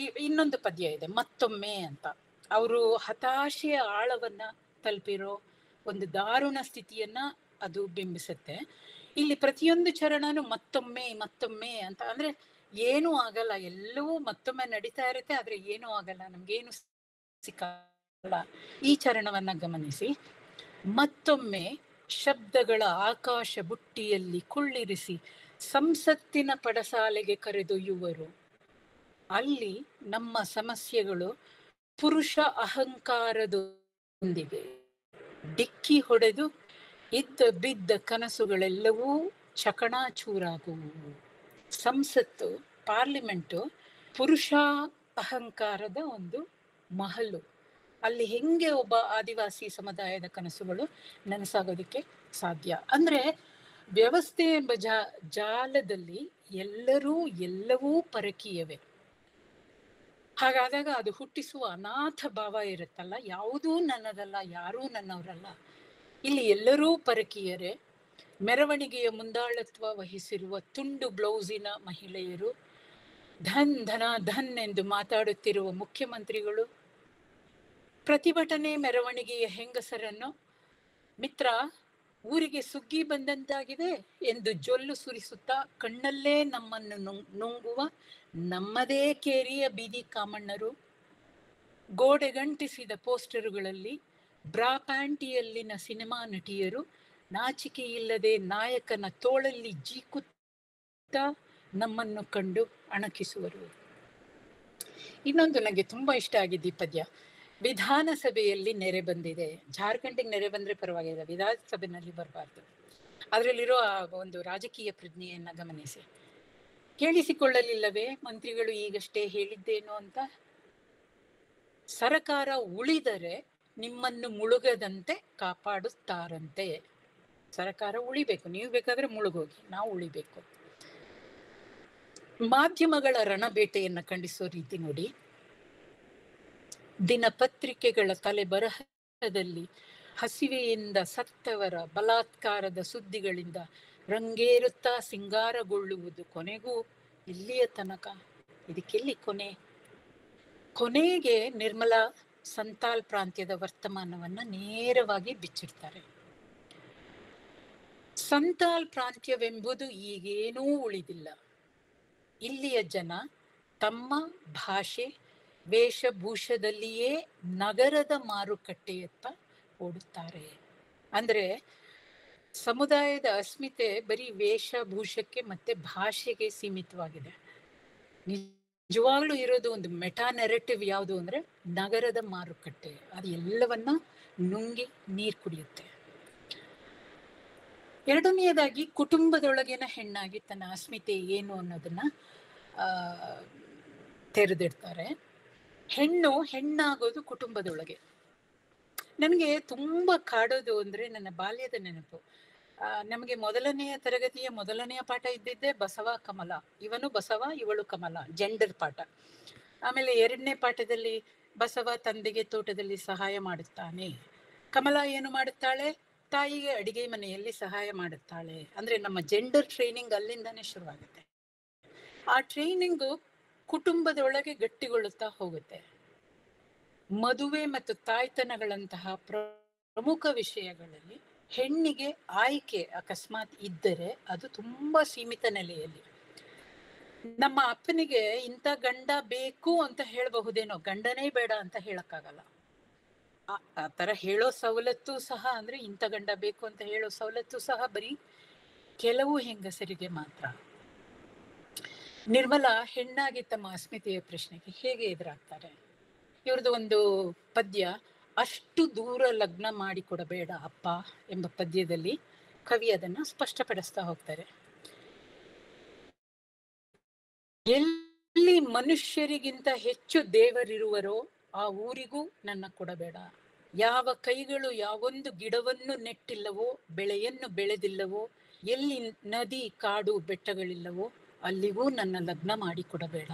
ಇನ್ನೊಂದು ಪದ್ಯ ಇದೆ, ಮತ್ತೊಮ್ಮೆ ಅಂತ. ಅವರು ಹತಾಶೆಯ ಆಳವನ್ನ ತಲುಪಿರೋ ಒಂದು ದಾರುಣ ಸ್ಥಿತಿಯನ್ನ ಅದು ಬಿಂಬಿಸುತ್ತೆ. ಇಲ್ಲಿ ಪ್ರತಿಯೊಂದು ಚರಣನು ಮತ್ತೊಮ್ಮೆ ಮತ್ತೊಮ್ಮೆ ಅಂತ. ಅಂದ್ರೆ ಏನೂ ಆಗಲ್ಲ, ಎಲ್ಲವೂ ಮತ್ತೊಮ್ಮೆ ನಡೀತಾ ಇರುತ್ತೆ, ಆದ್ರೆ ಏನೂ ಆಗಲ್ಲ, ನಮ್ಗೇನು ಸಿಕ್ಕಲ್ಲ. ಈ ಚರಣವನ್ನ ಗಮನಿಸಿ. ಮತ್ತೊಮ್ಮೆ ಶಬ್ದಗಳ ಆಕಾಶ ಬುಟ್ಟಿಯಲ್ಲಿ ಕುಳ್ಳಿರಿಸಿ ಸಂಸತ್ತಿನ ಪಡಸಾಲೆಗೆ ಕರೆದೊಯ್ಯುವರು. ಅಲ್ಲಿ ನಮ್ಮ ಸಮಸ್ಯೆಗಳು ಪುರುಷ ಅಹಂಕಾರದೊಂದಿಗೆ ಮುಂದಿದೆ. ಡಿಕ್ಕಿ ಹೊಡೆದು ಇದ್ದ ಬಿದ್ದ ಕನಸುಗಳೆಲ್ಲವೂ ಚಕಣಾಚೂರಾಗುವು. ಸಂಸತ್ತು, ಪಾರ್ಲಿಮೆಂಟು ಪುರುಷ ಅಹಂಕಾರದ ಒಂದು ಮಹಲು. ಅಲ್ಲಿ ಹೆಂಗೆ ಒಬ್ಬ ಆದಿವಾಸಿ ಸಮುದಾಯದ ಕನಸುಗಳು ನನಸಾಗೋದಕ್ಕೆ ಸಾಧ್ಯ? ಅಂದ್ರೆ ವ್ಯವಸ್ಥೆ ಎಂಬ ಜಾಲದಲ್ಲಿ ಎಲ್ಲವೂ ಪರಕೀಯವೇ. ಹಾಗಾದಾಗ ಅದು ಹುಟ್ಟಿಸುವ ಅನಾಥ ಭಾವ ಇರುತ್ತಲ್ಲ, ಯಾವುದೂ ನನ್ನದಲ್ಲ, ಯಾರೂ ನನ್ನವರಲ್ಲ. ಇಲ್ಲಿ ಎಲ್ಲರೂ ಪರಕೀಯರೇ. ಮೆರವಣಿಗೆಯ ಮುಂದಾಳತ್ವ ವಹಿಸಿರುವ ತುಂಡು ಬ್ಲೌಸಿನ ಮಹಿಳೆಯರು, ಧನ್ ಧನ ಧನ್ ಎಂದು ಮಾತಾಡುತ್ತಿರುವ ಮುಖ್ಯಮಂತ್ರಿಗಳು, ಪ್ರತಿಭಟನೆ ಮೆರವಣಿಗೆಯ ಹೆಂಗಸರನ್ನು ಮಿತ್ರ ಊರಿಗೆ ಸುಗ್ಗಿ ಬಂದಂತಾಗಿದೆ ಎಂದು ಜೊಲ್ಲು ಸುರಿಸುತ್ತಾ ಕಣ್ಣಲ್ಲೇ ನಮ್ಮನ್ನು ನುಂಗುವ ನಮ್ಮದೇ ಕೇರಿಯ ಬೀದಿ ಕಾಮಣ್ಣರು, ಗೋಡೆಗಂಟಿಸಿದ ಪೋಸ್ಟರುಗಳಲ್ಲಿ ಬ್ರಾ ಪ್ಯಾಂಟಿಯಲ್ಲಿನ ಸಿನಿಮಾ ನಟಿಯರು ನಾಚಿಕೆಯಿಲ್ಲದೆ ನಾಯಕನ ತೋಳಲ್ಲಿ ಜೀಕುತ್ತಾ ನಮ್ಮನ್ನು ಕಂಡು ಅಣಕಿಸುವರು. ಇನ್ನೊಂದು ನನಗೆ ತುಂಬಾ ಇಷ್ಟ ಆಗಿದ್ದ ಈ ಪದ್ಯ. ವಿಧಾನಸಭೆಯಲ್ಲಿ ನೆರೆ ಬಂದಿದೆ. ಜಾರ್ಖಂಡಿಗೆ ನೆರೆ ಬಂದ್ರೆ ಪರವಾಗಿಲ್ಲ, ವಿಧಾನಸಭೆಯಲ್ಲಿ ಬರಬಾರ್ದು. ಅದರಲ್ಲಿರೋ ಒಂದು ರಾಜಕೀಯ ಪ್ರಜ್ಞೆಯನ್ನ ಗಮನಿಸಿ. ಕೇಳಿಸಿಕೊಳ್ಳಲಿಲ್ಲವೇ ಮಂತ್ರಿಗಳು ಈಗಷ್ಟೇ ಹೇಳಿದ್ದೇನು ಅಂತ? ಸರಕಾರ ಉಳಿದರೆ ನಿಮ್ಮನ್ನು ಮುಳುಗದಂತೆ ಕಾಪಾಡುತ್ತಾರಂತೆ. ಸರಕಾರ ಉಳಿಬೇಕು, ನೀವು ಬೇಕಾದ್ರೆ ಮುಳುಗೋಗಿ, ನಾವು ಉಳಿಬೇಕು. ಮಾಧ್ಯಮಗಳ ರಣಬೇಟೆಯನ್ನ ಖಂಡಿಸೋ ರೀತಿ ನೋಡಿ. ದಿನಪತ್ರಿಕೆಗಳ ತಲೆ ಬರಹದಲ್ಲಿ ಹಸಿವೆಯಿಂದ ಸತ್ತವರ ಬಲಾತ್ಕಾರದ ಸುದ್ದಿಗಳಿಂದ ರಂಗೇರುತ್ತಾ ಸಿಂಗಾರಗೊಳ್ಳುವುದು ಕೊನೆಗೂ ಇಲ್ಲಿಯ ತನಕ. ಇದಕ್ಕೆಲ್ಲಿ ಕೊನೆ? ಕೊನೆಗೆ ನಿರ್ಮಲಾ ಸಂತಾಲ್ ಪ್ರಾಂತ್ಯದ ವರ್ತಮಾನವನ್ನ ನೇರವಾಗಿ ಬಿಚ್ಚಿಡ್ತಾರೆ. ಸಂತಾಲ್ ಪ್ರಾಂತ್ಯವೆಂಬುದು ಈಗೇನೂ ಉಳಿದಿಲ್ಲ. ಇಲ್ಲಿಯ ಜನ ತಮ್ಮ ಭಾಷೆ ವೇಷಭೂಷದಲ್ಲಿಯೇ ನಗರದ ಮಾರುಕಟ್ಟೆಯತ್ತ ಓಡುತ್ತಾರೆ. ಅಂದ್ರೆ ಸಮುದಾಯದ ಅಸ್ಮಿತೆ ಬರೀ ವೇಷಭೂಷಕ್ಕೆ ಮತ್ತೆ ಭಾಷೆಗೆ ಸೀಮಿತವಾಗಿದೆ. ನಿಜವಾಗ್ಲೂ ಇರೋದು ಒಂದು ಮೆಟಾ ನೆರೆಟಿವ್ ಯಾವುದು ಅಂದ್ರೆ ನಗರದ ಮಾರುಕಟ್ಟೆ. ಅದು ಎಲ್ಲವನ್ನ ನುಂಗಿ ನೀರು ಕುಡಿಯುತ್ತೆ. ಎರಡನೆಯದಾಗಿ ಕುಟುಂಬದೊಳಗಿನ ಹೆಣ್ಣಾಗಿ ತನ್ನ ಅಸ್ಮಿತೆ ಏನು ಅನ್ನೋದನ್ನ ತೆರೆದಿಡ್ತಾರೆ. ಹೆಣ್ಣಾಗೋದು ಕುಟುಂಬದೊಳಗೆ. ನನಗೆ ತುಂಬಾ ಕಾಡೋದು ಅಂದ್ರೆ ನನ್ನ ಬಾಲ್ಯದ ನೆನಪು. ನಮಗೆ ಮೊದಲನೆಯ ತರಗತಿಯ ಮೊದಲನೆಯ ಪಾಠ ಇದ್ದಿದ್ದೆ ಬಸವ ಕಮಲ. ಇವನು ಬಸವ, ಇವಳು ಕಮಲ, ಜೆಂಡರ್ ಪಾಠ. ಆಮೇಲೆ ಎರಡನೇ ಪಾಠದಲ್ಲಿ ಬಸವ ತಂದೆಗೆ ತೋಟದಲ್ಲಿ ಸಹಾಯ ಮಾಡುತ್ತಾನೆ, ಕಮಲ ಏನು ಮಾಡುತ್ತಾಳೆ? ತಾಯಿಗೆ ಅಡಿಗೆ ಮನೆಯಲ್ಲಿ ಸಹಾಯ ಮಾಡುತ್ತಾಳೆ. ಅಂದ್ರೆ ನಮ್ಮ ಜೆಂಡರ್ ಟ್ರೈನಿಂಗ್ ಅಲ್ಲಿಂದಾನೇ ಶುರುವಾಗುತ್ತೆ. ಆ ಟ್ರೈನಿಂಗು ಕುಟುಂಬದೊಳಗೆ ಗಟ್ಟಿಗೊಳ್ಳುತ್ತಾ ಹೋಗುತ್ತೆ. ಮದುವೆ ಮತ್ತು ತಾಯ್ತನಗಳಂತಹ ಪ್ರಮುಖ ವಿಷಯಗಳಲ್ಲಿ ಹೆಣ್ಣಿಗೆ ಆಯ್ಕೆ ಅಕಸ್ಮಾತ್ ಇದ್ದರೆ ಅದು ತುಂಬಾ ಸೀಮಿತ ನೆಲೆಯಲ್ಲಿ. ನಮ್ಮ ಅಪ್ಪನಿಗೆ ಇಂಥ ಗಂಡ ಬೇಕು ಅಂತ ಹೇಳಬಹುದೇನೋ, ಗಂಡನೇ ಬೇಡ ಅಂತ ಹೇಳಕ್ಕಾಗಲ್ಲ. ಆ ತರ ಹೇಳೋ ಸವಲತ್ತು ಸಹ, ಅಂದ್ರೆ ಇಂಥ ಗಂಡ ಬೇಕು ಅಂತ ಹೇಳೋ ಸವಲತ್ತು ಸಹ ಬರೀ ಕೆಲವು ಹೆಂಗಸರಿಗೆ ಮಾತ್ರ. ನಿರ್ಮಲಾ ಹೆಣ್ಣಾಗಿ ತಮ್ಮ ಅಸ್ಮಿತೆಯ ಪ್ರಶ್ನೆಗೆ ಹೇಗೆ ಎದುರಾಗ್ತಾರೆ? ಇವ್ರದ್ದು ಒಂದು ಪದ್ಯ, ಅಷ್ಟು ದೂರ ಲಗ್ನ ಮಾಡಿಕೊಡಬೇಡ ಅಪ್ಪ ಎಂಬ ಪದ್ಯದಲ್ಲಿ ಕವಿ ಅದನ್ನ ಸ್ಪಷ್ಟಪಡಿಸ್ತಾ ಹೋಗ್ತಾರೆ. ಎಲ್ಲಿ ಮನುಷ್ಯರಿಗಿಂತ ಹೆಚ್ಚು ದೇವರಿರುವರೋ ಆ ಊರಿಗೂ ನನ್ನ ಕೊಡಬೇಡ. ಯಾವ ಕೈಗಳು ಯಾವೊಂದು ಗಿಡವನ್ನು ನೆಟ್ಟಿಲ್ಲವೋ, ಬೆಳೆಯನ್ನು ಬೆಳೆದಿಲ್ಲವೋ, ಎಲ್ಲಿ ನದಿ ಕಾಡು ಬೆಟ್ಟಗಳಿಲ್ಲವೋ ಅಲ್ಲಿಗೂ ನನ್ನ ಲಗ್ನ ಮಾಡಿಕೊಡಬೇಡ.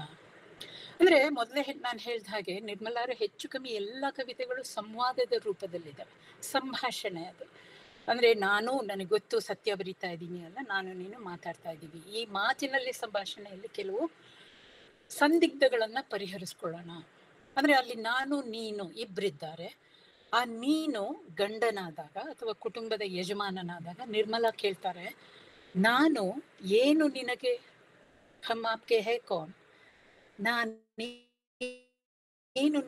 ಅಂದ್ರೆ ಮೊದಲೇ ನಾನು ಹೇಳಿದ ಹಾಗೆ ನಿರ್ಮಲಾರ ಹೆಚ್ಚು ಕಮ್ಮಿ ಎಲ್ಲ ಕವಿತೆಗಳು ಸಂವಾದದ ರೂಪದಲ್ಲಿದ್ದಾವೆ, ಸಂಭಾಷಣೆ. ಅದು ಅಂದ್ರೆ ನನಗೆ ಗೊತ್ತು ಸತ್ಯ ಬರಿತಾ ಇದ್ದೀನಿ ಅಲ್ಲ, ನಾನು ನೀನು ಮಾತಾಡ್ತಾ ಇದ್ದೀವಿ. ಈ ಮಾತಿನಲ್ಲಿ ಸಂಭಾಷಣೆಯಲ್ಲಿ ಕೆಲವು ಸಂದಿಗ್ಧಗಳನ್ನ ಪರಿಹರಿಸ್ಕೊಳ್ಳೋಣ. ಅಂದ್ರೆ ಅಲ್ಲಿ ನಾನು ನೀನು ಇಬ್ಬರಿದ್ದಾರೆ. ಆ ನೀನು ಗಂಡನಾದಾಗ ಅಥವಾ ಕುಟುಂಬದ ಯಜಮಾನನಾದಾಗ ನಿರ್ಮಲಾ ಕೇಳ್ತಾರೆ, ನಾನು ಏನು ನಿನಗೆ? ಹಮ್ ಆಪ್ಕೆ ಹೈ ಕೌನ್? ಏನು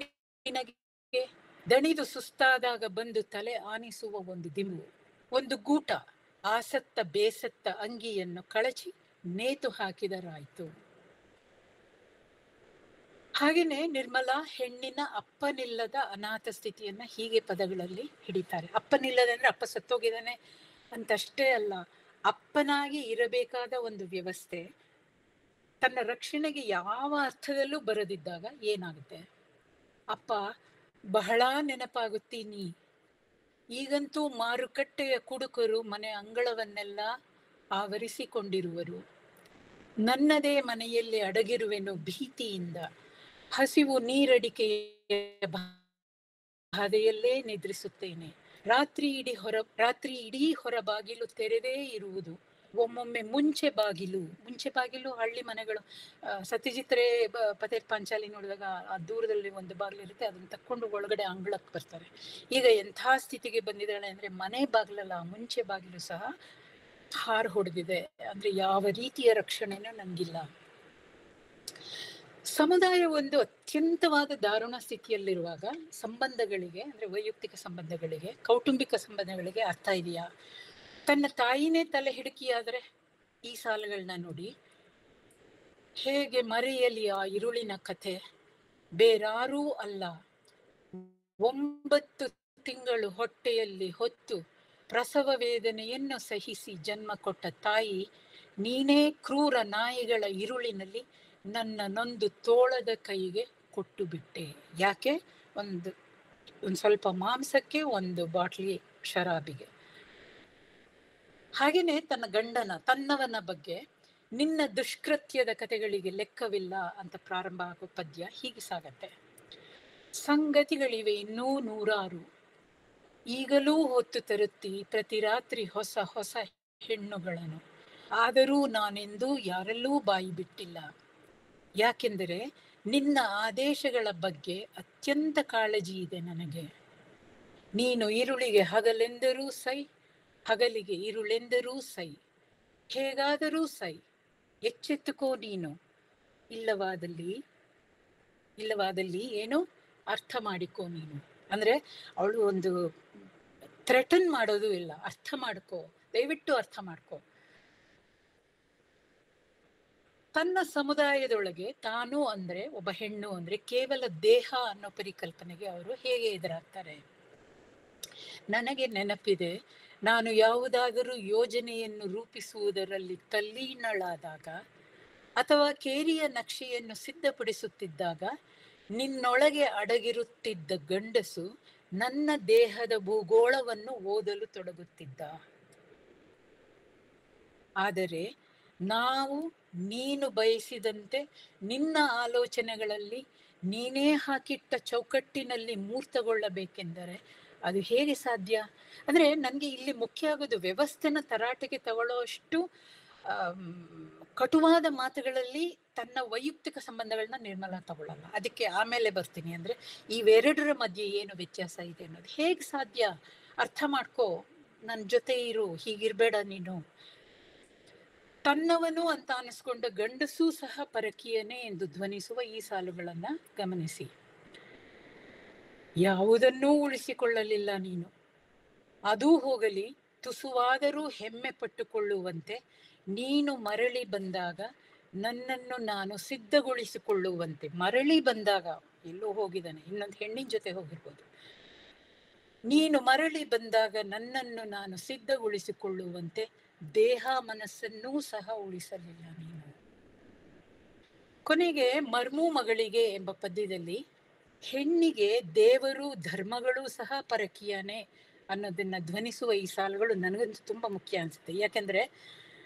ನಿನಗೆ? ದಣಿದು ಸುಸ್ತಾದಾಗ ಬಂದು ತಲೆ ಆನಿಸುವ ಒಂದು ದಿಂಬು, ಒಂದು ಗೂಟ, ಆಸತ್ತ ಬೇಸತ್ತ ಅಂಗಿಯನ್ನು ಕಳಚಿ ನೇತು ಹಾಕಿದರಾಯ್ತು. ಹಾಗೇನೆ ನಿರ್ಮಲಾ ಹೆಣ್ಣಿನ ಅಪ್ಪನಿಲ್ಲದ ಅನಾಥ ಸ್ಥಿತಿಯನ್ನ ಹೀಗೆ ಪದಗಳಲ್ಲಿ ಹಿಡಿತಾರೆ. ಅಪ್ಪನಿಲ್ಲದೆ ಅಂದ್ರೆ ಅಪ್ಪ ಸತ್ತೋಗಿದ್ದಾನೆ ಅಂತಷ್ಟೇ ಅಲ್ಲ, ಅಪ್ಪನಾಗಿ ಇರಬೇಕಾದ ಒಂದು ವ್ಯವಸ್ಥೆ ತನ್ನ ರಕ್ಷಣೆಗೆ ಯಾವ ಅರ್ಥದಲ್ಲೂ ಬರದಿದ್ದಾಗ ಏನಾಗುತ್ತೆ? ಅಪ್ಪ ಬಹಳ ನೆನಪಾಗುತ್ತೀನಿ. ಈಗಂತೂ ಮಾರುಕಟ್ಟೆಯ ಕುಡುಕರು ಮನೆ ಅಂಗಳವನ್ನೆಲ್ಲ ಆವರಿಸಿಕೊಂಡಿರುವರು. ನನ್ನದೇ ಮನೆಯಲ್ಲಿ ಅಡಗಿರುವೆನು ಭೀತಿಯಿಂದ. ಹಸಿವು ನೀರಡಿಕೆಯ ಬಾಧೆಯಲ್ಲೇ ನಿದ್ರಿಸುತ್ತೇನೆ. ರಾತ್ರಿ ಇಡೀ ಹೊರ ಬಾಗಿಲು ತೆರೆದೇ ಇರುವುದು. ಒಮ್ಮೊಮ್ಮೆ ಮುಂಚೆ ಬಾಗಿಲು ಹಳ್ಳಿ ಮನೆಗಳು, ಸತ್ಯಜಿತ್ ರೇ ಪತೇಲ್ ಪಾಂಚಾಲಿ ನೋಡಿದಾಗ ಆ ದೂರದಲ್ಲಿ ಒಂದು ಬಾಗಿಲು ಇರುತ್ತೆ, ಅದನ್ನ ತಕ್ಕೊಂಡು ಒಳಗಡೆ ಅಂಗಳಕ್ಕೆ ಬರ್ತಾರೆ. ಈಗ ಎಂಥ ಸ್ಥಿತಿಗೆ ಬಂದಿದ್ದಾಳೆ ಅಂದ್ರೆ ಮನೆ ಬಾಗಿಲಲ್ಲ, ಮುಂಚೆ ಬಾಗಿಲು ಸಹ ಹಾರು ಹೊಡೆದಿದೆ. ಅಂದ್ರೆ ಯಾವ ರೀತಿಯ ರಕ್ಷಣೆನೂ ನನ್ಗಿಲ್ಲ. ಸಮುದಾಯ ಒಂದು ಅತ್ಯಂತವಾದ ದಾರುಣ ಸ್ಥಿತಿಯಲ್ಲಿರುವಾಗ ಸಂಬಂಧಗಳಿಗೆ, ಅಂದ್ರೆ ವೈಯಕ್ತಿಕ ಸಂಬಂಧಗಳಿಗೆ, ಕೌಟುಂಬಿಕ ಸಂಬಂಧಗಳಿಗೆ ಅರ್ಥ ಇದೆಯಾ? ತನ್ನ ತಾಯಿನೇ ತಲೆ ಹಿಡುಕಿಯಾದ್ರೆ ಈ ಸಾಲುಗಳನ್ನ ನೋಡಿ. ಹೇಗೆ ಮರೆಯಲಿ ಆ ಇರುಳಿನ ಕಥೆ? ಬೇರಾರೂ ಅಲ್ಲ, 9 ತಿಂಗಳು ಹೊಟ್ಟೆಯಲ್ಲಿ ಹೊತ್ತು ಪ್ರಸವ ವೇದನೆಯನ್ನು ಸಹಿಸಿ ಜನ್ಮ ಕೊಟ್ಟ ತಾಯಿ ನೀನೇ ಕ್ರೂರ ನಾಯಿಗಳ ಇರುಳಿನಲ್ಲಿ ನನ್ನ ನೊಂದು ತೋಳದ ಕೈಗೆ ಕೊಟ್ಟು ಬಿಟ್ಟೆ. ಯಾಕೆ? ಒಂದು ಸ್ವಲ್ಪ ಮಾಂಸಕ್ಕೆ, ಒಂದು ಬಾಟ್ಲಿ ಶರಾಬಿಗೆ. ಹಾಗೇನೆ ತನ್ನವನ ಬಗ್ಗೆ ನಿನ್ನ ದುಷ್ಕೃತ್ಯದ ಕಥೆಗಳಿಗೆ ಲೆಕ್ಕವಿಲ್ಲ ಅಂತ ಪ್ರಾರಂಭ ಆಗೋ ಪದ್ಯ ಹೀಗೆ ಸಾಗತ್ತೆ. ಸಂಗತಿಗಳಿವೆ ಇನ್ನೂ 100. ಈಗಲೂ ಹೊತ್ತು ತರುತ್ತಿ ಪ್ರತಿ ರಾತ್ರಿ ಹೊಸ ಹೊಸ ಹೆಣ್ಣುಗಳನ್ನು. ಆದರೂ ನಾನೆಂದೂ ಯಾರಲ್ಲೂ ಬಾಯಿ ಬಿಟ್ಟಿಲ್ಲ. ಯಾಕೆಂದರೆ ನಿನ್ನ ಆದೇಶಗಳ ಬಗ್ಗೆ ಅತ್ಯಂತ ಕಾಳಜಿ ಇದೆ ನನಗೆ. ನೀನು ಇರುಳಿಗೆ ಹಗಲೆಂದರೂ ಸೈ, ಹಗಲಿಗೆ ಇರುಳೆಂದರೂ ಸೈ. ಹೇಗಾದರೂ ಸೈ, ಎಚ್ಚೆತ್ತುಕೋ ನೀನು. ಇಲ್ಲವಾದಲ್ಲಿ ಏನು ಅರ್ಥ ಮಾಡಿಕೋ ನೀನು. ಅಂದ್ರೆ ಅವಳು ಒಂದು ಥ್ರೆಟನ್ ಮಾಡೋದು ಇಲ್ಲ, ಅರ್ಥ ಮಾಡ್ಕೋ, ದಯವಿಟ್ಟು ಅರ್ಥ ಮಾಡ್ಕೋ. ತನ್ನ ಸಮುದಾಯದೊಳಗೆ ತಾನು ಅಂದ್ರೆ, ಒಬ್ಬ ಹೆಣ್ಣು ಅಂದ್ರೆ ಕೇವಲ ದೇಹ ಅನ್ನೋ ಪರಿಕಲ್ಪನೆಗೆ ಅವರು ಹೇಗೆ ಎದುರಾಗ್ತಾರೆ? ನನಗೆ ನೆನಪಿದೆ, ನಾನು ಯಾವುದಾದರೂ ಯೋಜನೆಯನ್ನು ರೂಪಿಸುವುದರಲ್ಲಿ ತಲ್ಲೀನಳಾದಾಗ ಅಥವಾ ಕೇರಿಯ ನಕ್ಷೆಯನ್ನು ಸಿದ್ಧಪಡಿಸುತ್ತಿದ್ದಾಗ ನಿನ್ನೊಳಗೆ ಅಡಗಿರುತ್ತಿದ್ದ ಗಂಡಸು ನನ್ನ ದೇಹದ ಭೂಗೋಳವನ್ನು ಓದಲು ತೊಡಗುತ್ತಿದ್ದ. ಆದರೆ ನೀನು ಬಯಸಿದಂತೆ ನಿನ್ನ ಆಲೋಚನೆಗಳಲ್ಲಿ ನೀನೇ ಹಾಕಿಟ್ಟ ಚೌಕಟ್ಟಿನಲ್ಲಿ ಮೂರ್ತಗೊಳ್ಳಬೇಕೆಂದರೆ ಅದು ಹೇಗೆ ಸಾಧ್ಯ? ಅಂದ್ರೆ ನನ್ಗೆ ಇಲ್ಲಿ ಮುಖ್ಯ ಆಗೋದು, ವ್ಯವಸ್ಥೆನ ತರಾಟೆಗೆ ತಗೊಳ್ಳೋ ಅಷ್ಟು ಕಟುವಾದ ಮಾತುಗಳಲ್ಲಿ ತನ್ನ ವೈಯಕ್ತಿಕ ಸಂಬಂಧಗಳನ್ನ ನಿರ್ಮಲಾ ತಗೊಳ್ಳಲ್ಲ. ಅದಕ್ಕೆ ಆಮೇಲೆ ಬರ್ತೀನಿ. ಅಂದ್ರೆ ಇವೆರಡರ ಮಧ್ಯೆ ಏನು ವ್ಯತ್ಯಾಸ ಇದೆ ಅನ್ನೋದು ಹೇಗೆ ಸಾಧ್ಯ? ಅರ್ಥ ಮಾಡ್ಕೋ, ನನ್ನ ಜೊತೆ ಇರು, ಹೀಗಿರ್ಬೇಡ ನೀನು. ತನ್ನವನು ಅಂತ ಅನಿಸ್ಕೊಂಡ ಗಂಡಸೂ ಸಹ ಪರಕೀಯನೇ ಎಂದು ಧ್ವನಿಸುವ ಈ ಸಾಲುಗಳನ್ನ ಗಮನಿಸಿ. ಯಾವುದನ್ನೂ ಉಳಿಸಿಕೊಳ್ಳಲಿಲ್ಲ ನೀನು. ಅದೂ ಹೋಗಲಿ, ತುಸುವಾದರೂ ಹೆಮ್ಮೆ ಪಟ್ಟುಕೊಳ್ಳುವಂತೆ ನೀನು ಮರಳಿ ಬಂದಾಗ ನನ್ನನ್ನು ನಾನು ಸಿದ್ಧಗೊಳಿಸಿಕೊಳ್ಳುವಂತೆ. ಮರಳಿ ಬಂದಾಗ ಎಲ್ಲೋ ಹೋಗಿದ್ದಾನೆ, ಇನ್ನೊಂದು ಹೆಣ್ಣಿನ ಜೊತೆ ಹೋಗಿರ್ಬೋದು. ನೀನು ಮರಳಿ ಬಂದಾಗ ನನ್ನನ್ನು ನಾನು ಸಿದ್ಧಗೊಳಿಸಿಕೊಳ್ಳುವಂತೆ ದೇಹ ಮನಸ್ಸನ್ನೂ ಸಹ ಉಳಿಸಲಿಲ್ಲ ನೀನು. ಕೊನೆಗೆ ಮರ್ಮೂ ಮಗಳಿಗೆ ಎಂಬ ಪದ್ಯದಲ್ಲಿ ಹೆಣ್ಣಿಗೆ ದೇವರು ಧರ್ಮಗಳು ಸಹ ಪರಕೀಯನೇ ಅನ್ನೋದನ್ನ ಧ್ವನಿಸುವ ಈ ಸಾಲುಗಳು ನನಗಂತೂ ತುಂಬಾ ಮುಖ್ಯ ಅನ್ಸುತ್ತೆ. ಯಾಕೆಂದ್ರೆ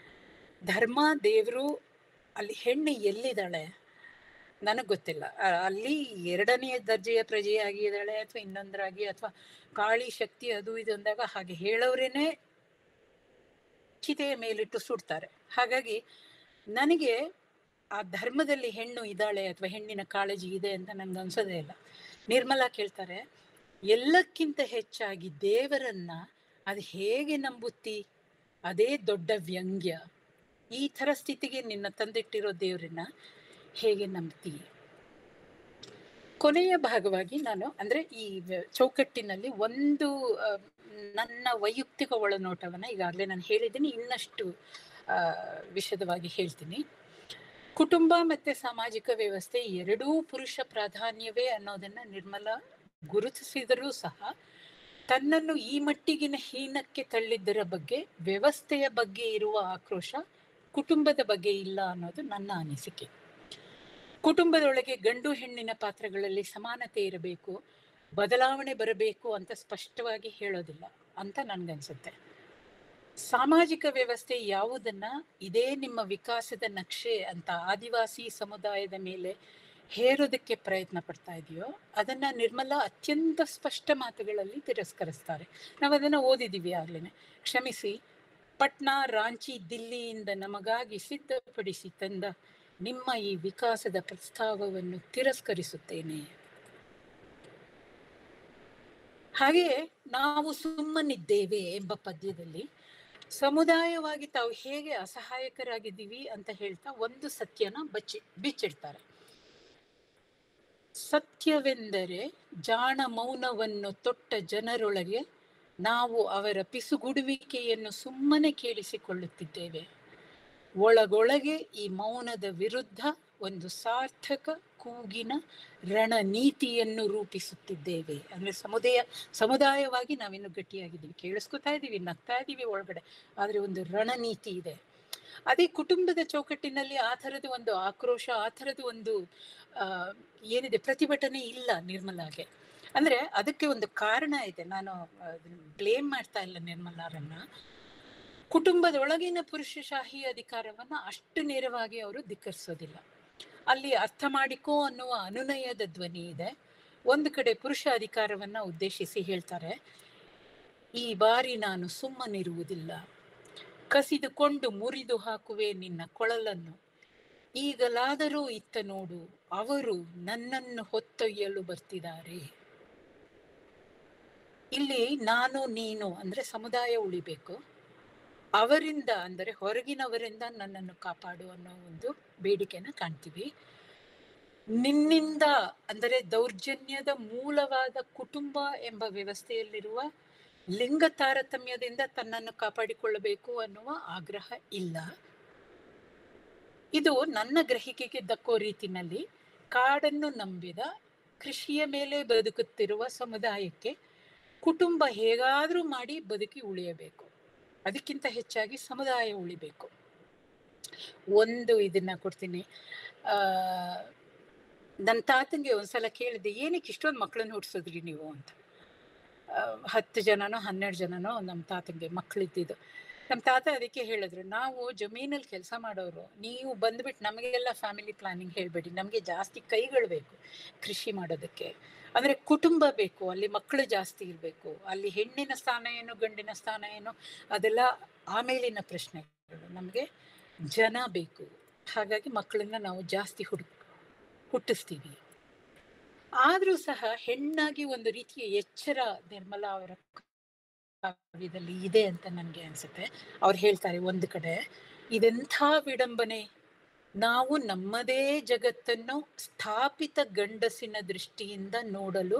ಧರ್ಮ, ದೇವರು, ಅಲ್ಲಿ ಹೆಣ್ಣು ಎಲ್ಲಿದ್ದಾಳೆ ನನಗ್ ಗೊತ್ತಿಲ್ಲ. ಅಲ್ಲಿ 2ನೇ ದರ್ಜೆಯ ಪ್ರಜೆಯಾಗಿದ್ದಾಳೆ ಅಥವಾ ಇನ್ನೊಂದರಾಗಿ, ಅಥವಾ ಕಾಳಿ ಶಕ್ತಿ ಅದು ಇದು ಅಂದಾಗ ಹಾಗೆ ಹೇಳೋರೇನೆ ಚಿತೆಯ ಮೇಲಿಟ್ಟು ಸುಡ್ತಾರೆ. ಹಾಗಾಗಿ ನನಗೆ ಆ ಧರ್ಮದಲ್ಲಿ ಹೆಣ್ಣು ಇದ್ದಾಳೆ ಅಥವಾ ಹೆಣ್ಣಿನ ಕಾಳಜಿ ಇದೆ ಅಂತ ನನ್ಗೆ ಅನ್ಸೋದೇ ಇಲ್ಲ. ನಿರ್ಮಲಾ ಕೇಳ್ತಾರೆ, ಎಲ್ಲಕ್ಕಿಂತ ಹೆಚ್ಚಾಗಿ ದೇವರನ್ನ ಅದು ಹೇಗೆ ನಂಬುತ್ತಿ? ಅದೇ ದೊಡ್ಡ ವ್ಯಂಗ್ಯ. ಈ ಥರ ಸ್ಥಿತಿಗೆ ನಿನ್ನ ತಂದಿಟ್ಟಿರೋ ದೇವರನ್ನ ಹೇಗೆ ನಂಬ್ತಿ? ಕೊನೆಯ ಭಾಗವಾಗಿ ನಾನು ಅಂದ್ರೆ ಈ ಚೌಕಟ್ಟಿನಲ್ಲಿ ಒಂದು ನನ್ನ ವೈಯಕ್ತಿಕ ಒಳನೋಟವನ್ನ ಈಗಾಗಲೇ ನಾನು ಹೇಳಿದ್ದೀನಿ, ಇನ್ನಷ್ಟು ವಿಶದವಾಗಿ ಹೇಳ್ತೀನಿ. ಕುಟುಂಬ ಮತ್ತೆ ಸಾಮಾಜಿಕ ವ್ಯವಸ್ಥೆ ಎರಡೂ ಪುರುಷ ಪ್ರಾಧಾನ್ಯವೇ ಅನ್ನೋದನ್ನ ನಿರ್ಮಲಾ ಗುರುತಿಸಿದರೂ ಸಹ ತನ್ನನ್ನು ಈ ಮಟ್ಟಿಗಿನ ಹೀನಕ್ಕೆ ತಳ್ಳಿದ್ದರ ಬಗ್ಗೆ, ವ್ಯವಸ್ಥೆಯ ಬಗ್ಗೆ ಇರುವ ಆಕ್ರೋಶ ಕುಟುಂಬದ ಬಗ್ಗೆ ಇಲ್ಲ ಅನ್ನೋದು ನನ್ನ ಅನಿಸಿಕೆ. ಕುಟುಂಬದೊಳಗೆ ಗಂಡು ಹೆಣ್ಣಿನ ಪಾತ್ರಗಳಲ್ಲಿ ಸಮಾನತೆ ಇರಬೇಕು, ಬದಲಾವಣೆ ಬರಬೇಕು ಅಂತ ಸ್ಪಷ್ಟವಾಗಿ ಹೇಳೋದಿಲ್ಲ ಅಂತ ನನ್ಗನ್ಸುತ್ತೆ. ಸಾಮಾಜಿಕ ವ್ಯವಸ್ಥೆ ಯಾವುದನ್ನ ಇದೇ ನಿಮ್ಮ ವಿಕಾಸದ ನಕ್ಷೆ ಅಂತ ಆದಿವಾಸಿ ಸಮುದಾಯದ ಮೇಲೆ ಹೇರೋದಕ್ಕೆ ಪ್ರಯತ್ನ ಪಡ್ತಾ ಇದೆಯೋ ಅದನ್ನ ನಿರ್ಮಲಾ ಅತ್ಯಂತ ಸ್ಪಷ್ಟ ಮಾತುಗಳಲ್ಲಿ ತಿರಸ್ಕರಿಸ್ತಾರೆ. ನಾವು ಅದನ್ನ ಓದಿದೀವಿ ಆಗ್ಲೇನೆ. ಕ್ಷಮಿಸಿ, ಪಟ್ನಾ, ರಾಂಚಿ, ದಿಲ್ಲಿಯಿಂದ ನಮಗಾಗಿ ಸಿದ್ಧಪಡಿಸಿ ತಂದ ನಿಮ್ಮ ಈ ವಿಕಾಸದ ಪ್ರಸ್ತಾವವನ್ನು ತಿರಸ್ಕರಿಸುತ್ತೇನೆ. ಹಾಗೆಯೇ ನಾವು ಸುಮ್ಮನಿದ್ದೇವೆ ಎಂಬ ಪದ್ಯದಲ್ಲಿ ಸಮುದಾಯವಾಗಿ ತಾವು ಹೇಗೆ ಅಸಹಾಯಕರಾಗಿದ್ದೀವಿ ಅಂತ ಹೇಳ್ತಾ ಒಂದು ಸತ್ಯನ ಬಿಚ್ಚಿಡ್ತಾರೆ. ಸತ್ಯವೆಂದರೆ ಜಾಣ ಮೌನವನ್ನು ತೊಟ್ಟ ಜನರೊಳಗೆ ನಾವು ಅವರ ಪಿಸುಗುಡುವಿಕೆಯನ್ನು ಸುಮ್ಮನೆ ಕೇಳಿಸಿಕೊಳ್ಳುತ್ತಿದ್ದೇವೆ. ಒಳಗೊಳಗೆ ಈ ಮೌನದ ವಿರುದ್ಧ ಒಂದು ಸಾರ್ಥಕ ಕೂಗಿನ ರಣನೀತಿಯನ್ನು ರೂಪಿಸುತ್ತಿದ್ದೇವೆ. ಅಂದ್ರೆ ಸಮುದಾಯವಾಗಿ ನಾವಿನ್ನು ಗಟ್ಟಿಯಾಗಿದ್ದೀವಿ, ಕೇಳಿಸ್ಕೊತಾ ಇದ್ದೀವಿ, ನಗ್ತಾ ಇದ್ದೀವಿ ಒಳಗಡೆ, ಆದ್ರೆ ಒಂದು ರಣನೀತಿ ಇದೆ. ಅದೇ ಕುಟುಂಬದ ಚೌಕಟ್ಟಿನಲ್ಲಿ ಆ ಥರದ ಒಂದು ಆಕ್ರೋಶ, ಆ ಥರದ ಒಂದು ಏನಿದೆ ಪ್ರತಿಭಟನೆ ಇಲ್ಲ ನಿರ್ಮಲಾಗೆ. ಅಂದ್ರೆ ಅದಕ್ಕೆ ಒಂದು ಕಾರಣ ಇದೆ. ನಾನು ಬ್ಲೇಮ್ ಮಾಡ್ತಾ ಇಲ್ಲ ನಿರ್ಮಲಾರನ್ನ. ಕುಟುಂಬದೊಳಗಿನ ಪುರುಷಶಾಹಿ ಅಧಿಕಾರವನ್ನ ಅಷ್ಟು ನೇರವಾಗಿ ಅವರು ಧಿಕ್ಕರಿಸೋದಿಲ್ಲ. ಅಲ್ಲಿ ಅರ್ಥ ಮಾಡಿಕೋ ಅನ್ನುವ ಅನುನಯದ ಧ್ವನಿ ಇದೆ. ಒಂದು ಕಡೆ ಪುರುಷ ಅಧಿಕಾರವನ್ನ ಉದ್ದೇಶಿಸಿ ಹೇಳ್ತಾರೆ, ಈ ಬಾರಿ ನಾನು ಸುಮ್ಮನಿರುವುದಿಲ್ಲ, ಕಸಿದುಕೊಂಡು ಮುರಿದು ಹಾಕುವೆ ನಿನ್ನ ಕೊಳಲನ್ನು, ಈಗಲಾದರೂ ಇತ್ತ ನೋಡು, ಅವರು ನನ್ನನ್ನು ಹೊತ್ತೊಯ್ಯಲು ಬರ್ತಿದ್ದಾರೆ. ಇಲ್ಲಿ ನಾನು ನೀನು ಅಂದ್ರೆ ಸಮುದಾಯ ಉಳಿಬೇಕು, ಅವರಿಂದ ಅಂದರೆ ಹೊರಗಿನವರಿಂದ ನನ್ನನ್ನು ಕಾಪಾಡು ಅನ್ನೋ ಒಂದು ಬೇಡಿಕೆನ ಕಾಣ್ತೀವಿ. ನಿನ್ನಿಂದ ಅಂದರೆ ದೌರ್ಜನ್ಯದ ಮೂಲವಾದ ಕುಟುಂಬ ಎಂಬ ವ್ಯವಸ್ಥೆಯಲ್ಲಿರುವ ಲಿಂಗ ತಾರತಮ್ಯದಿಂದ ತನ್ನನ್ನು ಕಾಪಾಡಿಕೊಳ್ಳಬೇಕು ಅನ್ನುವ ಆಗ್ರಹ ಇಲ್ಲ. ಇದು ನನ್ನ ಗ್ರಹಿಕೆಗೆ ದಕ್ಕೋ ರೀತಿನಲ್ಲಿ ಕಾಡನ್ನು ನಂಬಿದ ಕೃಷಿಯ ಮೇಲೆ ಬದುಕುತ್ತಿರುವ ಸಮುದಾಯಕ್ಕೆ ಕುಟುಂಬ ಹೇಗಾದ್ರೂ ಮಾಡಿ ಬದುಕಿ ಉಳಿಯಬೇಕು, ಅದಕ್ಕಿಂತ ಹೆಚ್ಚಾಗಿ ಸಮುದಾಯ ಉಳಿಬೇಕು. ಒಂದು ಇದನ್ನ ಕೊಡ್ತೀನಿ. ನನ್ನ ತಾತಂಗೆ ಒಂದ್ಸಲ ಕೇಳಿದೆ, ಏನಕ್ಕೆ ಇಷ್ಟೊಂದು ಮಕ್ಕಳನ್ನ ಹುಟ್ಟಿಸಿದ್ರಿ ನೀವು ಅಂತ. 10 ಜನನೋ 12 ಜನನೋ ನಮ್ಮ ತಾತಂಗೆ ಮಕ್ಕಳಿದ್ದಿದ್ದು. ನಮ್ಮ ತಾತ ಅದಕ್ಕೆ ಹೇಳಿದ್ರು, ನಾವು ಜಮೀನಲ್ಲಿ ಕೆಲಸ ಮಾಡೋರು, ನೀವು ಬಂದ್ಬಿಟ್ಟು ನಮಗೆಲ್ಲ ಫ್ಯಾಮಿಲಿ ಪ್ಲಾನಿಂಗ್ ಹೇಳ್ಬೇಡಿ, ನಮಗೆ ಜಾಸ್ತಿ ಕೈಗಳು ಬೇಕು ಕೃಷಿ ಮಾಡೋದಕ್ಕೆ. ಅಂದ್ರೆ ಕುಟುಂಬ ಬೇಕು, ಅಲ್ಲಿ ಮಕ್ಕಳು ಜಾಸ್ತಿ ಇರಬೇಕು, ಅಲ್ಲಿ ಹೆಣ್ಣಿನ ಸ್ಥಾನ ಏನು ಗಂಡಿನ ಸ್ಥಾನ ಏನು ಅದೆಲ್ಲ ಆಮೇಲಿನ ಪ್ರಶ್ನೆಗಳು, ನಮಗೆ ಜನ ಬೇಕು. ಹಾಗಾಗಿ ಮಕ್ಕಳನ್ನ ನಾವು ಜಾಸ್ತಿ ಹುಟ್ಟಿಸ್ತೀವಿ. ಆದ್ರೂ ಸಹ ಹೆಣ್ಣಾಗಿ ಒಂದು ರೀತಿಯ ಎಚ್ಚರ ನಿರ್ಮಲಾ ಅವರ ಕಾವ್ಯದಲ್ಲಿ ಇದೆ ಅಂತ ನನ್ಗೆ ಅನ್ಸುತ್ತೆ. ಅವ್ರು ಹೇಳ್ತಾರೆ ಒಂದು ಕಡೆ, ಇದೆಂಥ ವಿಡಂಬನೆ, ನಾವು ನಮ್ಮದೇ ಜಗತ್ತನ್ನು ಸ್ಥಾಪಿತ ಗಂಡಸಿನ ದೃಷ್ಟಿಯಿಂದ ನೋಡಲು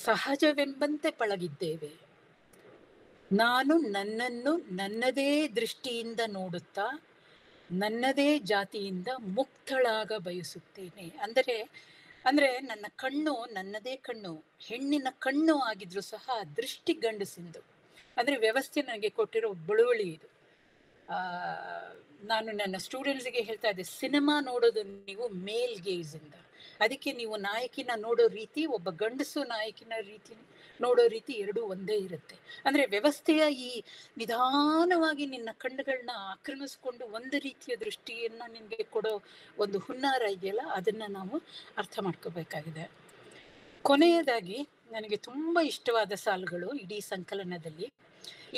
ಸಹಜವೆಂಬಂತೆ ಪಳಗಿದ್ದೇವೆ. ನಾನು ನನ್ನನ್ನು ನನ್ನದೇ ದೃಷ್ಟಿಯಿಂದ ನೋಡುತ್ತಾ ನನ್ನದೇ ಜಾತಿಯಿಂದ ಮುಕ್ತಳಾಗ ಬಯಸುತ್ತೇನೆ. ಅಂದ್ರೆ ನನ್ನ ಕಣ್ಣು ನನ್ನದೇ ಕಣ್ಣು, ಹೆಣ್ಣಿನ ಕಣ್ಣು ಆಗಿದ್ರು ಸಹ ದೃಷ್ಟಿ ಗಂಡಸಿಂದು. ಅಂದ್ರೆ ವ್ಯವಸ್ಥೆ ನನಗೆ ಕೊಟ್ಟಿರೋ ಬಳುವಳಿ ಇದು. ನಾನು ನನ್ನ ಸ್ಟೂಡೆಂಟ್ಸ್ಗೆ ಹೇಳ್ತಾ ಇದ್ದೆ, ಸಿನಿಮಾ ನೋಡೋದು ನೀವು ಮೇಲ್ ಗೇಜ್ ಇಂದ, ಅದಕ್ಕೆ ನೀವು ನಾಯಕಿನ ನೋಡೋ ರೀತಿ, ಒಬ್ಬ ಗಂಡಸು ನಾಯಕಿನ ರೀತಿ ನೋಡೋ ರೀತಿ ಎರಡೂ ಒಂದೇ ಇರುತ್ತೆ. ಅಂದ್ರೆ ವ್ಯವಸ್ಥೆಯ ಈ ನಿಧಾನವಾಗಿ ನಿನ್ನ ಕಣ್ಣುಗಳನ್ನ ಆಕ್ರಮಿಸ್ಕೊಂಡು ಒಂದು ರೀತಿಯ ದೃಷ್ಟಿಯನ್ನ ನಿನ್ಗೆ ಕೊಡೋ ಒಂದು ಹುನ್ನಾರ ಇದೆಯಲ್ಲ, ಅದನ್ನ ನಾವು ಅರ್ಥ ಮಾಡ್ಕೋಬೇಕಾಗಿದೆ. ಕೊನೆಯದಾಗಿ ನನಗೆ ತುಂಬಾ ಇಷ್ಟವಾದ ಸಾಲುಗಳು ಇಡೀ ಸಂಕಲನದಲ್ಲಿ.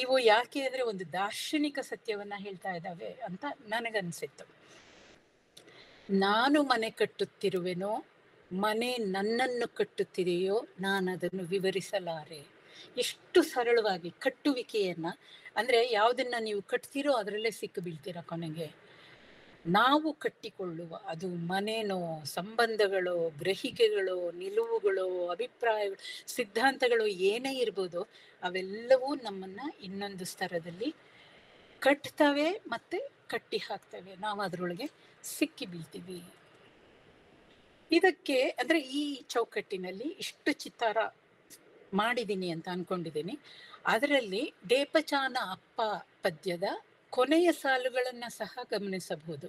ಇವು ಯಾಕೆ ಅಂದ್ರೆ ಒಂದು ದಾರ್ಶನಿಕ ಸತ್ಯವನ್ನ ಹೇಳ್ತಾ ಇದ್ದಾವೆ ಅಂತ ನನಗನ್ಸಿತ್ತು. ನಾನು ಮನೆ ಕಟ್ಟುತ್ತಿರುವೆನೋ, ಮನೆ ನನ್ನನ್ನು ಕಟ್ಟುತ್ತಿದೆಯೋ, ನಾನದನ್ನು ವಿವರಿಸಲಾರೆ. ಎಷ್ಟು ಸರಳವಾಗಿ ಕಟ್ಟುವಿಕೆಯನ್ನ, ಅಂದ್ರೆ ಯಾವುದನ್ನ ನೀವು ಕಟ್ತೀರೋ ಅದರಲ್ಲೇ ಸಿಕ್ಕು ಬೀಳ್ತೀರ ಕೊನೆಗೆ. ನಾವು ಕಟ್ಟಿಕೊಳ್ಳುವ ಅದು ಮನೆನೋ, ಸಂಬಂಧಗಳು, ಗ್ರಹಿಕೆಗಳು, ನಿಲುವುಗಳು, ಅಭಿಪ್ರಾಯಗಳು, ಸಿದ್ಧಾಂತಗಳು ಏನೇ ಇರ್ಬೋದು, ಅವೆಲ್ಲವೂ ನಮ್ಮನ್ನ ಇನ್ನೊಂದು ಸ್ತರದಲ್ಲಿ ಕಟ್ತವೆ ಮತ್ತೆ ಕಟ್ಟಿ ಹಾಕ್ತವೆ, ನಾವು ಅದರೊಳಗೆ ಸಿಕ್ಕಿ ಬೀಳ್ತೀವಿ. ಇದಕ್ಕೆ ಅಂದ್ರೆ ಈ ಚೌಕಟ್ಟಿನಲ್ಲಿ ಇಷ್ಟು ಚಿತ್ತಾರ ಮಾಡಿದ್ದೀನಿ ಅಂತ ಅನ್ಕೊಂಡಿದ್ದೀನಿ. ಅದರಲ್ಲಿ ಡೇಪಚಾನ ಅಪ್ಪ ಪದ್ಯದ ಕೊನೆಯ ಸಾಲುಗಳನ್ನ ಸಹ ಗಮನಿಸಬಹುದು.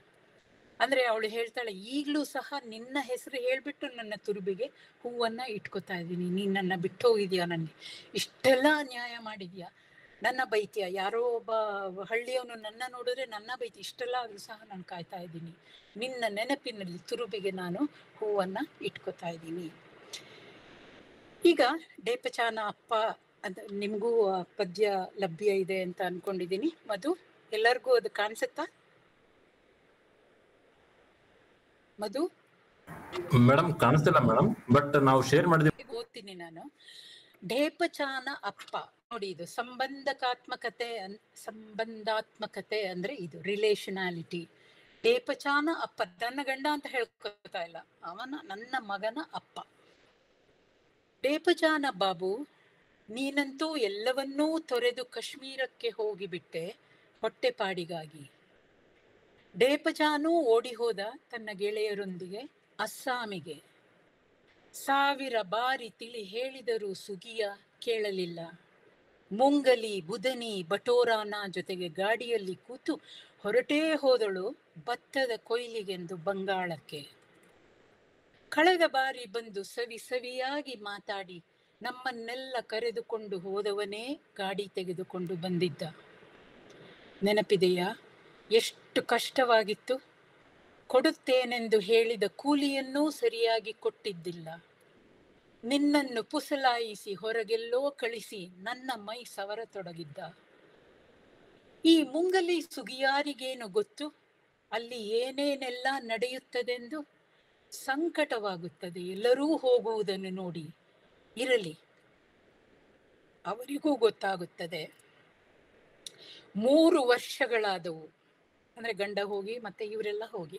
ಅಂದ್ರೆ ಅವಳು ಹೇಳ್ತಾಳೆ, ಈಗಲೂ ಸಹ ನಿನ್ನ ಹೆಸರು ಹೇಳ್ಬಿಟ್ಟು ನನ್ನ ತುರುಬಿಗೆ ಹೂವನ್ನ ಇಟ್ಕೋತಾ ಇದ್ದೀನಿ, ನೀನ್ ನನ್ನ ಬಿಟ್ಟು ಹೋಗಿದ್ಯಾ, ನನಗೆ ಇಷ್ಟೆಲ್ಲ ಅನ್ಯಾಯ ಮಾಡಿದ್ಯಾ, ನನ್ನ ಬೈತ್ಯ, ಯಾರೋ ಒಬ್ಬ ಹಳ್ಳಿಯವನು ನನ್ನ ನೋಡಿದ್ರೆ ನನ್ನ ಬೈತಿ, ಇಷ್ಟೆಲ್ಲ ಆದ್ರೂ ಸಹ ನಾನು ಕಾಯ್ತಾ ಇದ್ದೀನಿ, ನಿನ್ನ ನೆನಪಿನಲ್ಲಿ ತುರುಬಿಗೆ ನಾನು ಹೂವನ್ನ ಇಟ್ಕೋತಾ ಇದ್ದೀನಿ. ಈಗ ಡೇಪಚಾನ ಅಪ್ಪ ಅಂತ ನಿಮ್ಗೂ ಪದ್ಯ ಲಭ್ಯ ಇದೆ ಅಂತ ಅನ್ಕೊಂಡಿದ್ದೀನಿ. ಮಧು, ಎಲ್ಲರಿಗೂ ಅದು ಕಾಣಿಸುತ್ತಾ? ಮಧು ಮೇಡಮ್ ಕಾಣಿಸ್ತಿಲ್ಲ ಮೇಡಮ್, ಬಟ್ ನಾವು ಶೇರ್ ಮಾಡಿದ್ವಿ. ಓದ್ತೀನಿ ನಾನು. ಡೇಪಚಾನ ಅಪ್ಪ ನೋಡಿ, ಇದು ಸಂಬಂಧಾತ್ಮಕತೆ ಅಂದ್ರೆ ಇದು ರಿಲೇಷನಾಲಿಟಿ. ಡೇಪಚಾನ ಅಪ್ಪ ನನ್ನ ಗಂಡ ಅಂತ ಹೇಳ್ಕೊತಾ ಇಲ್ಲ, ಅವನ ನನ್ನ ಮಗನ ಅಪ್ಪ. ಡೇಪಚಾನ ಬಾಬು, ನೀನಂತೂ ಎಲ್ಲವನ್ನೂ ತೊರೆದು ಕಾಶ್ಮೀರಕ್ಕೆ ಹೋಗಿಬಿಟ್ಟೆ ಹೊಟ್ಟೆಪಾಡಿಗಾಗಿ. ಡೇಪಚಾನೂ ಓಡಿ ಹೋದ ತನ್ನ ಗೆಳೆಯರೊಂದಿಗೆ ಅಸ್ಸಾಮಿಗೆ. 1000 ಬಾರಿ ತಿಳಿ ಹೇಳಿದರೂ ಸುಗಿಯ ಕೇಳಲಿಲ್ಲ. ಮುಂಗಲಿ ಬುದನಿ ಬಟೋರಾನ ಜೊತೆಗೆ ಗಾಡಿಯಲ್ಲಿ ಕೂತು ಹೊರಟೇ ಹೋದಳು ಭತ್ತದ ಕೊಯ್ಲಿಗೆಂದು ಬಂಗಾಳಕ್ಕೆ. ಕಳೆದ ಬಾರಿ ಬಂದು ಸವಿಯಾಗಿ ಮಾತಾಡಿ ನಮ್ಮನ್ನೆಲ್ಲ ಕರೆದುಕೊಂಡು ಹೋದವನೇ ಗಾಡಿ ತೆಗೆದುಕೊಂಡು ಬಂದಿದ್ದ. ನೆನಪಿದೆಯಾ ಎಷ್ಟು ಕಷ್ಟವಾಗಿತ್ತು? ಕೊಡುತ್ತೇನೆಂದು ಹೇಳಿದ ಕೂಲಿಯನ್ನೂ ಸರಿಯಾಗಿ ಕೊಟ್ಟಿದ್ದಿಲ್ಲ. ನಿನ್ನನ್ನು ಪುಸಲಾಯಿಸಿ ಹೊರಗೆಲ್ಲೋ ಕಳಿಸಿ ನನ್ನ ಮೈ ಸವರತೊಡಗಿದ್ದ. ಈ ಮುಂಗಲಿ ಸುಗಿಯಾರಿಗೇನು ಗೊತ್ತು ಅಲ್ಲಿ ಏನೇನೆಲ್ಲ ನಡೆಯುತ್ತದೆಂದು? ಸಂಕಟವಾಗುತ್ತದೆ ಎಲ್ಲರೂ ಹೋಗುವುದನ್ನು ನೋಡಿ. ಇರಲಿ, ಅವರಿಗೂ ಗೊತ್ತಾಗುತ್ತದೆ. 3 ವರ್ಷಗಳಾದವು, ಅಂದ್ರೆ ಗಂಡ ಹೋಗಿ ಮತ್ತೆ ಇವರೆಲ್ಲ ಹೋಗಿ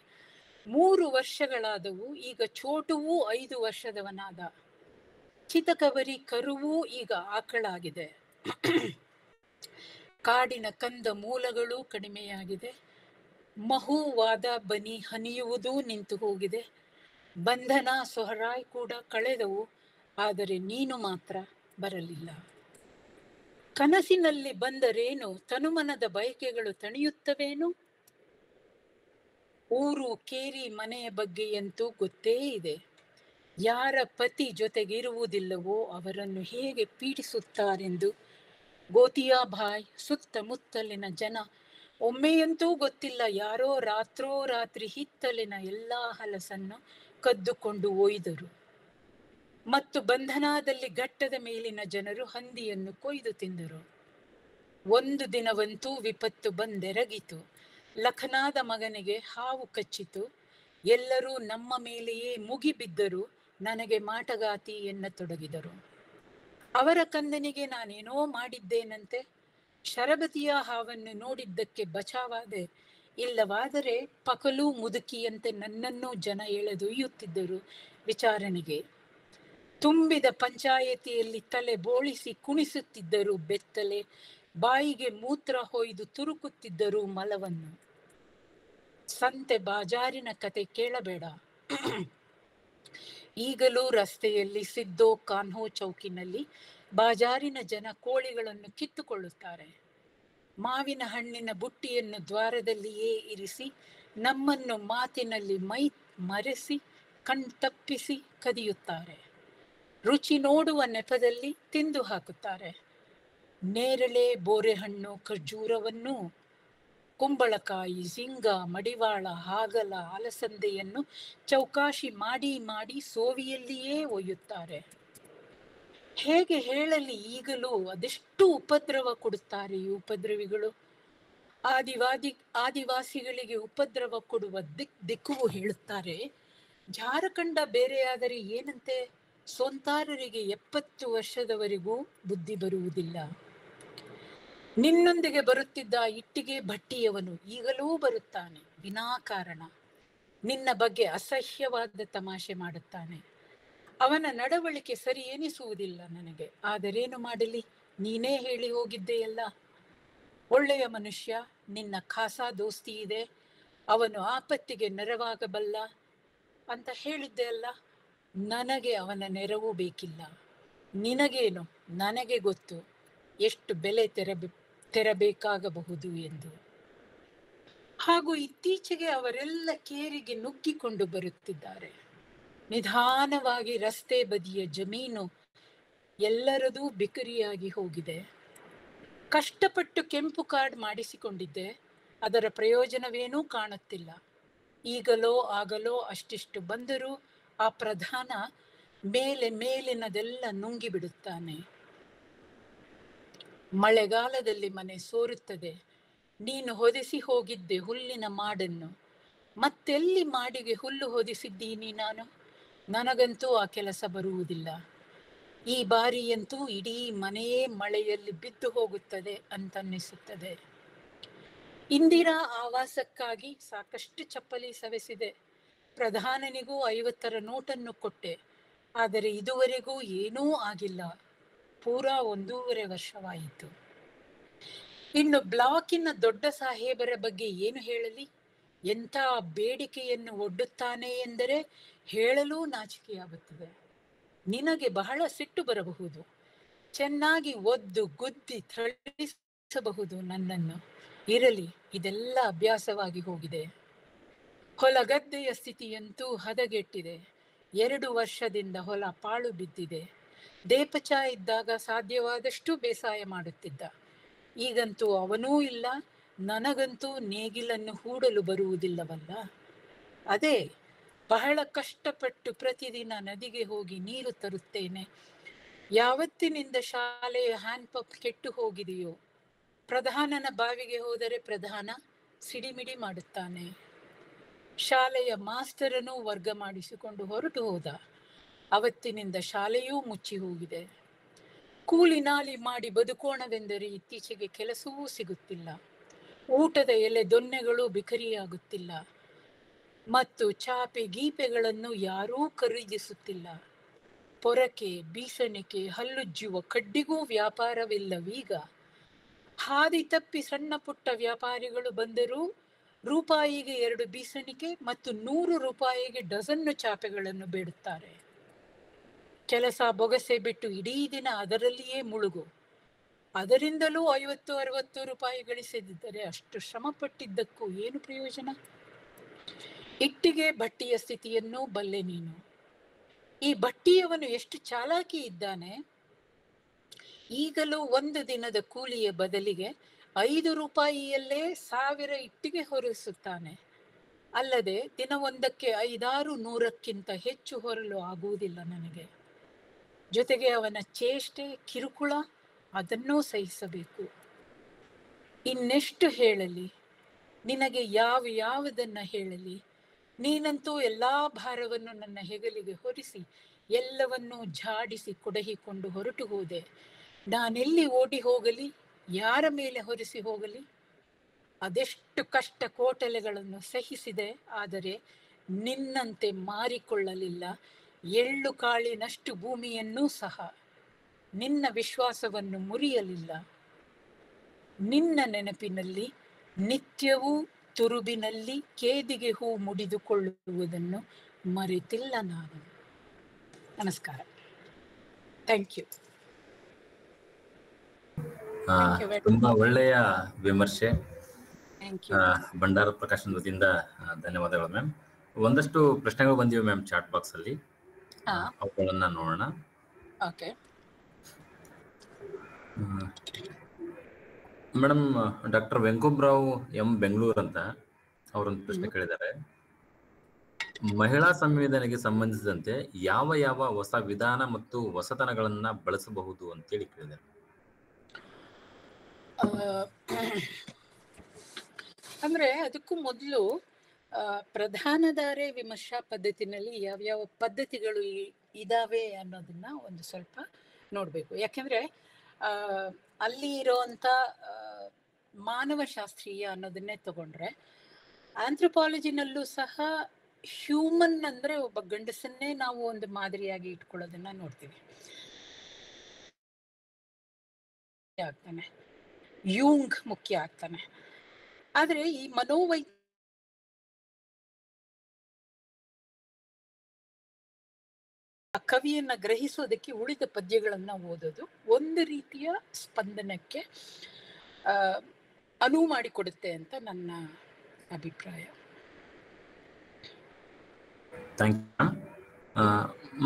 3 ವರ್ಷಗಳಾದವು. ಈಗ ಚೋಟುವೂ 5 ವರ್ಷದವನಾದ. ಚಿತಕವರಿ ಕರುವೂ ಈಗ ಆಕಳಾಗಿದೆ. ಕಾಡಿನ ಕಂದ ಮೂಲಗಳೂ ಕಡಿಮೆಯಾಗಿದೆ. ಮಹುವಾದ ಬನಿ ಹನಿಯುವುದೂ ನಿಂತು ಹೋಗಿದೆ. ಬಂಧನ ಸೊಹರಾಯ್ ಕೂಡ ಕಳೆದವು, ಆದರೆ ನೀನು ಮಾತ್ರ ಬರಲಿಲ್ಲ. ಕನಸಿನಲ್ಲಿ ಬಂದರೇನು ತನುಮನದ ಬಯಕೆಗಳು ತಣಿಯುತ್ತವೇನು? ಊರು ಕೇರಿ ಮನೆಯ ಬಗ್ಗೆಯಂತೂ ಗೊತ್ತೇ ಇದೆ. ಯಾರ ಪತಿ ಜೊತೆಗಿರುವುದಿಲ್ಲವೋ ಅವರನ್ನು ಹೇಗೆ ಪೀಡಿಸುತ್ತಾರೆಂದು. ಗೋತಿಯಾ ಭಾಯ್, ಸುತ್ತಮುತ್ತಲಿನ ಜನ ಒಮ್ಮೆಯಂತೂ ಗೊತ್ತಿಲ್ಲ ಯಾರೋ ರಾತ್ರೋರಾತ್ರಿ ಹಿತ್ತಲಿನ ಎಲ್ಲಾ ಹಲಸನ್ನು ಕದ್ದುಕೊಂಡು ಒಯ್ದರು. ಮತ್ತು ಬಂಧನದಲ್ಲಿ ಘಟ್ಟದ ಮೇಲಿನ ಜನರು ಹಂದಿಯನ್ನು ಕೊಯ್ದು ತಿಂದರು. ಒಂದು ದಿನವಂತೂ ವಿಪತ್ತು ಬಂದೆರಗಿತು. ಲಖನಾದ ಮಗನಿಗೆ ಹಾವು ಕಚ್ಚಿತು. ಎಲ್ಲರೂ ನಮ್ಮ ಮೇಲೆಯೇ ಮುಗಿಬಿದ್ದರು. ನನಗೆ ಮಾಟಗಾತಿ ಎನ್ನತೊಡಗಿದರು. ಅವರ ಕಂದನಿಗೆ ನಾನೇನೋ ಮಾಡಿದ್ದೇನಂತೆ. ಶರಬತಿಯ ಹಾವನ್ನು ನೋಡಿದ್ದಕ್ಕೆ ಬಚಾವಾದೆ. ಇಲ್ಲವಾದರೆ ಪಕಲು ಮುದುಕಿಯಂತೆ ನನ್ನನ್ನು ಜನ ಎಳೆದೊಯ್ಯುತ್ತಿದ್ದರು ವಿಚಾರಣೆಗೆ. ತುಂಬಿದ ಪಂಚಾಯತಿಯಲ್ಲಿ ತಲೆ ಬೋಳಿಸಿ ಕುಣಿಸುತ್ತಿದ್ದರು ಬೆತ್ತಲೆ. ಬಾಯಿಗೆ ಮೂತ್ರ ಹೊಯ್ದು ತುರುಕುತ್ತಿದ್ದರು ಮಲವನ್ನು. ಸಂತೆ ಬಾಜಾರಿನ ಕತೆ ಕೇಳಬೇಡ. ಈಗಲೂ ರಸ್ತೆಯಲ್ಲಿ ಸಿದ್ದೋ ಕಾನ್ಹೋ ಚೌಕಿನಲ್ಲಿ ಬಾಜಾರಿನ ಜನ ಕೋಳಿಗಳನ್ನು ಕಿತ್ತುಕೊಳ್ಳುತ್ತಾರೆ. ಮಾವಿನ ಹಣ್ಣಿನ ಬುಟ್ಟಿಯನ್ನು ದ್ವಾರದಲ್ಲಿಯೇ ಇರಿಸಿ ನಮ್ಮನ್ನು ಮಾತಿನಲ್ಲಿ ಮೈ ಮರೆಸಿ ಕಣ್ತಪ್ಪಿಸಿ ಕದಿಯುತ್ತಾರೆ. ರುಚಿ ನೋಡುವ ನೆಪದಲ್ಲಿ ತಿಂದು ಹಾಕುತ್ತಾರೆ. ನೇರಳೆ, ಬೋರೆಹಣ್ಣು, ಖರ್ಜೂರವನ್ನು, ಕುಂಬಳಕಾಯಿ, ಜಿಂಗ, ಮಡಿವಾಳ, ಹಾಗಲ, ಅಲಸಂದೆಯನ್ನು ಚೌಕಾಶಿ ಮಾಡಿ ಮಾಡಿ ಸೋವಿಯಲ್ಲಿಯೇ ಒಯ್ಯುತ್ತಾರೆ. ಹೇಗೆ ಹೇಳಲಿ, ಈಗಲೂ ಅದೆಷ್ಟು ಉಪದ್ರವ ಕೊಡುತ್ತಾರೆ ಈ ಉಪದ್ರವಿಗಳು. ಆದಿವಾಸಿಗಳಿಗೆ ಉಪದ್ರವ ಕೊಡುವ ದಿಕ್ಕುವು ಹೇಳುತ್ತಾರೆ. ಜಾರಖಂಡ ಬೇರೆಯಾದರೆ ಏನಂತೆ, ಸೊಂತಾರರಿಗೆ 70 ವರ್ಷದವರೆಗೂ ಬುದ್ಧಿ ಬರುವುದಿಲ್ಲ. ನಿನ್ನೊಂದಿಗೆ ಬರುತ್ತಿದ್ದ ಇಟ್ಟಿಗೆ ಭಟ್ಟಿಯವನು ಈಗಲೂ ಬರುತ್ತಾನೆ ವಿನಾಕಾರಣ. ನಿನ್ನ ಬಗ್ಗೆ ಅಸಹ್ಯವಾದ ತಮಾಷೆ ಮಾಡುತ್ತಾನೆ. ಅವನ ನಡವಳಿಕೆ ಸರಿ ಎನಿಸುವುದಿಲ್ಲ ನನಗೆ. ಆದರೇನು ಮಾಡಲಿ, ನೀನೇ ಹೇಳಿ ಹೋಗಿದ್ದೆಯಲ್ಲ. ಒಳ್ಳೆಯ ಮನುಷ್ಯ, ನಿನ್ನ ಖಾಸಾ ದೋಸ್ತಿ ಇದೆ, ಅವನು ಆಪತ್ತಿಗೆ ನೆರವಾಗಬಲ್ಲ ಅಂತ ಹೇಳಿದ್ದೆ ಅಲ್ಲ. ನನಗೆ ಅವನ ನೆರವು ಬೇಕಿಲ್ಲ. ನಿನಗೇನು, ನನಗೆ ಗೊತ್ತು ಎಷ್ಟು ಬೆಲೆ ತೆರಬೇಕಾಗಬಹುದು ಎಂದು. ಹಾಗೂ ಇತ್ತೀಚೆಗೆ ಅವರೆಲ್ಲ ಕೇರಿಗೆ ನುಗ್ಗಿಕೊಂಡು ಬರುತ್ತಿದ್ದಾರೆ. ನಿಧಾನವಾಗಿ ರಸ್ತೆ ಬದಿಯ ಜಮೀನು ಎಲ್ಲರದೂ ಬಿಕರಿಯಾಗಿ ಹೋಗಿದೆ. ಕಷ್ಟಪಟ್ಟು ಕೆಂಪು ಕಾರ್ಡ್ ಮಾಡಿಸಿಕೊಂಡಿದ್ದೆ, ಅದರ ಪ್ರಯೋಜನವೇನೂ ಕಾಣುತ್ತಿಲ್ಲ. ಈಗಲೋ ಆಗಲೋ ಅಷ್ಟಿಷ್ಟು ಬಂದರೂ ಆ ಪ್ರಧಾನ ಮೇಲಿನದೆಲ್ಲ ನುಂಗಿ ಬಿಡುತ್ತಾನೆ. ಮಳೆಗಾಲದಲ್ಲಿ ಮನೆ ಸೋರುತ್ತದೆ. ನೀನು ಹೊದಿಸಿ ಹೋಗಿದ್ದೆ ಹುಲ್ಲಿನ ಮಾಡನ್ನು. ಮತ್ತೆಲ್ಲಿ ಮಾಡಿಗೆ ಹುಲ್ಲು ಹೊದಿಸಿದ್ದೀನಿ ನಾನು? ನನಗಂತೂ ಆ ಕೆಲಸ ಬರುವುದಿಲ್ಲ. ಈ ಬಾರಿಯಂತೂ ಇಡೀ ಮನೆಯೇ ಮಳೆಯಲ್ಲಿ ಬಿದ್ದು ಹೋಗುತ್ತದೆ ಅಂತನ್ನಿಸುತ್ತದೆ. ಇಂದಿರಾ ಆವಾಸಕ್ಕಾಗಿ ಸಾಕಷ್ಟು ಚಪ್ಪಲಿ ಸವೆಸಿದೆ. ಪ್ರಧಾನನಿಗೂ 50 ನೋಟನ್ನು ಕೊಟ್ಟೆ, ಆದರೆ ಇದುವರೆಗೂ ಏನೂ ಆಗಿಲ್ಲ. ಪೂರಾ 1.5 ವರ್ಷವಾಯಿತು. ಇನ್ನು ಬ್ಲಾಕಿನ ದೊಡ್ಡ ಸಾಹೇಬರ ಬಗ್ಗೆ ಏನು ಹೇಳಲಿ? ಎಂಥ ಬೇಡಿಕೆಯನ್ನು ಒಡ್ಡುತ್ತಾನೆ ಎಂದರೆ ಹೇಳಲೂ ನಾಚಿಕೆಯಾಗುತ್ತದೆ. ನಿನಗೆ ಬಹಳ ಸಿಟ್ಟು ಬರಬಹುದು. ಚೆನ್ನಾಗಿ ಒದ್ದು ಗುದ್ದಿ ಥಳಿಸಬಹುದು ನನ್ನನ್ನು. ಇರಲಿ, ಇದೆಲ್ಲ ಅಭ್ಯಾಸವಾಗಿ ಹೋಗಿದೆ. ಹೊಲಗದ್ದೆಯ ಸ್ಥಿತಿಯಂತೂ ಹದಗೆಟ್ಟಿದೆ. 2 ವರ್ಷದಿಂದ ಹೊಲ ಪಾಳು ಬಿದ್ದಿದೆ. ದೇಪಚ ಇದ್ದಾಗ ಸಾಧ್ಯವಾದಷ್ಟು ಬೇಸಾಯ ಮಾಡುತ್ತಿದ್ದ. ಈಗಂತೂ ಅವನೂ ಇಲ್ಲ. ನನಗಂತೂ ನೇಗಿಲನ್ನು ಹೂಡಲು ಬರುವುದಿಲ್ಲವಲ್ಲ. ಅದೇ ಬಹಳ ಕಷ್ಟಪಟ್ಟು ಪ್ರತಿದಿನ ನದಿಗೆ ಹೋಗಿ ನೀರು ತರುತ್ತೇನೆ. ಯಾವತ್ತಿನಿಂದ ಶಾಲೆಯ ಹ್ಯಾಂಡ್ ಪಂಪ್ ಕೆಟ್ಟು ಹೋಗಿದೆಯೋ. ಪ್ರಧಾನನ ಬಾವಿಗೆ ಹೋದರೆ ಪ್ರಧಾನ ಸಿಡಿಮಿಡಿ ಮಾಡುತ್ತಾನೆ. ಶಾಲೆಯ ಮಾಸ್ತರನ್ನು ವರ್ಗ ಮಾಡಿಸಿಕೊಂಡು ಹೊರಟು ಹೋದ. ಅವತ್ತಿನಿಂದ ಶಾಲೆಯೂ ಮುಚ್ಚಿ ಹೋಗಿದೆ. ಕೂಲಿ ನಾಲಿ ಮಾಡಿ ಬದುಕೋಣವೆಂದರೆ ಇತ್ತೀಚೆಗೆ ಕೆಲಸವೂ ಸಿಗುತ್ತಿಲ್ಲ. ಊಟದ ಎಲೆ ದೊನ್ನೆಗಳು ಬಿಕರಿಯಾಗುತ್ತಿಲ್ಲ ಮತ್ತು ಚಾಪೆ ಗೀಪೆಗಳನ್ನು ಯಾರೂ ಖರೀದಿಸುತ್ತಿಲ್ಲ. ಪೊರಕೆ, ಬೀಸಣಿಕೆ, ಹಲ್ಲುಜ್ಜುವ ಕಡ್ಡಿಗೂ ವ್ಯಾಪಾರವಿಲ್ಲವೀಗ. ಹಾದಿ ತಪ್ಪಿ ಸಣ್ಣ ಪುಟ್ಟ ವ್ಯಾಪಾರಿಗಳು ಬಂದರೂ ರೂಪಾಯಿಗೆ 2 ಬೀಸಣಿಕೆ ಮತ್ತು 100 ರೂಪಾಯಿಗೆ ಡಜನ್ನು ಚಾಪೆಗಳನ್ನು ಬೇಡುತ್ತಾರೆ. ಕೆಲಸ ಬೊಗಸೆ ಬಿಟ್ಟು ಇಡೀ ದಿನ ಅದರಲ್ಲಿಯೇ ಮುಳುಗು. ಅದರಿಂದಲೂ 50-60 ರೂಪಾಯಿ ಗಳಿಸದಿದ್ದರೆ ಅಷ್ಟು ಶ್ರಮ ಪಟ್ಟಿದ್ದಕ್ಕೂ ಏನು ಪ್ರಯೋಜನ? ಇಟ್ಟಿಗೆ ಭಟ್ಟಿಯ ಸ್ಥಿತಿಯನ್ನೂ ಬಲ್ಲೆ ನೀನು. ಈ ಭಟ್ಟಿಯವನು ಎಷ್ಟು ಚಾಲಾಕಿ ಇದ್ದಾನೆ. ಈಗಲೂ 1 ದಿನದ ಕೂಲಿಯ ಬದಲಿಗೆ 5 ರೂಪಾಯಿಯಲ್ಲೇ 1000 ಇಟ್ಟಿಗೆ ಹೊರಿಸುತ್ತಾನೆ. ಅಲ್ಲದೆ ದಿನವೊಂದಕ್ಕೆ 5-6 ಹೆಚ್ಚು ಹೊರಲು ಆಗುವುದಿಲ್ಲ ನನಗೆ. ಜೊತೆಗೆ ಅವನ ಚೇಷ್ಟೆ, ಕಿರುಕುಳ ಅದನ್ನೂ ಸಹಿಸಬೇಕು. ಇನ್ನೆಷ್ಟು ಹೇಳಲಿ? ನಿನಗೆ ಯಾವುದನ್ನ ಹೇಳಲಿ? ನೀನಂತೂ ಎಲ್ಲಾ ಭಾರವನ್ನು ನನ್ನ ಹೆಗಲಿಗೆ ಹೊರಿಸಿ ಎಲ್ಲವನ್ನೂ ಝಾಡಿಸಿ ಕೊಡಹಿಕೊಂಡು ಹೊರಟು ಹೋದೆ. ನಾನೆಲ್ಲಿ ಓಡಿ ಹೋಗಲಿ? ಯಾರ ಮೇಲೆ ಹೊರಿಸಿ ಹೋಗಲಿ? ಅದೆಷ್ಟು ಕಷ್ಟ ಕೋಟಲೆಗಳನ್ನು ಸಹಿಸಿದೆ. ಆದರೆ ನಿನ್ನಂತೆ ಮಾರಿಕೊಳ್ಳಲಿಲ್ಲ. ಎಳ್ಳು ಕಾಳಿನಷ್ಟು ಭೂಮಿಯನ್ನೂ ಸಹ. ನಿನ್ನ ವಿಶ್ವಾಸವನ್ನು ಮುರಿಯಲಿಲ್ಲ. ನಿನ್ನ ನೆನಪಿನಲ್ಲಿ ನಿತ್ಯವೂ ತುರುಬಿನಲ್ಲಿ ಕೇದಿಗೆ ಹೂ ಮುಡಿದುಕೊಳ್ಳುವುದನ್ನು ಮರೆತಿಲ್ಲ ನಾನು. ನಮಸ್ಕಾರ. Thank you. ತುಂಬಾ ಒಳ್ಳೆಯ ವಿಮರ್ಶೆ. Thank you. ಭಂಡಾರ ಪ್ರಕಾಶನ್ ವತಿಯಿಂದ ಧನ್ಯವಾದಗಳು ಮ್ಯಾಮ್. ಒಂದಷ್ಟು ಪ್ರಶ್ನೆಗಳು ಬಂದಿವೆ ಮ್ಯಾಮ್ ಚಾಟ್ ಬಾಕ್ಸ್ ಅಲ್ಲಿ, ಅವುಗಳನ್ನ ನೋಡೋಣ. Okay madam, doctor Venkubrao M Bengaluru ಅಂತ ಅವರೊಂದು ಪ್ರಶ್ನೆ ಕೇಳಿದ್ದಾರೆ. ಮಹಿಳಾ ಸಂವೇದನೆಗೆ ಸಂಬಂಧಿಸಿದಂತೆ ಯಾವ ಹೊಸ ವಿಧಾನ ಮತ್ತು ಹೊಸತನಗಳನ್ನ ಬಳಸಬಹುದು ಅಂತೇಳಿ ಕೇಳಿದ್ದಾರೆ. ಅಂದ್ರೆ ಅದಕ್ಕೂ ಮೊದಲು ಪ್ರಧಾನಧಾರೆ ವಿಮರ್ಶಾ ಪದ್ಧತಿನಲ್ಲಿ ಯಾವ್ಯಾವ ಪದ್ಧತಿಗಳು ಇದಾವೆ ಅನ್ನೋದನ್ನ ಒಂದು ಸ್ವಲ್ಪ ನೋಡ್ಬೇಕು. ಯಾಕೆಂದ್ರೆ ಅಲ್ಲಿ ಇರೋಂಥ ಮಾನವಶಾಸ್ತ್ರೀಯ ಅನ್ನೋದನ್ನೇ ತಗೊಂಡ್ರೆ, ಆಂಥ್ರೋಪಾಲಜಿನಲ್ಲೂ ಸಹ ಹ್ಯೂಮನ್ ಅಂದ್ರೆ ಒಬ್ಬ ಗಂಡಸನ್ನೇ ನಾವು ಒಂದು ಮಾದರಿಯಾಗಿ ಇಟ್ಕೊಳ್ಳೋದನ್ನ ನೋಡ್ತೀವಿ. ಆಗ್ತಾನೆ ಯೂಂಗ್ ಮುಖ್ಯ ಆಗ್ತಾನೆ. ಆದ್ರೆ ಈ ಕವಿಯನ್ನ ಗ್ರಹಿಸೋದಕ್ಕೆ ಉಳಿದ ಪದ್ಯಗಳನ್ನ ಓದೋದು ಒಂದು ರೀತಿಯ ಸ್ಪಂದನಕ್ಕೆ ಅನುವು ಮಾಡಿಕೊಡುತ್ತೆ ಅಂತ ನನ್ನ ಅಭಿಪ್ರಾಯ. Thank you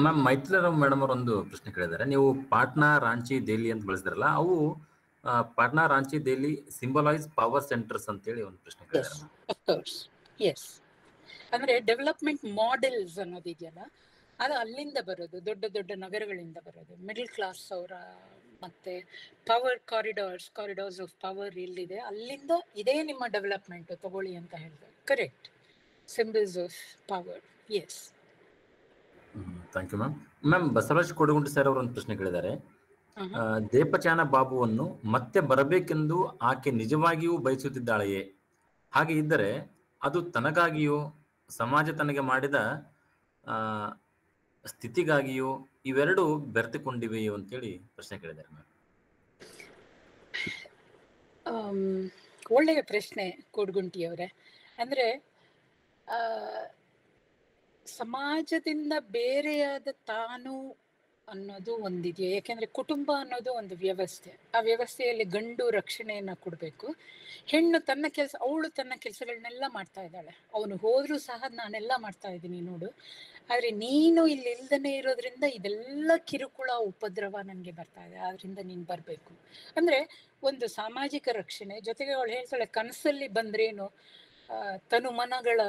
ma'am. ಮೈತ್ರಿರಾವ್ ಮೇಡಮ್ ಅವರು ಒಂದು ಪ್ರಶ್ನೆ ಕೇಳಿದ್ದಾರೆ. ನೀವು ಪಾಟ್ನಾ, ರಾಂಚಿ, ದೆಹಲಿ ಅಂತ ಬಳಸಿದ್ರಲ್ಲ, ಅವು Patna, Ranchi, Delhi symbolise power centres ಅಂತೇಳಿ ಒಂದು ಪ್ರಶ್ನೆ ಕೇಳಿದ್ದಾರೆ. ಎಸ್, ಅಂದ್ರೆ ಡೆವಲಪ್ಮೆಂಟ್ ಮಾಡೆಲ್ಸ್ ಅನ್ನೋದಿದೆಯಲ್ಲ, ಅದು ಅಲ್ಲಿಂದ ಬರೋದು, ದೊಡ್ಡ ದೊಡ್ಡ ನಗರಗಳಿಂದ ಬರೋದು. ಮಿಡಲ್ ಕ್ಲಾಸ್ ಅವರ ಮತ್ತೆ ಪವರ್ ಕಾರಿಡಾರ್ಸ್ ಆಫ್ ಪವರ್ ಎಲ್ಲಿದೆ ಅಲ್ಲಿಂದ ಇದೇ ನಿಮ್ಮ ಡೆವಲಪ್ಮೆಂಟ್ ತಗೊಳ್ಳಿ ಅಂತ ಹೇಳಿದೆ. Correct, symbols of power. Yes. Thank you ma'am. Ma'am, Basavaraj Kodagunti sir ಅವರು ಒಂದು ಪ್ರಶ್ನೆ ಕೇಳಿದ್ದಾರೆ. ದೇಪಚಾನ ಬಾಬುವನ್ನು ಮತ್ತೆ ಬರಬೇಕೆಂದು ಆಕೆ ನಿಜವಾಗಿಯೂ ಬಯಸುತ್ತಿದ್ದಾಳೆಯೇ? ಹಾಗೆ ಇದ್ದರೆ ಅದು ತನಗಾಗಿಯೋ, ಸಮಾಜ ತನಗೆ ಮಾಡಿದ ಸ್ಥಿತಿಗಾಗಿಯೋ, ಇವೆರಡು ಬೆರೆತುಕೊಂಡಿವೆಯೋ ಅಂತೇಳಿ ಪ್ರಶ್ನೆ ಕೇಳಿದ್ದಾರೆ ಮ್ಯಾಮ್. ಒಳ್ಳೆಯ ಪ್ರಶ್ನೆ ಕೊಡಗುಂಟಿಯವರೇ. ಅಂದ್ರೆ ಸಮಾಜದಿಂದ ಬೇರೆಯಾದ ತಾನು ಅನ್ನೋದು ಒಂದಿದೆಯಾ? ಯಾಕೆಂದ್ರೆ ಕುಟುಂಬ ಅನ್ನೋದು ಒಂದು ವ್ಯವಸ್ಥೆ. ಆ ವ್ಯವಸ್ಥೆಯಲ್ಲಿ ಗಂಡು ರಕ್ಷಣೆಯನ್ನ ಕೊಡ್ಬೇಕು, ಹೆಣ್ಣು ಅವಳು ತನ್ನ ಕೆಲಸಗಳನ್ನೆಲ್ಲ ಮಾಡ್ತಾ ಇದ್ದಾಳೆ. ಅವನು ಹೋದ್ರೂ ಸಹ ನಾನೆಲ್ಲ ಮಾಡ್ತಾ ಇದ್ದೀನಿ ನೋಡು, ಆದ್ರೆ ನೀನು ಇಲ್ಲಿ ಇಲ್ದನೆ ಇರೋದ್ರಿಂದ ಇದೆಲ್ಲ ಕಿರುಕುಳ, ಉಪದ್ರವ ನನ್ಗೆ ಬರ್ತಾ ಇದೆ, ಆದ್ರಿಂದ ನೀನ್ ಬರ್ಬೇಕು ಅಂದ್ರೆ ಒಂದು ಸಾಮಾಜಿಕ ರಕ್ಷಣೆ. ಜೊತೆಗೆ ಅವಳು ಹೇಳ್ತಾಳೆ, ಕನಸಲ್ಲಿ ಬಂದ್ರೇನು ತನು ಮನಗಳ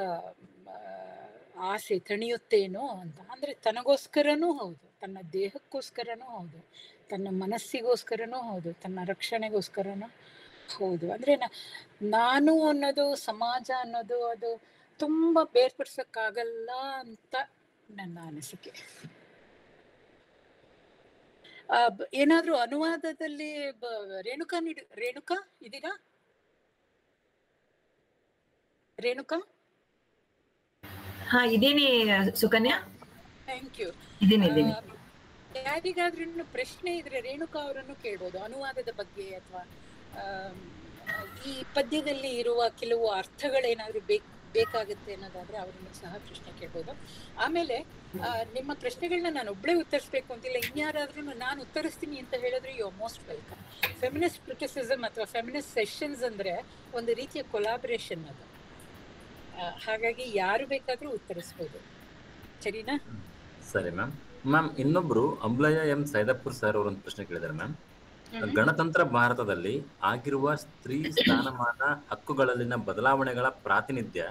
ಆಸೆ ತಣಿಯುತ್ತೇನೋ ಅಂತ. ಅಂದ್ರೆ ತನಗೋಸ್ಕರನೂ ಹೌದು, ತನ್ನ ದೇಹಕ್ಕೋಸ್ಕರನೂ ಹೌದು, ತನ್ನ ಮನಸ್ಸಿಗೋಸ್ಕರನೂ ಹೌದು, ತನ್ನ ರಕ್ಷಣೆಗೋಸ್ಕರನೂ ಹೌದು. ಅಂದ್ರೆ ನಾನು ಅನ್ನೋದು, ಸಮಾಜ ಅನ್ನೋದು ಅದು ತುಂಬಾ ಬೇರ್ಪಡಿಸಕ್ಕಾಗಲ್ಲ ಅಂತ ನನ್ನ ಅನಿಸಿಕೆ. ಏನಾದ್ರೂ ಅನುವಾದದಲ್ಲಿ ರೇಣುಕಾ ಇದೀರಾ? ರೇಣುಕಾ? ಹಾ, ಇದ್ದೀನಿ ಸುಕನ್ಯಾ. Thank you. ಯಾರಿಗಾದ್ರೂ ಪ್ರಶ್ನೆ ಇದ್ರೆ ರೇಣುಕಾ ಅವರನ್ನು ಕೇಳ್ಬೋದು, ಅನುವಾದದ ಬಗ್ಗೆ ಅಥವಾ ಈ ಪದ್ಯದಲ್ಲಿ ಇರುವ ಕೆಲವು ಅರ್ಥಗಳೇನಾದ್ರೂ ಬೇಕಾಗುತ್ತೆ ಅನ್ನೋದಾದ್ರೆ ಅವರನ್ನು ಸಹ ಪ್ರಶ್ನೆ ಕೇಳ್ಬೋದು. ಆಮೇಲೆ ನಿಮ್ಮ ಪ್ರಶ್ನೆಗಳನ್ನ ನಾನು ಒಬ್ಳೆ ಉತ್ತರಿಸ್ಬೇಕು ಅಂತಿಲ್ಲ, ಇನ್ಯಾರಾದ್ರೂ ನಾನು ಉತ್ತರಿಸ್ತೀನಿ ಅಂತ ಹೇಳಿದ್ರೆ you are most welcome. Feminist criticism ಅಥವಾ ಫೆಮಿನಿಸ್ಟ್ ಸೆಷನ್ಸ್ ಅಂದ್ರೆ ಒಂದು ರೀತಿಯ ಕೊಲಾಬರೇಷನ್ ಅದು. ಹಾಗಾಗಿ ಯಾರು ಬೇಕಾದ್ರೂ ಉತ್ತರಿಸ್ಬೋದು. ಸರಿನಾ? ಸರಿ ಮ್ಯಾಮ್. ಮ್ಯಾಮ್, ಇನ್ನೊಬ್ರು ಅಂಬ್ಲಯ್ಯ ಎಂ ಸೈದಾಪುರ್ ಸರ್ ಅವರು ಒಂದು ಪ್ರಶ್ನೆ ಕೇಳಿದ್ದಾರೆ ಮ್ಯಾಮ್. ಗಣತಂತ್ರ ಭಾರತದಲ್ಲಿ ಆಗಿರುವ ಸ್ತ್ರೀ ಸ್ಥಾನಮಾನ, ಹಕ್ಕುಗಳಲ್ಲಿನ ಬದಲಾವಣೆಗಳ ಪ್ರಾತಿನಿಧ್ಯ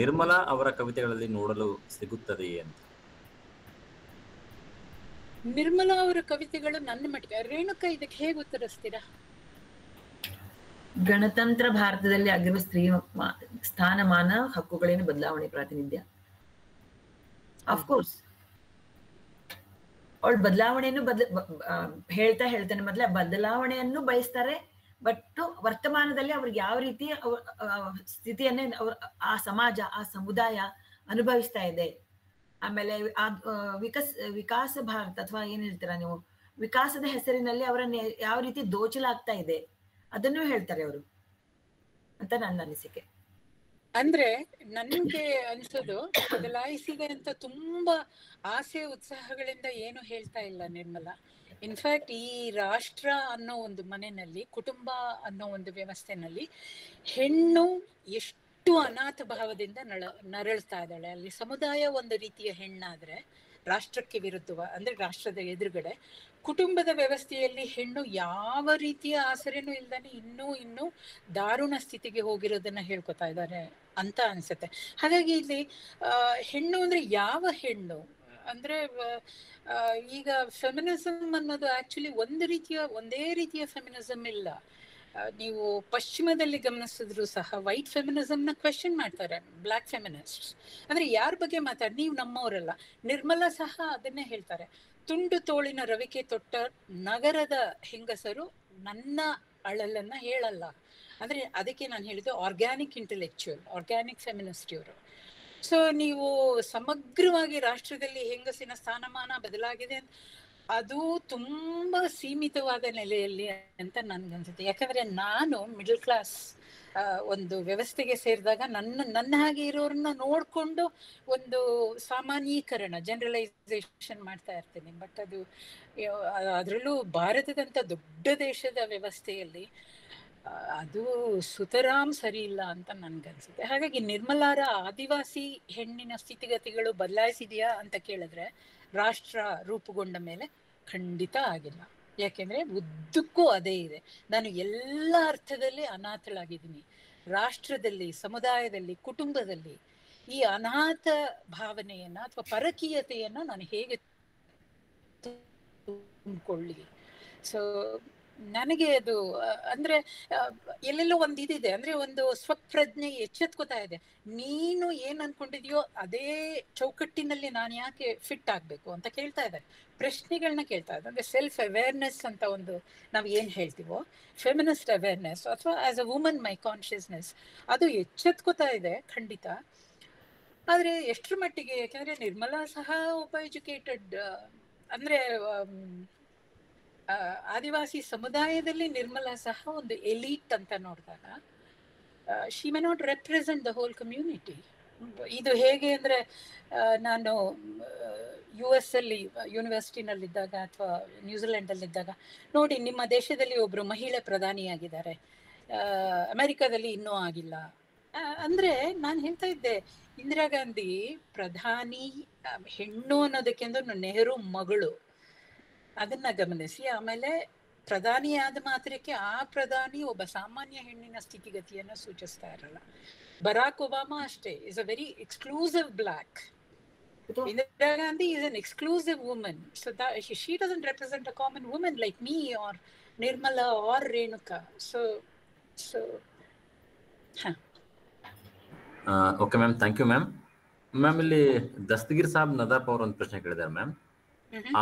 ನಿರ್ಮಲಾ ಅವರ ಕವಿತೆಗಳಲ್ಲಿ ನೋಡಲು ಸಿಗುತ್ತದೆಯೇ ಅಂತ. ನಿರ್ಮಲಾ ಅವರ ಕವಿತೆಗಳು ನನ್ನ ಮಟ್ಟಿಗೆ, ರೇಣುಕಾ ಇದಕ್ಕೆ ಹೇಗೆ ಉತ್ತರಿಸ್ತೀರಾ? ಗಣತಂತ್ರ ಭಾರತದಲ್ಲಿ ಆಗಿರುವ ಸ್ತ್ರೀ ಸ್ಥಾನಮಾನ, ಹಕ್ಕುಗಳಿನ ಬದಲಾವಣೆ ಪ್ರಾತಿನಿಧ್ಯ. ಅಫ್ಕೋರ್ಸ್ ಅವಳು ಬದಲಾವಣೆಯನ್ನು ಹೇಳ್ತಾನೆ ಮೊದಲೇ ಬದಲಾವಣೆಯನ್ನು ಬಯಸ್ತಾರೆ. ಬಟ್ ವರ್ತಮಾನದಲ್ಲಿ ಅವ್ರಿಗೆ ಯಾವ ರೀತಿ ಸ್ಥಿತಿಯನ್ನೇ ಆ ಸಮಾಜ, ಆ ಸಮುದಾಯ ಅನುಭವಿಸ್ತಾ ಇದೆ. ಆಮೇಲೆ ವಿಕಾಸ ಭಾರತ ಅಥವಾ ಏನ್ ಹೇಳ್ತೀರಾ ನೀವು, ವಿಕಾಸದ ಹೆಸರಿನಲ್ಲಿ ಅವರನ್ನ ಯಾವ ರೀತಿ ದೋಚಲಾಗ್ತಾ ಇದೆ ಅದನ್ನು ಹೇಳ್ತಾರೆ ಅವರು ಅಂತ ನನ್ನ ಅನಿಸಿಕೆ. ಅಂದ್ರೆ ನನ್ಗೆ ಅನ್ಸೋದು, ಬದಲಾಯಿಸಿದೆ ಅಂತ ತುಂಬಾ ಆಸೆ ಉತ್ಸಾಹಗಳಿಂದ ಏನು ಹೇಳ್ತಾ ಇಲ್ಲ ನಿರ್ಮಲಾ. ಇನ್ಫ್ಯಾಕ್ಟ್ ಈ ರಾಷ್ಟ್ರ ಅನ್ನೋ ಒಂದು ಮನೆಯಲ್ಲಿ, ಕುಟುಂಬ ಅನ್ನೋ ಒಂದು ವ್ಯವಸ್ಥೆನಲ್ಲಿ ಹೆಣ್ಣು ಎಷ್ಟು ಅನಾಥ ಭಾವದಿಂದ ನರಳ್ತಾ ಇದ್ದಾಳೆ. ಅಲ್ಲಿ ಸಮುದಾಯ ಒಂದು ರೀತಿಯ ಹೆಣ್ಣಾದ್ರೆ ರಾಷ್ಟ್ರಕ್ಕೆ ವಿರುದ್ಧವ, ಅಂದ್ರೆ ರಾಷ್ಟ್ರದ ಎದುರುಗಡೆ ಕುಟುಂಬದ ವ್ಯವಸ್ಥೆಯಲ್ಲಿ ಹೆಣ್ಣು ಯಾವ ರೀತಿಯ ಆಸರೆನೂ ಇಲ್ದಾನೆ ಇನ್ನೂ ದಾರುಣ ಸ್ಥಿತಿಗೆ ಹೋಗಿರೋದನ್ನ ಹೇಳ್ಕೊತಾ ಇದ್ದಾರೆ ಅಂತ ಅನ್ಸುತ್ತೆ. ಹಾಗಾಗಿ ಇಲ್ಲಿ ಹೆಣ್ಣು ಅಂದ್ರೆ ಯಾವ ಹೆಣ್ಣು ಅಂದ್ರೆ ಈಗ ಫೆಮಿನಿಸಮ್ ಅನ್ನೋದು ಆಕ್ಚುಲಿ ಒಂದೇ ರೀತಿಯ ಫೆಮಿನಿಸಮ್ ಇಲ್ಲ. ನೀವು ಪಶ್ಚಿಮದಲ್ಲಿ ಗಮನಿಸಿದ್ರು ಸಹ ವೈಟ್ ಫೆಮಿನಿಸಮ್ ನ ಕ್ವೆಶ್ಚನ್ ಮಾಡ್ತಾರೆ ಬ್ಲಾಕ್ ಫೆಮಿನಿಸ್ಟ್. ಅಂದ್ರೆ ಯಾರ ಬಗ್ಗೆ ಮಾತಾಡಿ, ನೀವು ನಮ್ಮವರಲ್ಲ. ನಿರ್ಮಲಾ ಸಹ ಅದನ್ನೇ ಹೇಳ್ತಾರೆ, ತುಂಡು ತೋಳಿನ ರವಿಕೆ ತೊಟ್ಟ ನಗರದ ಹೆಂಗಸರು ನನ್ನ ಅಳಲನ್ನ ಹೇಳಲ್ಲ. ಅಂದ್ರೆ ಅದಕ್ಕೆ ನಾನು ಹೇಳಿದ್ದು ಆರ್ಗ್ಯಾನಿಕ್ ಇಂಟೆಲೆಕ್ಚುಯಲ್, ಆರ್ಗ್ಯಾನಿಕ್ ಫೆಮಿನಿಸ್ಟ್ ಇವರು. ಸೊ ನೀವು ಸಮಗ್ರವಾಗಿ ರಾಷ್ಟ್ರದಲ್ಲಿ ಹೆಂಗಸಿನ ಸ್ಥಾನಮಾನ ಬದಲಾಗಿದೆ ಅದು ತುಂಬಾ ಸೀಮಿತವಾದ ನೆಲೆಯಲ್ಲಿ ಅಂತ ನನ್ಗನ್ಸುತ್ತೆ. ಯಾಕಂದ್ರೆ ನಾನು ಮಿಡಲ್ ಕ್ಲಾಸ್ ಒಂದು ವ್ಯವಸ್ಥೆಗೆ ಸೇರಿದಾಗ ನನ್ನ ಹಾಗೆ ಇರೋರನ್ನ ನೋಡ್ಕೊಂಡು ಒಂದು ಸಾಮಾನ್ಯೀಕರಣ, ಜನರಲೈಸೇಷನ್ ಮಾಡ್ತಾ ಇರ್ತೇನೆ. ಬಟ್ ಅದು ಅದರಲ್ಲೂ ಭಾರತದಂತ ದೊಡ್ಡ ದೇಶದ ವ್ಯವಸ್ಥೆಯಲ್ಲಿ ಅದು ಸುತರಾಮ್ ಸರಿ ಇಲ್ಲ ಅಂತ ನನ್ಗನ್ಸುತ್ತೆ. ಹಾಗಾಗಿ ನಿರ್ಮಲಾರ ಆದಿವಾಸಿ ಹೆಣ್ಣಿನ ಸ್ಥಿತಿಗತಿಗಳು ಬದಲಾಯಿಸಿದೆಯಾ ಅಂತ ಕೇಳಿದ್ರೆ ರಾಷ್ಟ್ರ ರೂಪುಗೊಂಡ ಮೇಲೆ ಖಂಡಿತ ಆಗಿಲ್ಲ. ಯಾಕೆಂದ್ರೆ ಉದ್ದಕ್ಕೂ ಅದೇ ಇದೆ. ನಾನು ಎಲ್ಲ ಅರ್ಥದಲ್ಲಿ ಅನಾಥಳಾಗಿದ್ದೀನಿ. ರಾಷ್ಟ್ರದಲ್ಲಿ, ಸಮುದಾಯದಲ್ಲಿ, ಕುಟುಂಬದಲ್ಲಿ ಈ ಅನಾಥ ಭಾವನೆಯನ್ನ ಅಥವಾ ಪರಕೀಯತೆಯನ್ನ ನಾನು ಹೇಗೆ ತುಂಬಿಕೊಳ್ಳಿ? ಸೊ ನನಗೆ ಅದು ಅಂದ್ರೆ ಎಲ್ಲೆಲ್ಲೋ ಒಂದು ಇದಿದೆ, ಅಂದ್ರೆ ಒಂದು ಸ್ವಪ್ರಜ್ಞೆ ಎಚ್ಚೆತ್ಕೋತಾ ಇದೆ. ನೀನು ಏನ್ ಅನ್ಕೊಂಡಿದ್ಯೋ ಅದೇ ಚೌಕಟ್ಟಿನಲ್ಲಿ ನಾನು ಯಾಕೆ ಫಿಟ್ ಆಗ್ಬೇಕು ಅಂತ ಕೇಳ್ತಾ ಇದ್ದಾರೆ, ಪ್ರಶ್ನೆಗಳನ್ನ ಕೇಳ್ತಾ ಇದ್ದಾರೆ. ಅಂದ್ರೆ ಸೆಲ್ಫ್ ಅವೇರ್ನೆಸ್ ಅಂತ ಒಂದು ನಾವು ಏನ್ ಹೇಳ್ತೀವೋ, ಫೆಮಿನಿಸ್ಟ್ ಅವೇರ್ನೆಸ್ ಅಥವಾ as a woman my consciousness, ಅದು ಎಚ್ಚೆತ್ಕೋತಾ ಇದೆ ಖಂಡಿತ. ಆದ್ರೆ ಎಷ್ಟರ ಮಟ್ಟಿಗೆ? ಯಾಕಂದ್ರೆ ನಿರ್ಮಲಾ ಸಹ ಒಬ್ಬ ಎಜುಕೇಟೆಡ್, ಅಂದ್ರೆ ಆದಿವಾಸಿ ಸಮುದಾಯದಲ್ಲಿ ನಿರ್ಮಲಾ ಸಹ ಒಂದು ಎಲೀಟ್ ಅಂತ ನೋಡಿದಾಗ she may not represent the whole community. ಇದು ಹೇಗೆ ಅಂದ್ರೆ, ನಾನು US ಅಲ್ಲಿ ಯೂನಿವರ್ಸಿಟಿನಲ್ಲಿದ್ದಾಗ ಅಥವಾ ನ್ಯೂಜಿಲೆಂಡಲ್ಲಿದ್ದಾಗ ನೋಡಿ, ನಿಮ್ಮ ದೇಶದಲ್ಲಿ ಒಬ್ರು ಮಹಿಳೆ ಪ್ರಧಾನಿಯಾಗಿದ್ದಾರೆ, ಅಮೆರಿಕಾದಲ್ಲಿ ಇನ್ನೂ ಆಗಿಲ್ಲ ಅಂದ್ರೆ ನಾನು ಹೇಳ್ತಾ ಇದ್ದೆ, ಇಂದಿರಾ ಗಾಂಧಿ ಪ್ರಧಾನಿ ಹೆಣ್ಣು ಅನ್ನೋದಕ್ಕೆಂದು ನೆಹರು ಮಗಳು, ಅದನ್ನ ಗಮನಿಸಿ. ಆಮೇಲೆ ಪ್ರಧಾನಿ ಆದ ಮಾತ್ರಕ್ಕೆ ಆ ಪ್ರಧಾನಿ ಒಬ್ಬ ಸಾಮಾನ್ಯ ಹೆಣ್ಣಿನ ಸ್ಥಿತಿಗತಿಯನ್ನ ಸೂಚಿಸ್ತಾ ಇರಲ್ಲ. ಬರಾಕ್ ಒಬಾಮಾ ಅಷ್ಟೇ, is a very exclusive black. Indira Gandhi is an exclusive woman, so that she doesn't represent a common woman like me or Nirmala or Renuka. So okay ma'am, thank you ma'am. Ma'am, ಇಲ್ಲಿ ದಸ್ತಗೀರ್ ಸಾಬ್ ನದಾಫ್ ಅವರು ಒಂದು ಪ್ರಶ್ನೆ ಕೇಳಿದ್ದಾರೆ ma'am.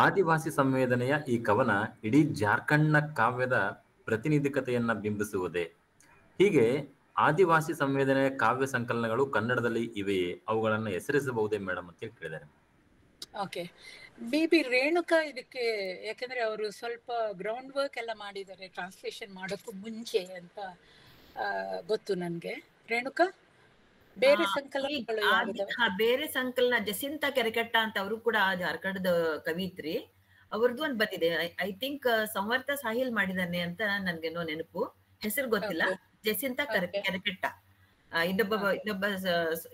ಆದಿವಾಸಿ ಸಂವೇದನೆಯ ಈ ಕವನ ಇಡೀ ಜಾರ್ಖಂಡ್ನ ಕಾವ್ಯದ ಪ್ರತಿನಿಧಿಕತೆಯನ್ನ ಬಿಂಬಿಸುವುದೇ? ಹೀಗೆ ಆದಿವಾಸಿ ಸಂವೇದನೆಯ ಕಾವ್ಯ ಸಂಕಲನಗಳು ಕನ್ನಡದಲ್ಲಿ ಇವೆಯೇ? ಅವುಗಳನ್ನ ಹೆಸರಿಸಬಹುದೇ ಮೇಡಮ್ ಅಂತ ಕೇಳಿದ್ದಾರೆ. ಓಕೆ, ಬೇಬಿ ರೇಣುಕಾ ಇದಕ್ಕೆ, ಯಾಕಂದ್ರೆ ಅವರು ಸ್ವಲ್ಪ ಗ್ರೌಂಡ್ ವರ್ಕ್ ಎಲ್ಲ ಮಾಡಿದ್ದಾರೆ ಟ್ರಾನ್ಸ್ಲೇಷನ್ ಮಾಡೋಕ್ಕೂ ಮುಂಚೆ ಅಂತ ಗೊತ್ತು ನನ್ಗೆ. ರೇಣುಕಾ ಬೇರೆ ಸಂಕಲನಗಳು ಬೇರೆ ಸಂಕಲನ ಜಸಿಂತಾ ಕೆರಕಟ್ಟ ಅಂತ ಅವರು ಕೂಡ ಜಾರ್ಖಂಡದ ಕವಿತ್ರಿ, ಅವ್ರದ್ದು ಒಂದು ಬಂದಿದೆ. ಐ ಥಿಂಕ್ ಸಂವರ್ತ ಸಾಹಿಲ್ ಮಾಡಿದಾನೆ ಅಂತ ನನ್ಗೇನೋ ನೆನಪು, ಹೆಸರು ಗೊತ್ತಿಲ್ಲ. ಜಸಿಂತಾ ಕೆರಕಟ್ಟ. ಇನ್ನೊಬ್ಬ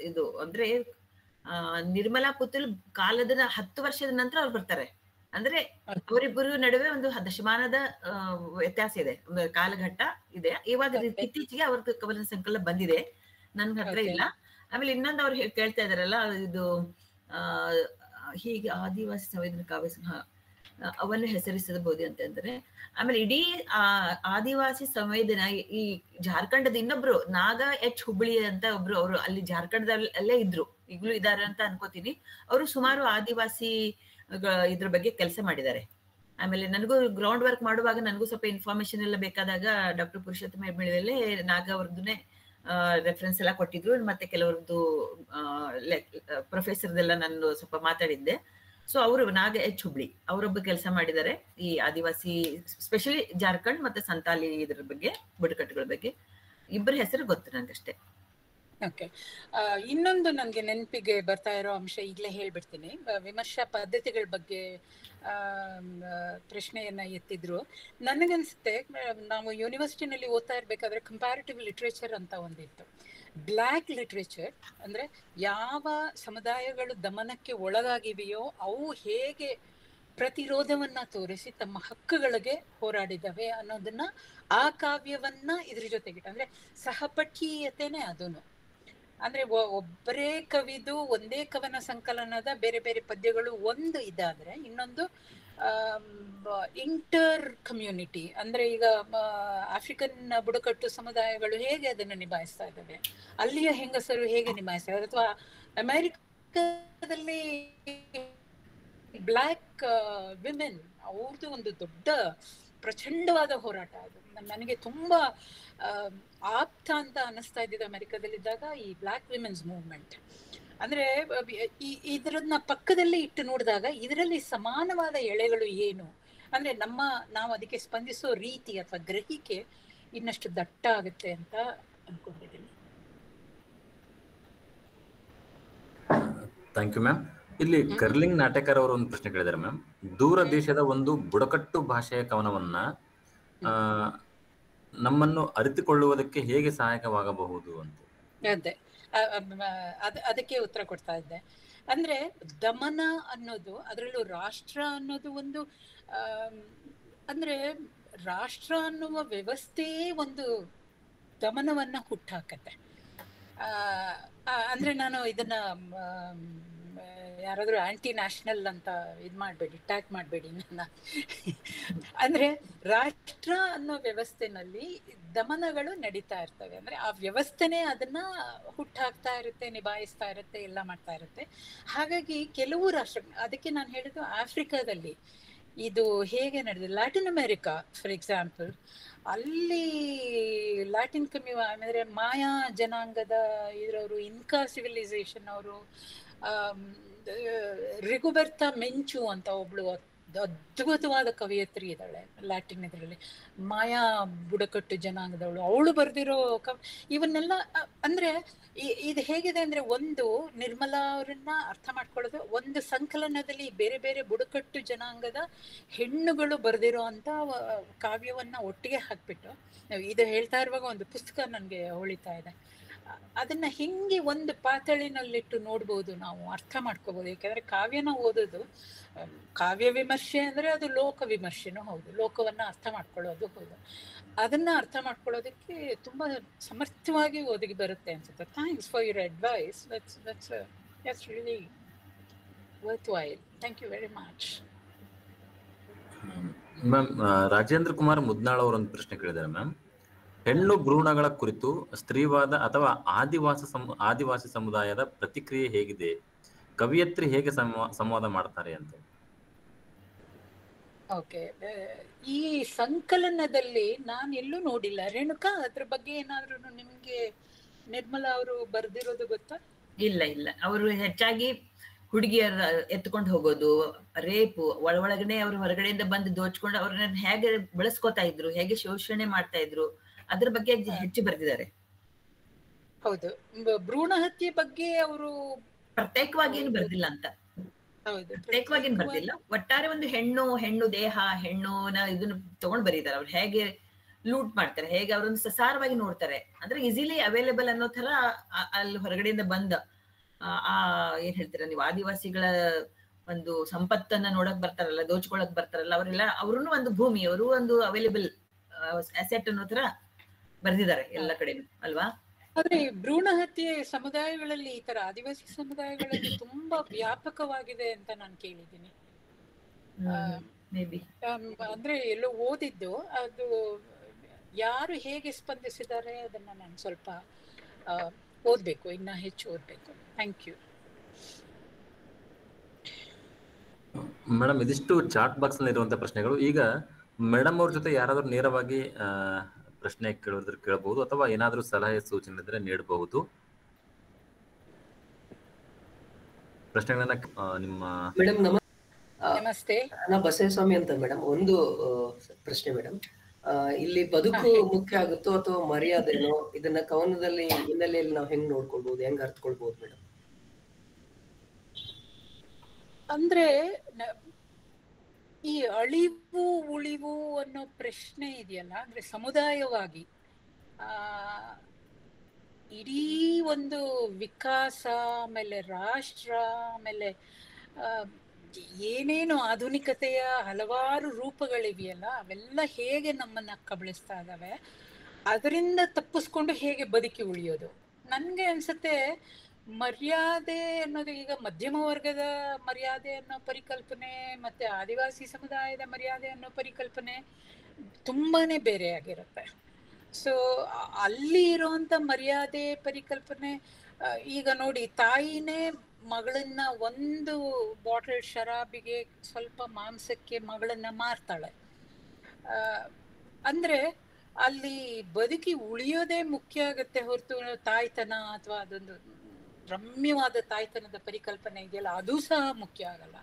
ಇದು ಅಂದ್ರೆ ನಿರ್ಮಲಾ ಪುತುಲ್ ಕಾಲದ 10 ವರ್ಷದ ನಂತರ ಅವ್ರು ಬರ್ತಾರೆ. ಅಂದ್ರೆ ಅವರಿಬ್ಬರು ನಡುವೆ ಒಂದು ದಶಮಾನದ ವ್ಯತ್ಯಾಸ ಇದೆ, ಕಾಲಘಟ್ಟ ಇದೆ. ಇವಾಗ ಇತ್ತೀಚೆಗೆ ಅವ್ರ ಕವನ ಸಂಕಲನ ಬಂದಿದೆ, ನನ್ ಹತ್ರ ಇಲ್ಲ. ಆಮೇಲೆ ಇನ್ನೊಂದು ಅವ್ರು ಕೇಳ್ತಾ ಇದಾರಲ್ಲ, ಇದು ಹೀಗೆ ಆದಿವಾಸಿ ಸಂವೇದನ ಕಾವ್ಯ ಅವನ್ನು ಹೆಸರಿಸಬಹುದು ಅಂತಂದ್ರೆ, ಆಮೇಲೆ ಇಡೀ ಆದಿವಾಸಿ ಸಂವೇದನ ಈ ಜಾರ್ಖಂಡದ ಇನ್ನೊಬ್ರು ನಾಗ ಎಚ್ ಹುಬ್ಳಿ ಅಂತ ಒಬ್ರು, ಅವರು ಅಲ್ಲಿ ಜಾರ್ಖಂಡದಲ್ಲೇ ಇದ್ರು, ಈಗಲೂ ಇದಾರೆ ಅಂತ ಅನ್ಕೋತೀನಿ. ಅವರು ಸುಮಾರು ಆದಿವಾಸಿ ಇದ್ರ ಬಗ್ಗೆ ಕೆಲಸ ಮಾಡಿದ್ದಾರೆ. ಆಮೇಲೆ ನನಗೂ ಗ್ರೌಂಡ್ ವರ್ಕ್ ಮಾಡುವಾಗ ನನಗೂ ಸ್ವಲ್ಪ ಇನ್ಫಾರ್ಮೇಶನ್ ಎಲ್ಲ ಬೇಕಾದಾಗ ಡಾಕ್ಟರ್ ಪುರುಷೋತ್ತಮ ಹೆಬ್ಳಿಯಲ್ಲೇ ನಾಗ ಅವ್ರದ್ದು ರೆಫರೆನ್ಸ್ ಎಲ್ಲ ಕೊಟ್ಟಿದ್ರು. ಮತ್ತೆ ಕೆಲವ್ರದ್ದು ಪ್ರೊಫೆಸರ್ದೆಲ್ಲ ನಾನು ಸ್ವಲ್ಪ ಮಾತಾಡಿದ್ದೆ. ಸೊ ಅವರು ನಾಗ ಎಚ್ ಹುಬ್ಳಿ ಅವರೊಬ್ಬ ಕೆಲಸ ಮಾಡಿದ್ದಾರೆ ಈ ಆದಿವಾಸಿ, ಸ್ಪೆಷಲಿ ಜಾರ್ಖಂಡ್ ಮತ್ತೆ ಸಂತಾಲಿ ಇದ್ರ ಬಗ್ಗೆ, ಬುಡಕಟ್ಟುಗಳ ಬಗ್ಗೆ. ಇಬ್ಬರ ಹೆಸರು ಗೊತ್ತು ನಂಗಷ್ಟೇ. ಓಕೆ, ಇನ್ನೊಂದು ನನಗೆ ನೆನಪಿಗೆ ಬರ್ತಾ ಇರೋ ಅಂಶ ಈಗಲೇ ಹೇಳ್ಬಿಡ್ತೀನಿ. ವಿಮರ್ಶಾ ಪದ್ಧತಿಗಳ ಬಗ್ಗೆ ಪ್ರಶ್ನೆಯನ್ನ ಎತ್ತಿದ್ರು. ನನಗನ್ಸುತ್ತೆ, ನಾವು ಯೂನಿವರ್ಸಿಟಿನಲ್ಲಿ ಓದ್ತಾ ಇರ್ಬೇಕಾದ್ರೆ ಕಂಪ್ಯಾರಿಟಿವ್ ಲಿಟ್ರೇಚರ್ ಅಂತ ಒಂದಿತ್ತು. ಬ್ಲ್ಯಾಕ್ ಲಿಟ್ರೇಚರ್ ಅಂದ್ರೆ ಯಾವ ಸಮುದಾಯಗಳು ದಮನಕ್ಕೆ ಒಳಗಾಗಿವೆಯೋ ಅವು ಹೇಗೆ ಪ್ರತಿರೋಧವನ್ನ ತೋರಿಸಿ ತಮ್ಮ ಹಕ್ಕುಗಳಿಗೆ ಹೋರಾಡಿದವೆ ಅನ್ನೋದನ್ನ, ಆ ಕಾವ್ಯವನ್ನ ಇದ್ರ ಜೊತೆಗಿಟ್ಟು, ಅಂದ್ರೆ ಸಹಪಠೀಯತೆನೆ ಅದನ್ನು. ಅಂದ್ರೆ ಒಬ್ಬರೇ ಕವಿದು ಒಂದೇ ಕವನ ಸಂಕಲನದ ಬೇರೆ ಬೇರೆ ಪದ್ಯಗಳು ಒಂದು ಇದಾದ್ರೆ, ಇನ್ನೊಂದು ಇಂಟರ್ ಕಮ್ಯುನಿಟಿ, ಅಂದ್ರೆ ಈಗ ಆಫ್ರಿಕನ್ ಬುಡಕಟ್ಟು ಸಮುದಾಯಗಳು ಹೇಗೆ ಅದನ್ನು ನಿಭಾಯಿಸ್ತಾ ಇದ್ದಾವೆ, ಅಲ್ಲಿಯ ಹೆಂಗಸರು ಹೇಗೆ ನಿಭಾಯಿಸ್ತಾ ಇದ್ದಾರೆ, ಅಥವಾ ಅಮೆರಿಕದಲ್ಲಿ ಬ್ಲ್ಯಾಕ್ ವಿಮೆನ್ ಅವ್ರದ್ದು ಒಂದು ದೊಡ್ಡ ಪ್ರಚಂಡವಾದ ಹೋರಾಟ. ಅದು ನನಗೆ ತುಂಬಾ ಆಪ್ತ ಅಂತ ಅನಿಸ್ತಾ ಇದ್ದಿದ್ದು ಅಮೆರಿಕದಲ್ಲಿದ್ದಾಗ, ಈ ಬ್ಲ್ಯಾಕ್ ವಿಮೆನ್ಸ್ ಮೂವ್ಮೆಂಟ್. ಅಂದ್ರೆ ಇದರನ್ನ ಪಕ್ಕದಲ್ಲಿ ಇಟ್ಟು ನೋಡಿದಾಗ ಇದರಲ್ಲಿ ಸಮಾನವಾದ ಎಳೆಗಳು ಏನು ಅಂದ್ರೆ ನಾವು ಅದಕ್ಕೆ ಸ್ಪಂದಿಸೋ ರೀತಿ ಅಥವಾ ಗ್ರಹಿಕೆ ಇನ್ನಷ್ಟು ದಟ್ಟ ಆಗುತ್ತೆ ಅಂತ ಅನ್ಕೊಂಡಿದ್ದೀನಿ. Thank you ma'am. ಇಲ್ಲಿ ಕರ್ಲಿಂಗ್ ನಾಟಕರ್ ಅವರು ಒಂದು ಪ್ರಶ್ನೆ ಕೇಳಿದ್ದಾರೆ ಮ್ಯಾಮ್. ದೂರ ದೇಶದ ಒಂದು ಬುಡಕಟ್ಟು ಭಾಷೆಯ ಕವನವನ್ನ ನಮ್ಮನ್ನು ಅರಿತುಕೊಳ್ಳುವುದಕ್ಕೆ ಹೇಗೆ ಸಹಾಯಕವಾಗಬಹುದು ಅಂತ. ಅದೇ ಅದಕ್ಕೆ ಉತ್ತರ ಕೊಡ್ತಾ ಇದ್ದೆ. ಅಂದ್ರೆ ದಮನ ಅನ್ನೋದು, ಅದರಲ್ಲೂ ರಾಷ್ಟ್ರ ಅನ್ನೋದು ಒಂದು ಅಂದ್ರೆ ರಾಷ್ಟ್ರ ಅನ್ನುವ ವ್ಯವಸ್ಥೆಯೇ ಒಂದು ದಮನವನ್ನ ಹುಟ್ಟಾಕತ್ತೆ. ಅಂದ್ರೆ ನಾನು ಇದನ್ನ ಯಾರಾದ್ರೂ ಆಂಟಿ ನ್ಯಾಷನಲ್ ಅಂತ ಟ್ಯಾಗ್ ಮಾಡಬೇಡಿ ನನ್ನ. ಅಂದ್ರೆ ರಾಷ್ಟ್ರ ಅನ್ನೋ ವ್ಯವಸ್ಥೆನಲ್ಲಿ ದಮನಗಳು ನಡೀತಾ ಇರ್ತವೆ. ಅಂದ್ರೆ ಆ ವ್ಯವಸ್ಥೆನೇ ಅದನ್ನ ಹುಟ್ಟಾಕ್ತಾ ಇರುತ್ತೆ, ನಿಭಾಯಿಸ್ತಾ ಇರುತ್ತೆ, ಎಲ್ಲ ಮಾಡ್ತಾ ಇರುತ್ತೆ. ಹಾಗಾಗಿ ಕೆಲವು ರಾಷ್ಟ್ರ, ಅದಕ್ಕೆ ನಾನು ಹೇಳಿದ್ದು ಆಫ್ರಿಕಾದಲ್ಲಿ ಇದು ಹೇಗೆ ನಡೆದಿದೆ. ಲ್ಯಾಟಿನ್ ಅಮೆರಿಕಾ ಫಾರ್ ಎಕ್ಸಾಂಪಲ್, ಅಲ್ಲಿ ಲ್ಯಾಟಿನ್ ಅಂದ್ರೆ ಮಾಯಾ ಜನಾಂಗದ ಇದರವರು, ಇನ್ಕಾ ಸಿವಿಲೈಸೇಷನ್ ಅವರು, ರಿಗುಬೆರ್ತಾ ಮೆಂಚು ಅಂತ ಒಬ್ಳು ಅದ್ಭುತವಾದ ಕವಿಯತ್ರಿ ಇದ್ದಾಳೆ ಲ್ಯಾಟಿನ್ ಇದರಲ್ಲಿ, ಮಾಯಾ ಬುಡಕಟ್ಟು ಜನಾಂಗದವಳು. ಅವಳು ಬರೆದಿರೋ ಇವನ್ನೆಲ್ಲ ಅಂದ್ರೆ ಇದು ಹೇಗಿದೆ ಅಂದ್ರೆ, ಒಂದು ನಿರ್ಮಲಾ ಅವರನ್ನ ಅರ್ಥ ಮಾಡ್ಕೊಳ್ಳೋದು, ಒಂದು ಸಂಕಲನದಲ್ಲಿ ಬೇರೆ ಬೇರೆ ಬುಡಕಟ್ಟು ಜನಾಂಗದ ಹೆಣ್ಣುಗಳು ಬರೆದಿರೋ ಅಂತ ಕಾವ್ಯವನ್ನ ಒಟ್ಟಿಗೆ ಹಾಕ್ಬಿಟ್ಟು, ಇದು ಹೇಳ್ತಾ ಇರುವಾಗ ಒಂದು ಪುಸ್ತಕ ನನಗೆ ಹೊಳಿತಾ ಇದೆ. ಅದನ್ನ ಹಿಂಗೆ ಒಂದು ಪಾತಳಿನಲ್ಲಿಟ್ಟು ನೋಡ್ಬೋದು, ನಾವು ಅರ್ಥ ಮಾಡ್ಕೋಬಹುದು. ಯಾಕಂದ್ರೆ ಕಾವ್ಯನ ಓದೋದು, ಕಾವ್ಯ ವಿಮರ್ಶೆ ಅಂದ್ರೆ ಅದು ಲೋಕ ವಿಮರ್ಶೆನೂ ಹೌದು, ಲೋಕವನ್ನ ಅರ್ಥ ಮಾಡ್ಕೊಳ್ಳೋದು ಹೌದು. ಅದನ್ನ ಅರ್ಥ ಮಾಡ್ಕೊಳ್ಳೋದಕ್ಕೆ ತುಂಬಾ ಸಮರ್ಥವಾಗಿ ಒದಗಿ ಬರುತ್ತೆ ಅನ್ಸುತ್ತೆ. Thanks for your advice. that's really worthwhile. Thank you very much. Ma'am, Rajendra Kumar Mudnal ಅವರು ಒಂದು ಪ್ರಶ್ನೆ ಕೇಳಿದ್ದಾರೆ ಮ್ಯಾಮ್. ಹೆಣ್ಣು ಭ್ರೂಣಗಳ ಕುರಿತು ಸ್ತ್ರೀವಾದ ಅಥವಾ ಆದಿವಾಸಿ ಸಮುದಾಯದ ಪ್ರತಿಕ್ರಿಯೆ ಹೇಗಿದೆ? ಕವಿಯತ್ರಿ ಹೇಗೆ ಸಂವಾದ ಮಾಡ್ತಾರೆ ಅಂತ. ಓಕೆ, ಈ ಸಂಕಲನದಲ್ಲಿ ನಾನು ಎಲ್ಲೂ ನೋಡಿಲ್ಲ. ರೇಣುಕಾ, ಅದ್ರ ಬಗ್ಗೆ ಏನಾದ್ರೂ ನಿಮ್ಗೆ ನಿರ್ಮಲಾ ಅವರು ಬರ್ದಿರೋದು ಗೊತ್ತಾ? ಇಲ್ಲ, ಅವರು ಹೆಚ್ಚಾಗಿ ಹುಡುಗಿಯರ ಎತ್ಕೊಂಡು ಹೋಗೋದು, ರೇಪು, ಒಳಗಡೆ ಅವರು ಹೊರಗಡೆಯಿಂದ ಬಂದು ದೋಚ್ಕೊಂಡು ಅವ್ರನ್ನ ಹೇಗೆ ಬೆಳೆಸ್ಕೋತಾ ಇದ್ರು, ಹೇಗೆ ಶೋಷಣೆ ಮಾಡ್ತಾ ಇದ್ರು, ಅದ್ರ ಬಗ್ಗೆ ಹೆಚ್ಚು ಬರೆದಿದ್ದಾರೆ. ಹೌದು, ಭ್ರೂಣ ಹತ್ಯೆ ಬಗ್ಗೆ ಅವರು ಪ್ರತ್ಯೇಕವಾಗಿ ಏನು ಬರ್ದಿಲ್ಲ ಅಂತ. ಪ್ರತ್ಯೇಕವಾಗಿ ಏನು ಬರ್ದಿಲ್ಲ, ಒಟ್ಟಾರೆ ಒಂದು ಹೆಣ್ಣು ದೇಹ, ಹೆಣ್ಣುನ ಇದನ್ನ ತಗೊಂಡ್ ಬರೀತಾರೆ. ಅವ್ರು ಹೇಗೆ ಲೂಟ್ ಮಾಡ್ತಾರೆ, ಹೇಗೆ ಅವ್ರನ್ನ ಸಸಾರವಾಗಿ ನೋಡ್ತಾರೆ, ಅಂದ್ರೆ ಈಸಿಲಿ ಅವೈಲೇಬಲ್ ಅನ್ನೋ ತರ ಅಲ್ಲಿ ಹೊರಗಡೆಯಿಂದ ಬಂದ ಏನ್ ಹೇಳ್ತೀರಾ ನೀವು, ಆದಿವಾಸಿಗಳ ಒಂದು ಸಂಪತ್ತನ್ನ ನೋಡಕ್ ಬರ್ತಾರಲ್ಲ, ದೋಚ್ಕೊಳಕ್ ಬರ್ತಾರಲ್ಲ, ಅವರೆಲ್ಲ ಅವ್ರೂ ಒಂದು ಭೂಮಿ, ಅವರು ಒಂದು ಅವೈಲೇಬಲ್ ಅಸೆಟ್ ಅನ್ನೋ ತರ ಬರ್ದಿದ್ದಾರೆ ಎಲ್ಲ ಕಡೆನೂ ಅಲ್ವಾ? ಆದ್ರೆ ಭ್ರೂಣ ಹತ್ಯೆ ಸಮುದಾಯಗಳಲ್ಲಿ, ಈ ತರ ಆದಿವಾಸಿ ಸಮುದಾಯಗಳಲ್ಲಿ ತುಂಬಾ ವ್ಯಾಪಕವಾಗಿದೆ ಅಂತ ನಾನು ಕೇಳಿದ್ದೀನಿ. ಅಂದ್ರೆ ಎಲ್ಲೋ ಓದಿದ್ದು, ಅದು ಯಾರು ಹೇಗೆ ಸ್ಪಂದಿಸಿದ್ದಾರೆ ಅದನ್ನ ನಾನು ಸ್ವಲ್ಪ ಓದ್ಬೇಕು, ಇನ್ನ ಹೆಚ್ಚು ಓದ್ಬೇಕು. Thank you madam. ಇದಿಷ್ಟು ಚಾಟ್ ಬಾಕ್ಸ್ ನಲ್ಲಿ ಇರುವಂತಹ ಪ್ರಶ್ನೆಗಳು. ಈಗ ಮೇಡಮ್ ಅವ್ರ ಜೊತೆ ಯಾರಾದ್ರೂ ನೇರವಾಗಿ ಪ್ರಶ್ನೆ ಕೇಳಬಹುದು, ಅಥವಾ ಏನಾದ್ರೂ ಸಲಹೆ ಸೂಚನೆ ಇದ್ರೆ ನೀಡಬಹುದು. ಪ್ರಶ್ನೆಗಳನ್ನ ನಿಮ್ಮ ಮೇಡಮ್ ನಮಸ್ತೆ, ನಾ ಬಸವಸ್ವಾಮಿ ಅಂತ ಮೇಡಮ್. ಒಂದು ಪ್ರಶ್ನೆ ಮೇಡಮ್, ಇಲ್ಲಿ ಬದುಕು ಮುಖ್ಯ ಆಗುತ್ತೋ ಅಥವಾ ಮರ್ಯಾದೆನೋ, ಇದನ್ನ ಕವನದಲ್ಲಿ ಹಿನ್ನೆಲೆಯಲ್ಲಿ ನಾವು ಹೆಂಗ್ ನೋಡ್ಕೊಳ್ಬಹುದು, ಹೆಂಗ್ ಅರ್ಥಕೊಳ್ಬಹುದು ಮೇಡಮ್? ಅಂದ್ರೆ ಈ ಅಳಿವು ಉಳಿವು ಅನ್ನೋ ಪ್ರಶ್ನೆ ಇದೆಯಲ್ಲ, ಅಂದ್ರೆ ಸಮುದಾಯವಾಗಿ ಇಡೀ ಒಂದು ವಿಕಾಸ, ಆಮೇಲೆ ರಾಷ್ಟ್ರ, ಆಮೇಲೆ ಏನೇನು ಆಧುನಿಕತೆಯ ಹಲವಾರು ರೂಪಗಳಿವೆಯಲ್ಲ, ಅವೆಲ್ಲ ಹೇಗೆ ನಮ್ಮನ್ನ ಕಬಳಿಸ್ತಾ ಇದಾವೆ, ಅದರಿಂದ ತಪ್ಪಿಸ್ಕೊಂಡು ಹೇಗೆ ಬದುಕಿ ಉಳಿಯೋದು. ನನ್ಗೆ ಅನ್ಸುತ್ತೆ ಮರ್ಯಾದೆ ಅನ್ನೋದು, ಈಗ ಮಧ್ಯಮ ವರ್ಗದ ಮರ್ಯಾದೆ ಅನ್ನೋ ಪರಿಕಲ್ಪನೆ ಮತ್ತೆ ಆದಿವಾಸಿ ಸಮುದಾಯದ ಮರ್ಯಾದೆ ಅನ್ನೋ ಪರಿಕಲ್ಪನೆ ತುಂಬಾನೇ ಬೇರೆ ಆಗಿರುತ್ತೆ. ಸೊ ಅಲ್ಲಿ ಇರುವಂತ ಮರ್ಯಾದೆ ಪರಿಕಲ್ಪನೆ, ಈಗ ನೋಡಿ, ತಾಯಿನೇ ಮಗಳನ್ನ ಒಂದು ಬಾಟಲ್ ಶರಾಬಿಗೆ ಸ್ವಲ್ಪ ಮಾಂಸಕ್ಕೆ ಮಗಳನ್ನ ಮಾರ್ತಾಳೆ. ಅಂದ್ರೆ ಅಲ್ಲಿ ಬದುಕಿ ಉಳಿಯೋದೇ ಮುಖ್ಯ ಆಗತ್ತೆ ಹೊರತು ತಾಯ್ತನ ಅಥವಾ ಅದೊಂದು ರಮ್ಯವಾದ ತಾಯ್ತನದ ಪರಿಕಲ್ಪನೆ ಇದೆಯಲ್ಲ ಅದು ಸಹ ಮುಖ್ಯ ಆಗಲ್ಲ.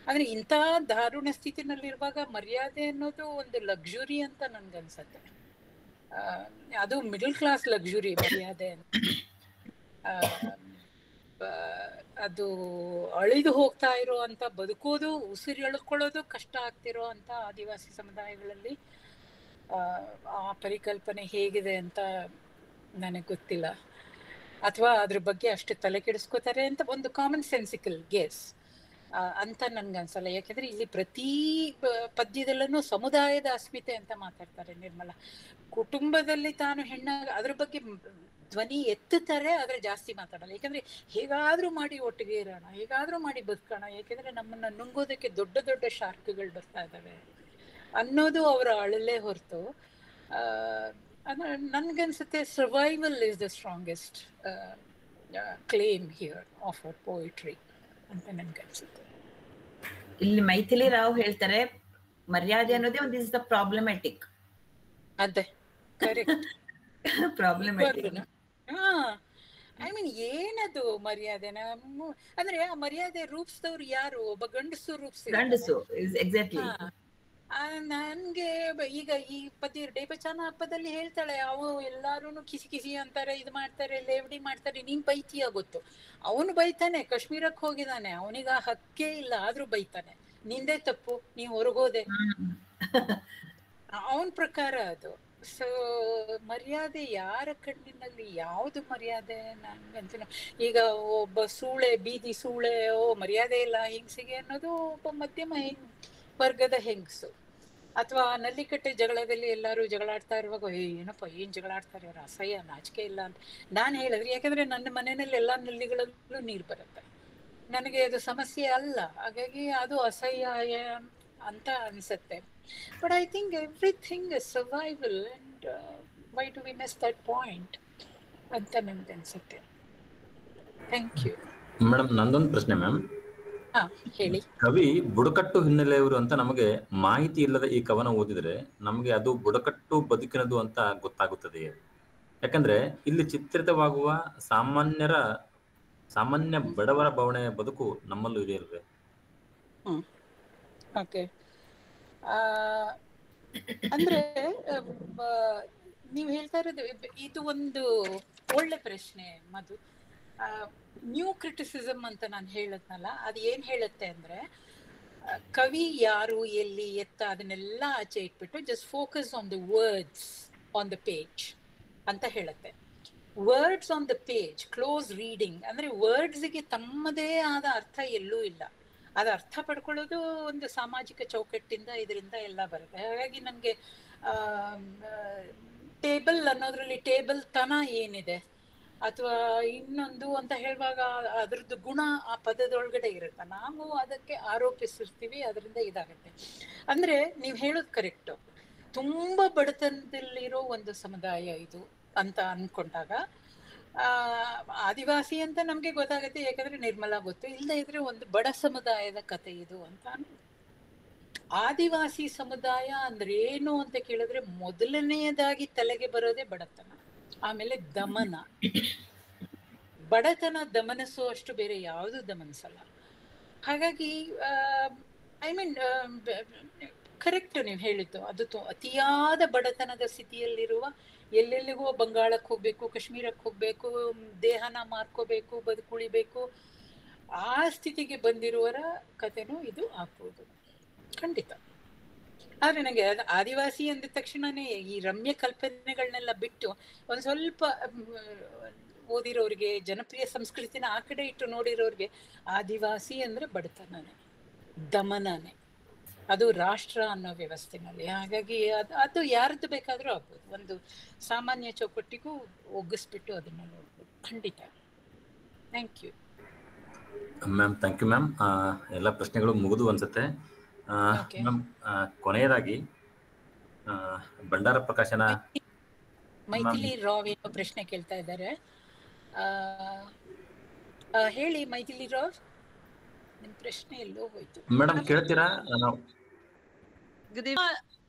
ಆದ್ರೆ ಇಂಥ ದಾರುಣ ಸ್ಥಿತಿನಲ್ಲಿರುವಾಗ ಮರ್ಯಾದೆ ಅನ್ನೋದು ಒಂದು ಲಕ್ಸುರಿ ಅಂತ ನನ್ಗನ್ಸತ್ತೆ. ಅದು ಮಿಡಲ್ ಕ್ಲಾಸ್ ಲಕ್ಸುರಿ ಮರ್ಯಾದೆ ಅಂತ. ಅದು ಅಳಿದು ಹೋಗ್ತಾ ಇರೋ ಅಂತ, ಬದುಕೋದು ಉಸಿರು ಎಳ್ಕೊಳ್ಳೋದು ಕಷ್ಟ ಆಗ್ತಿರೋ ಅಂತ ಆದಿವಾಸಿ ಸಮುದಾಯಗಳಲ್ಲಿ ಆ ಪರಿಕಲ್ಪನೆ ಹೇಗಿದೆ ಅಂತ ನನಗೆ ಗೊತ್ತಿಲ್ಲ, ಅಥವಾ ಅದ್ರ ಬಗ್ಗೆ ಅಷ್ಟು ತಲೆ ಕೆಡಿಸ್ಕೋತಾರೆ ಅಂತ ಒಂದು ಕಾಮನ್ ಸೆನ್ಸಿಕಲ್ ಗೆಸ್ ಅಂತ ನನ್ಗನ್ಸಲ್ಲ. ಯಾಕೆಂದ್ರೆ ಇಲ್ಲಿ ಪ್ರತಿ ಪದ್ಯದಲ್ಲೂ ಸಮುದಾಯದ ಅಸ್ಮಿತೆ ಅಂತ ಮಾತಾಡ್ತಾರೆ ನಿರ್ಮಲಾ. ಕುಟುಂಬದಲ್ಲಿ ತಾನು ಹೆಣ್ಣಾಗ ಅದ್ರ ಬಗ್ಗೆ ಧ್ವನಿ ಎತ್ತುತ್ತಾರೆ, ಆದ್ರೆ ಜಾಸ್ತಿ ಮಾತಾಡಲ್ಲ. ಯಾಕಂದ್ರೆ ಹೇಗಾದ್ರೂ ಮಾಡಿ ಒಟ್ಟಿಗೆ ಇರೋಣ, ಹೇಗಾದ್ರೂ ಮಾಡಿ ಬದುಕೋಣ, ಯಾಕೆಂದ್ರೆ ನಮ್ಮನ್ನ ನುಂಗೋದಕ್ಕೆ ದೊಡ್ಡ ದೊಡ್ಡ ಶಾರ್ಕ್ಗಳು ಬರ್ತಾ ಇದ್ದಾವೆ ಅನ್ನೋದು ಅವರ ಅಳಲೇ ಹೊರತು ನನ್ಗನ್ಸುತ್ತೆ survival is the strongest claim here of our poetry ಅಂತ ನನ್ಗನ್ಸುತ್ತೆ. ಇಲ್ಲಿ ಮೈಥಿಲಿ ರಾವ್ ಹೇಳ್ತಾರೆ ಮರ್ಯಾದೆ ಅನ್ನೋದೇ ಒಂದು ಇಸ್ ದ ಪ್ರಾಬ್ಲಮ್ಯಾಟಿಕ್. ಅದೇ ಕರೆಕ್ಟ್, ಪ್ರಾಬ್ಲಮ್ಯಾಟಿಕ್. ಐ ಮೀನ್ ಏನದು ಮರ್ಯಾದೆನ ಅಂದ್ರೆ ಆ ಮರ್ಯಾದೆ ರೂಪಿಸಿದವ್ರು ಯಾರು? ಒಬ್ಬ ಗಂಡಸು ಗಂಡಸು. ಎಕ್ಸಾಕ್ಟ್ಲಿ. ನನ್ಗೆ ಈಗ ಈ ಪದ್ಯ ಡೇಪಚಾನ ಹಬ್ಬದಲ್ಲಿ ಹೇಳ್ತಾಳೆ, ಅವು ಎಲ್ಲಾರು ಕಿಸಿ ಕಿಸಿ ಅಂತಾರೆ, ಇದು ಮಾಡ್ತಾರೆ, ಲೇವಡಿ ಮಾಡ್ತಾರೆ, ನೀನ್ ಬೈತೀಯ ಗೊತ್ತು. ಅವನು ಬೈತಾನೆ, ಕಾಶ್ಮೀರಕ್ಕೆ ಹೋಗಿದ್ದಾನೆ, ಅವನಿಗ ಹಕ್ಕೇ ಇಲ್ಲ, ಆದ್ರೂ ಬೈತಾನೆ, ನಿಂದೇ ತಪ್ಪು, ನೀವ್ ಹೊರಗೋದೆ, ಅವನ ಪ್ರಕಾರ ಅದು. ಸೊ ಮರ್ಯಾದೆ ಯಾರ ಕಣ್ಣಿನಲ್ಲಿ ಯಾವುದು ಮರ್ಯಾದೆ? ನನ್ಗಂತ ಈಗ ಒಬ್ಬ ಸೂಳೆ, ಬೀದಿ ಸೂಳೆ, ಮರ್ಯಾದೆ ಇಲ್ಲ ಹೆಂಗಸಿಗೆ ಅನ್ನೋದು ಒಬ್ಬ ಮಧ್ಯಮ ವರ್ಗದ ಹೆಂಗಸು. ಅಥವಾ ನಲ್ಲಿಕಟ್ಟೆ ಜಗಳದಲ್ಲಿ ಎಲ್ಲರೂ ಜಗಳಾಡ್ತಾ ಇರುವಾಗ ಏನಪ್ಪ ಏನ್ ಜಗಳಾಡ್ತಾರೆ ಅವ್ರು, ಅಸಹ್ಯ, ನಾಚಿಕೆ ಇಲ್ಲ ಅಂತ ನಾನು ಹೇಳಿದ್ರಿ. ಯಾಕಂದ್ರೆ ನನ್ನ ಮನೆಯಲ್ಲಿ ಎಲ್ಲಾ ನಲ್ಲಿಗಳಲ್ಲೂ ನೀರು ಬರುತ್ತೆ, ನನಗೆ ಅದು ಸಮಸ್ಯೆ ಅಲ್ಲ, ಹಾಗಾಗಿ ಅದು ಅಸಹ್ಯ ಅಂತ ಅನ್ಸುತ್ತೆ. But I think everything is survival, and why do we miss that point? ಅಂತ ನನ್ಗೆ ಅನ್ಸುತ್ತೆ. Thank you madam. ನಂದೊಂದು ಪ್ರಶ್ನೆ ಮ್ಯಾಮ್. ಹೇಳಿ. ಕವಿ ಬುಡಕಟ್ಟು ಹಿನ್ನೆಲೆಯವರು ಅಂತ ನಮಗೆ ಮಾಹಿತಿ ಇಲ್ಲದ ಈ ಕವನ ಓದಿದ್ರೆ ನಮಗೆ ಅದು ಬುಡಕಟ್ಟು ಬದುಕಿನದು ಅಂತ ಗೊತ್ತಾಗುತ್ತದೆ. ಯಾಕಂದ್ರೆ ಇಲ್ಲಿ ಚಿತ್ರಿತವಾಗುವ ಸಾಮಾನ್ಯ ಬಡವರ ಬವಣೆಯ ಬದುಕು ನಮ್ಮಲ್ಲೂ ಇದೆಯಲ್ವೇ? ಓಕೆ, ಅಂದ್ರೆ ನೀವು ಹೇಳ್ತಾ ಇರೋದು ಇದು ಒಂದು ಒಳ್ಳೆ ಪ್ರಶ್ನೆ ಮಧು. ನ್ಯೂ ಕ್ರಿಟಿಸಿಸಮ್ ಅಂತ ನಾನು ಹೇಳದ್ನಲ್ಲ, ಅದು ಏನ್ ಹೇಳುತ್ತೆ ಅಂದ್ರೆ ಕವಿ ಯಾರು, ಎಲ್ಲಿ, ಎತ್ತ ಅದನ್ನೆಲ್ಲ ಆಚೆ ಇಟ್ಬಿಟ್ಟು just focus on the words on the page ಅಂತ ಹೇಳುತ್ತೆ. Words on the page, close reading ಅಂದ್ರೆ ವರ್ಡ್ಸ್ಗೆ ತಮ್ಮದೇ ಆದ ಅರ್ಥ ಎಲ್ಲೂ ಇಲ್ಲ. ಅದು ಅರ್ಥ ಪಡ್ಕೊಳ್ಳೋದು ಒಂದು ಸಾಮಾಜಿಕ ಚೌಕಟ್ಟಿಂದ, ಇದರಿಂದ ಎಲ್ಲ ಬರುತ್ತೆ. ಹಾಗಾಗಿ ನಮ್ಗೆ ಟೇಬಲ್ ಅನ್ನೋದ್ರಲ್ಲಿ ಟೇಬಲ್ ತನ ಏನಿದೆ ಅಥವಾ ಇನ್ನೊಂದು ಅಂತ ಹೇಳುವಾಗ ಅದ್ರದ್ದು ಗುಣ ಆ ಪದದೊಳಗಡೆ ಇರುತ್ತೆ, ನಾವು ಅದಕ್ಕೆ ಆರೋಪಿಸಿರ್ತೀವಿ, ಅದರಿಂದ ಇದಾಗುತ್ತೆ. ಅಂದ್ರೆ ನೀವು ಹೇಳೋದು ಕರೆಕ್ಟು. ತುಂಬಾ ಬಡತನದಲ್ಲಿರೋ ಒಂದು ಸಮುದಾಯ ಇದು ಅಂತ ಅನ್ಕೊಂಡಾಗ ಆದಿವಾಸಿ ಅಂತ ನಮ್ಗೆ ಗೊತ್ತಾಗುತ್ತೆ, ಯಾಕಂದ್ರೆ ನಿರ್ಮಲಾ ಗೊತ್ತು. ಇಲ್ಲದೆ ಇದ್ರೆ ಒಂದು ಬಡ ಸಮುದಾಯದ ಕತೆ ಇದು ಅಂತ. ಆದಿವಾಸಿ ಸಮುದಾಯ ಅಂದ್ರೆ ಏನು ಅಂತ ಕೇಳಿದ್ರೆ ಮೊದಲನೆಯದಾಗಿ ತಲೆಗೆ ಬರೋದೇ ಬಡತನ, ಆಮೇಲೆ ದಮನ. ಬಡತನ ದಮನಿಸೋ ಅಷ್ಟು ಬೇರೆ ಯಾವುದು ದಮನಿಸಲ್ಲ. ಹಾಗಾಗಿ ಐ ಮೀನ್ ಕರೆಕ್ಟ್ ನೀವು ಹೇಳಿದ್ದು. ಅದು ಅತಿಯಾದ ಬಡತನದ ಸ್ಥಿತಿಯಲ್ಲಿರುವ, ಎಲ್ಲೆಲ್ಲಿಗೂ ಬಂಗಾಳಕ್ಕೆ ಹೋಗ್ಬೇಕು, ಕಾಶ್ಮೀರಕ್ಕೆ ಹೋಗ್ಬೇಕು, ದೇಹನ ಮಾರ್ಕೋಬೇಕು, ಬದುಕುಳಿಬೇಕು, ಆ ಸ್ಥಿತಿಗೆ ಬಂದಿರುವವರ ಕಥೆನೂ ಇದು ಆಗ್ಬೋದು ಖಂಡಿತ. ಆದ್ರೆ ನನಗೆ ಆದಿವಾಸಿ ಅಂದ ತಕ್ಷಣನೇ ಈ ರಮ್ಯ ಕಲ್ಪನೆಗಳನ್ನೆಲ್ಲ ಬಿಟ್ಟು ಒಂದ್ ಸ್ವಲ್ಪ ಓದಿರೋರಿಗೆ, ಜನಪ್ರಿಯ ಸಂಸ್ಕೃತಿನ ಆ ಕಡೆ ಇಟ್ಟು ನೋಡಿರೋರಿಗೆ ಆದಿವಾಸಿ ಅಂದ್ರೆ ಬಡತನನೇ, ದಮನನೇ, ಅದು ರಾಷ್ಟ್ರ ಅನ್ನೋ ವ್ಯವಸ್ಥೆನಲ್ಲಿ. ಹಾಗಾಗಿ ಅದು ಯಾರದ್ದು ಬೇಕಾದ್ರೂ ಆಗ್ಬೋದು, ಒಂದು ಸಾಮಾನ್ಯ ಚೌಕಟ್ಟಿಗೂ ಒಗ್ಗಿಸ್ಬಿಟ್ಟು ಅದನ್ನ ನೋಡ್ಬೋದು ಖಂಡಿತ. Thank you ma'am. Thank you ma'am. ಎಲ್ಲ ಪ್ರಶ್ನೆಗಳು ಮುಗಿದು ಅನ್ಸುತ್ತೆ ಮ್ಯಾಮ್. ಕೊನೆಯದಾಗಿ ಭಂಡಾರ ಪ್ರಕಾಶನ ಮೈಥಿಲಿ ರಾವ್ ಏನೋ ಪ್ರಶ್ನೆ ಕೇಳ್ತಾ ಇದ್ದಾರೆ. ಹೇಳಿ ಮೈಥಿಲಿ ರಾವ್, ನಿಮ್ ಪ್ರಶ್ನೆ ಎಲ್ಲೋ ಹೋಯ್ತು ಮೇಡಮ್, ಕೇಳ್ತೀರಾ? Good evening.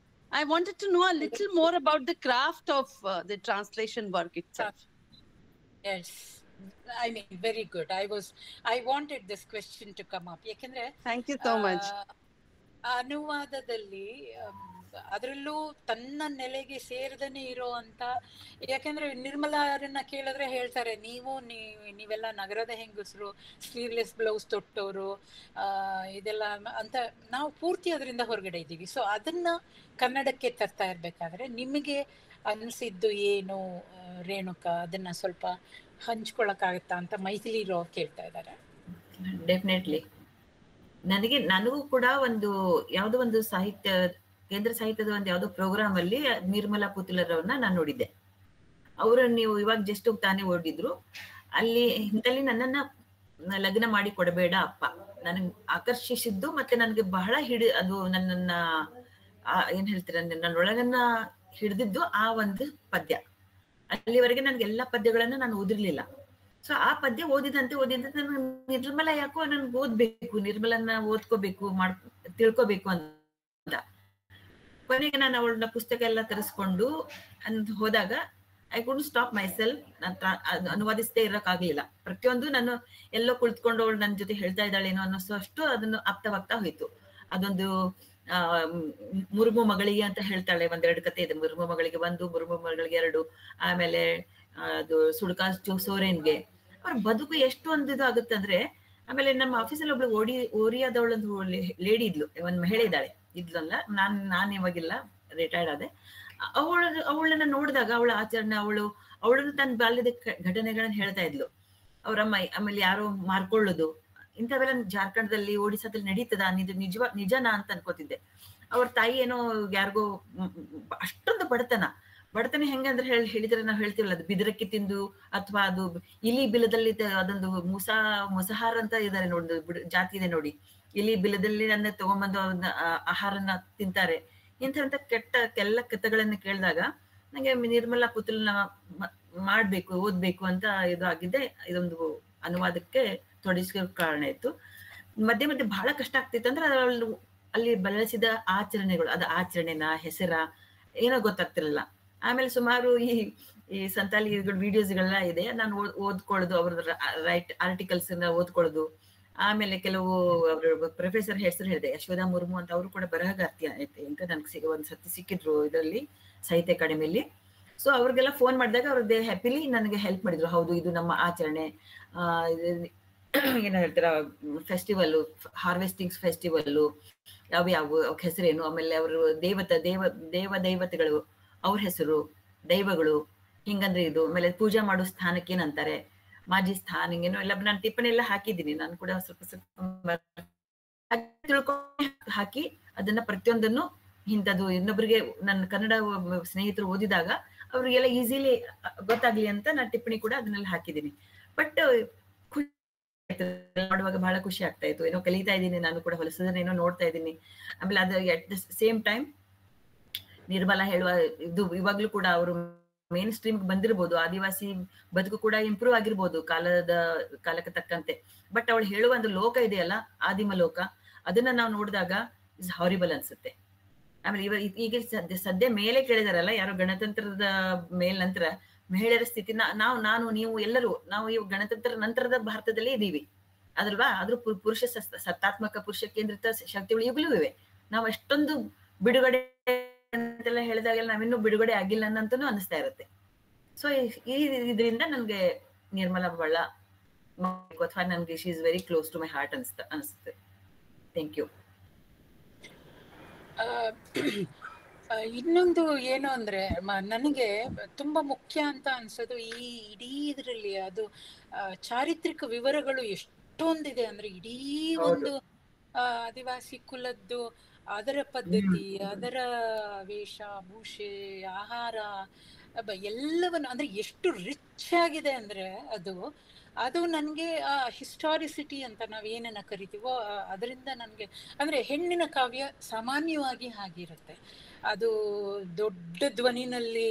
I wanted to know a little more about the craft of the translation work itself. Yes, I mean, very good. I wanted this question to come up. ಯಾಕೆಂದ್ರೆ Thank you so much. ಅನುವಾದದಲ್ಲಿ ಅದರಲ್ಲೂ ತನ್ನ ನೆಲೆಗೆ ಸೇರದನೆ ಇರೋ ಅಂತ, ಯಾಕೆಂದ್ರೆ ನಿರ್ಮಲಾರನ್ನ ಕೇಳಿದ್ರೆ ಹೇಳ್ತಾರೆ, ನೀವೆಲ್ಲ ನಗರದ ಹೆಂಗಸರು, ಸ್ಲೀವ್ಲೆಸ್ ಬ್ಲೌಸ್ ತೊಟ್ಟವರು, ಇದೆಲ್ಲ ಅಂತ. ನಾವು ಪೂರ್ತಿ ಅದರಿಂದ ಹೊರಗಡೆ ಇದ್ದೀವಿ. ಸೊ ಅದನ್ನ ಕನ್ನಡಕ್ಕೆ ತರ್ತಾ ಇರ್ಬೇಕಾದ್ರೆ ನಿಮಗೆ ಅನಿಸಿದ್ದು ಏನು ರೇಣುಕಾ? ಅದನ್ನ ಸ್ವಲ್ಪ ಹಂಚ್ಕೊಳಕ್ಕಾಗತ್ತಾ ಅಂತ ಮೈಥಿಲಿ ರೋ ಕೇಳ್ತಾ ಇದ್ದಾರೆ. ಡೆಫಿನೆಟ್ಲಿ. ನನಗೂ ಕೂಡ ಯಾವುದೋ ಒಂದು ಸಾಹಿತ್ಯ, ಕೇಂದ್ರ ಸಾಹಿತ್ಯದ ಒಂದು ಯಾವುದೋ ಪ್ರೋಗ್ರಾಮ್ ಅಲ್ಲಿ ನಿರ್ಮಲಾ ಪುತುಲರವ್ರನ್ನ ನಾನು ನೋಡಿದ್ದೆ. ಅವರು ನೀವು ಇವಾಗ ಜಸ್ಟ್ ತಾನೇ ಓದಿದ್ರು, ಅಲ್ಲಿ ಇಂತಲ್ಲಿ ನನ್ನನ್ನ ಲಗ್ನ ಮಾಡಿ ಕೊಡಬೇಡ ಅಪ್ಪ, ನನಗೆ ಆಕರ್ಷಿಸಿದ್ದು ಮತ್ತೆ ನನಗೆ ಬಹಳ ಅದು ನನ್ನನ್ನ ಏನ್ ಹೇಳ್ತೀರ, ನನ್ನೊಳಗನ್ನ ಹಿಡಿದಿದ್ದು ಆ ಒಂದು ಪದ್ಯ. ಅಲ್ಲಿವರೆಗೆ ನನ್ಗೆ ಎಲ್ಲಾ ಪದ್ಯಗಳನ್ನ ನಾನು ಓದಿರ್ಲಿಲ್ಲ. ಸೊ ಆ ಪದ್ಯ ಓದಿದಂತೆ ನನ್ಗೆ ನಿರ್ಮಲ ಯಾಕೋ ನನ್ಗೆ ಓದ್ಬೇಕು, ನಿರ್ಮಲನ್ನ ಓದ್ಕೋಬೇಕು, ತಿಳ್ಕೊಬೇಕು ಅಂತ. ಕೊನೆಗೆ ನಾನು ಅವಳನ್ನ ಪುಸ್ತಕ ಎಲ್ಲ ತರಿಸ್ಕೊಂಡು ಹೋದಾಗ I could stop myself. ಅನುವಾದಿಸದೇ ಇರಕ್ಕಾಗ್ಲಿಲ್ಲ. ಪ್ರತಿಯೊಂದು ನಾನು ಎಲ್ಲೋ ಕುಳಿತುಕೊಂಡು ಅವಳು ನನ್ನ ಜೊತೆ ಹೇಳ್ತಾ ಇದ್ದಾಳೇನೋ ಅನ್ನೋಷ್ಟು ಅದನ್ನು ಆಪ್ತವಾಗ್ತಾ ಹೋಯ್ತು. ಅದೊಂದು ಮುರುಮು ಮಗಳಿಗೆ ಅಂತ ಹೇಳ್ತಾಳೆ, ಒಂದೆರಡು ಕತೆ ಇದೆ. ಮುರುಮು ಮಗಳಿಗೆ 1, ಮುರುಮು ಮಗಳಿಗೆ 2, ಆಮೇಲೆ ಅದು ಸುಡ್ಕಾ ಸೋರೇನ್ಗೆ. ಅವ್ರ ಬದುಕು ಎಷ್ಟು ಒಂದು ಇದು ಆಗುತ್ತೆ ಅಂದ್ರೆ, ಆಮೇಲೆ ನಮ್ಮ ಆಫೀಸಲ್ಲಿ ಒಬ್ಳು ಓರಿಯಾದವಳೊಂದು ಲೇಡಿ ಇದ್ಲು, ಒಂದು ಮಹಿಳೆ ಇದ್ಲಲ್ಲ, ನಾನು ಇವಾಗಿಲ್ಲ, ರಿಟೈರ್ಡ್ ಆದೆ. ಅವಳನ್ನ ನೋಡಿದಾಗ ಅವಳ ಆಚರಣೆ, ಅವಳನ್ನು ತನ್ನ ಬಾಲ್ಯದ ಘಟನೆಗಳನ್ನ ಹೇಳ್ತಾ ಇದ್ಲು. ಅವ್ರಮ್ಮ ಆಮೇಲೆ ಯಾರೋ ಮಾರ್ಕೊಳ್ಳೋದು, ಇಂಥವೆಲ್ಲ ಜಾರ್ಖಂಡದಲ್ಲಿ, ಒಡಿಸ್ಸಾದಲ್ಲಿ ನಡೀತದ, ನಿಜನಾ ಅಂತ ಅನ್ಕೋತಿದ್ದೆ. ಅವ್ರ ತಾಯಿ ಏನೋ ಯಾರಿಗೋ ಅಷ್ಟೊಂದು ಬಡತನ ಹೆಂಗಂದ್ರೆ ಹೇಳಿದ್ರೆ ನಾವು ಹೇಳ್ತೀವಲ್ಲ, ಅದು ಬಿದಿರಕ್ಕೆ ತಿಂದು, ಅಥವಾ ಅದು ಇಲಿ ಬಿಲದಲ್ಲಿ ಅದೊಂದು ಮೊಸಹಾರ ಅಂತ ಇದಾರೆ ನೋಡಿ, ಜಾತಿ ಇದೆ ನೋಡಿ, ಇಲಿ ಬಿಲದಲ್ಲಿ ನನ್ನ ತಗೊಂಬಂದು ಆಹಾರನ ತಿಂತಾರೆ. ಇಂಥ ಕೆಲ್ಲ ಕಥೆಗಳನ್ನ ಕೇಳಿದಾಗ ನಂಗೆ ನಿರ್ಮಲಾ ಪುತುಲ್ನ ಮಾಡ್ಬೇಕು, ಓದ್ಬೇಕು ಅಂತ ಇದು ಆಗಿದ್ದೆ. ಇದೊಂದು ಅನುವಾದಕ್ಕೆ ತೊಡಗಿಸೋ ಕಾರಣ ಇತ್ತು. ಮಧ್ಯೆ ಬಹಳ ಕಷ್ಟ ಆಗ್ತಿತ್ತು ಅಂದ್ರೆ ಅಲ್ಲಿ ಬಳಸಿದ ಆಚರಣೆಗಳು, ಅದು ಆಚರಣೆನ ಹೆಸರ ಏನೋ ಗೊತ್ತಾಗ್ತಿರಲಿಲ್ಲ. ಆಮೇಲೆ ಸುಮಾರು ಈ ಸಂತಾಲಿ ವಿಡಿಯೋಸ್ಗಳೆಲ್ಲ ಇದೆ, ನಾನು ಓದ್ಕೊಳ್ಳೋದು, ಅವ್ರದ್ದು ಆರ್ಟಿಕಲ್ಸ್ ಓದ್ಕೊಳ್ಳೋದು. ಆಮೇಲೆ ಕೆಲವು ಪ್ರೊಫೆಸರ್ ಹೆಸರು ಹೇಳಿದೆ, ಯಶೋಧ ಮುರ್ಮು ಅಂತ, ಅವರು ಕೂಡ ಬರಹಗಾರ್ತಿ ಐತೆ ಅಂತ ನನಗೆ ಒಂದ್ ಸತಿ ಸಿಕ್ಕಿದ್ರು ಇದರಲ್ಲಿ ಸಾಹಿತ್ಯ ಅಕಾಡೆಮಿಲಿ. ಸೊ ಅವ್ರಿಗೆಲ್ಲ ಫೋನ್ ಮಾಡಿದಾಗ ಅವ್ರದ್ದೇ ಹ್ಯಾಪಿಲಿ ನನಗೆ ಹೆಲ್ಪ್ ಮಾಡಿದ್ರು. ಹೌದು, ಇದು ನಮ್ಮ ಆಚರಣೆ, ಏನ ಹೇಳ್ತಾರ, ಫೆಸ್ಟಿವಲ್, ಹಾರ್ವೆಸ್ಟಿಂಗ್ ಫೆಸ್ಟಿವಲ್, ಯಾವ್ಯಾವು ಹೆಸರೇನು, ಆಮೇಲೆ ಅವರು ದೇವತೆಗಳು ಅವ್ರ ಹೆಸರು, ದೈವಗಳು ಹಿಂಗಂದ್ರೆ ಇದು, ಆಮೇಲೆ ಪೂಜಾ ಮಾಡೋ ಸ್ಥಾನಕ್ಕೆ ಏನಂತಾರೆ, ಮಾಜಿ ಸ್ಥಾನ, ಹಿಂಗೇನೋ ಎಲ್ಲ ನಾನು ಟಿಪ್ಪಣಿ ಎಲ್ಲ ಹಾಕಿದ್ದೀನಿ. ನಾನು ಕೂಡ ಸ್ವಲ್ಪ ತಿಳ್ಕೊಂಡು ಹಾಕಿ ಅದನ್ನ ಪ್ರತಿಯೊಂದನ್ನು ಇಂಥದ್ದು ಇನ್ನೊಬ್ಬರಿಗೆ ನನ್ನ ಕನ್ನಡ ಸ್ನೇಹಿತರು ಓದಿದಾಗ ಅವ್ರಿಗೆಲ್ಲ ಈಸಿಲಿ ಗೊತ್ತಾಗ್ಲಿ ಅಂತ ನಾನು ಟಿಪ್ಪಣಿ ಕೂಡ ಅದನ್ನೆಲ್ಲ ಹಾಕಿದ್ದೀನಿ. ಬಟ್ ಮಾಡುವಾಗ ಬಹಳ ಖುಷಿ ಆಗ್ತಾ ಇತ್ತು. ಏನೋ ಕಲಿತಾ ಇದ್ದೀನಿ, ನಾನು ಕೂಡ ಹೊಲಸದನ್ನ ಏನೋ ನೋಡ್ತಾ ಇದ್ದೀನಿ. ಆಮೇಲೆ ಅದು at the same time Nirmala ಹೇಳುವ ಇದು ಇವಾಗ್ಲೂ ಕೂಡ ಅವರು ಮೇನ್ ಸ್ಟ್ರೀಮ್ ಬಂದಿರ್ಬೋದು, ಆದಿವಾಸಿ ಬದುಕು ಕೂಡ ಇಂಪ್ರೂವ್ ಆಗಿರ್ಬೋದು ಕಾಲಕ್ಕೆ ತಕ್ಕಂತೆ. ಬಟ್ ಅವಳು ಹೇಳುವ ಒಂದು ಲೋಕ ಇದೆಯಲ್ಲ, ಆದಿಮ ಲೋಕ, ಅದನ್ನ ನಾವು ನೋಡಿದಾಗ ಇಸ್ ಹಾರಿಬಲ್ ಅನ್ಸುತ್ತೆ. ಆಮೇಲೆ ಈಗ ಸದ್ಯ ಮೇಲೆ ಕೇಳಿದಾರಲ್ಲ ಯಾರೋ ಗಣತಂತ್ರದ ನಂತರ ಮಹಿಳೆಯರ ಸ್ಥಿತಿ, ನಾನು ನೀವು ಎಲ್ಲರೂ ನಾವು ಈ ಗಣತಂತ್ರ ನಂತರದ ಭಾರತದಲ್ಲಿ ಇದೀವಿ ಅದಲ್ವಾ. ಆದ್ರೂ ಪುರುಷ ಸತ್ತಾತ್ಮಕ ಪುರುಷ ಕೇಂದ್ರಿತ ಶಕ್ತಿಗಳು ಈಗಲೂ ಇವೆ. ನಾವು ಎಷ್ಟೊಂದು ಬಿಡುಗಡೆ ಅಂತೆಲ್ಲ ಹೇಳಿದಾಗೆಲ್ಲ ನಾವಿನ್ನೂ ಬಿಡುಗಡೆ ಆಗಿಲ್ಲ ಅನ್ನಂತನೂ ಅನಿಸ್ತಾ ಇರುತ್ತೆ. ಸೊ ಇದರಿಂದ ನನ್ಗೆ ನಿರ್ಮಲಾ ಬಹಳ ಅಥವಾ ನನ್ಗೆ she is very close to my heart ಅನಿಸುತ್ತೆ. Thank you. ಇನ್ನೊಂದು ಏನು ಅಂದ್ರೆ ನನಗೆ ತುಂಬಾ ಮುಖ್ಯ ಅಂತ ಅನ್ಸೋದು ಈ ಇಡೀ ಇದ್ರಲ್ಲಿ ಅದು ಚಾರಿತ್ರಿಕ ವಿವರಗಳು ಎಷ್ಟೊಂದಿದೆ ಅಂದ್ರೆ, ಇಡೀ ಒಂದು ಆದಿವಾಸಿ ಕುಲದ್ದು ಅದರ ಪದ್ಧತಿ, ಅದರ ವೇಷ ಭೂಷೆ, ಆಹಾರ ಎಲ್ಲವನ್ನು ಅಂದ್ರೆ ಎಷ್ಟು ರಿಚ್ ಆಗಿದೆ ಅಂದ್ರೆ ಅದು ನನಗೆ ಆ ಹಿಸ್ಟಾರಿಸಿಟಿ ಅಂತ ನಾವೇನನ್ನ ಕರಿತೀವೋ ಅದರಿಂದ ನನಗೆ ಅಂದ್ರೆ ಹೆಣ್ಣಿನ ಕಾವ್ಯ ಸಾಮಾನ್ಯವಾಗಿ ಹಾಗಿರುತ್ತೆ. ಅದು ದೊಡ್ಡ ಧ್ವನಿನಲ್ಲಿ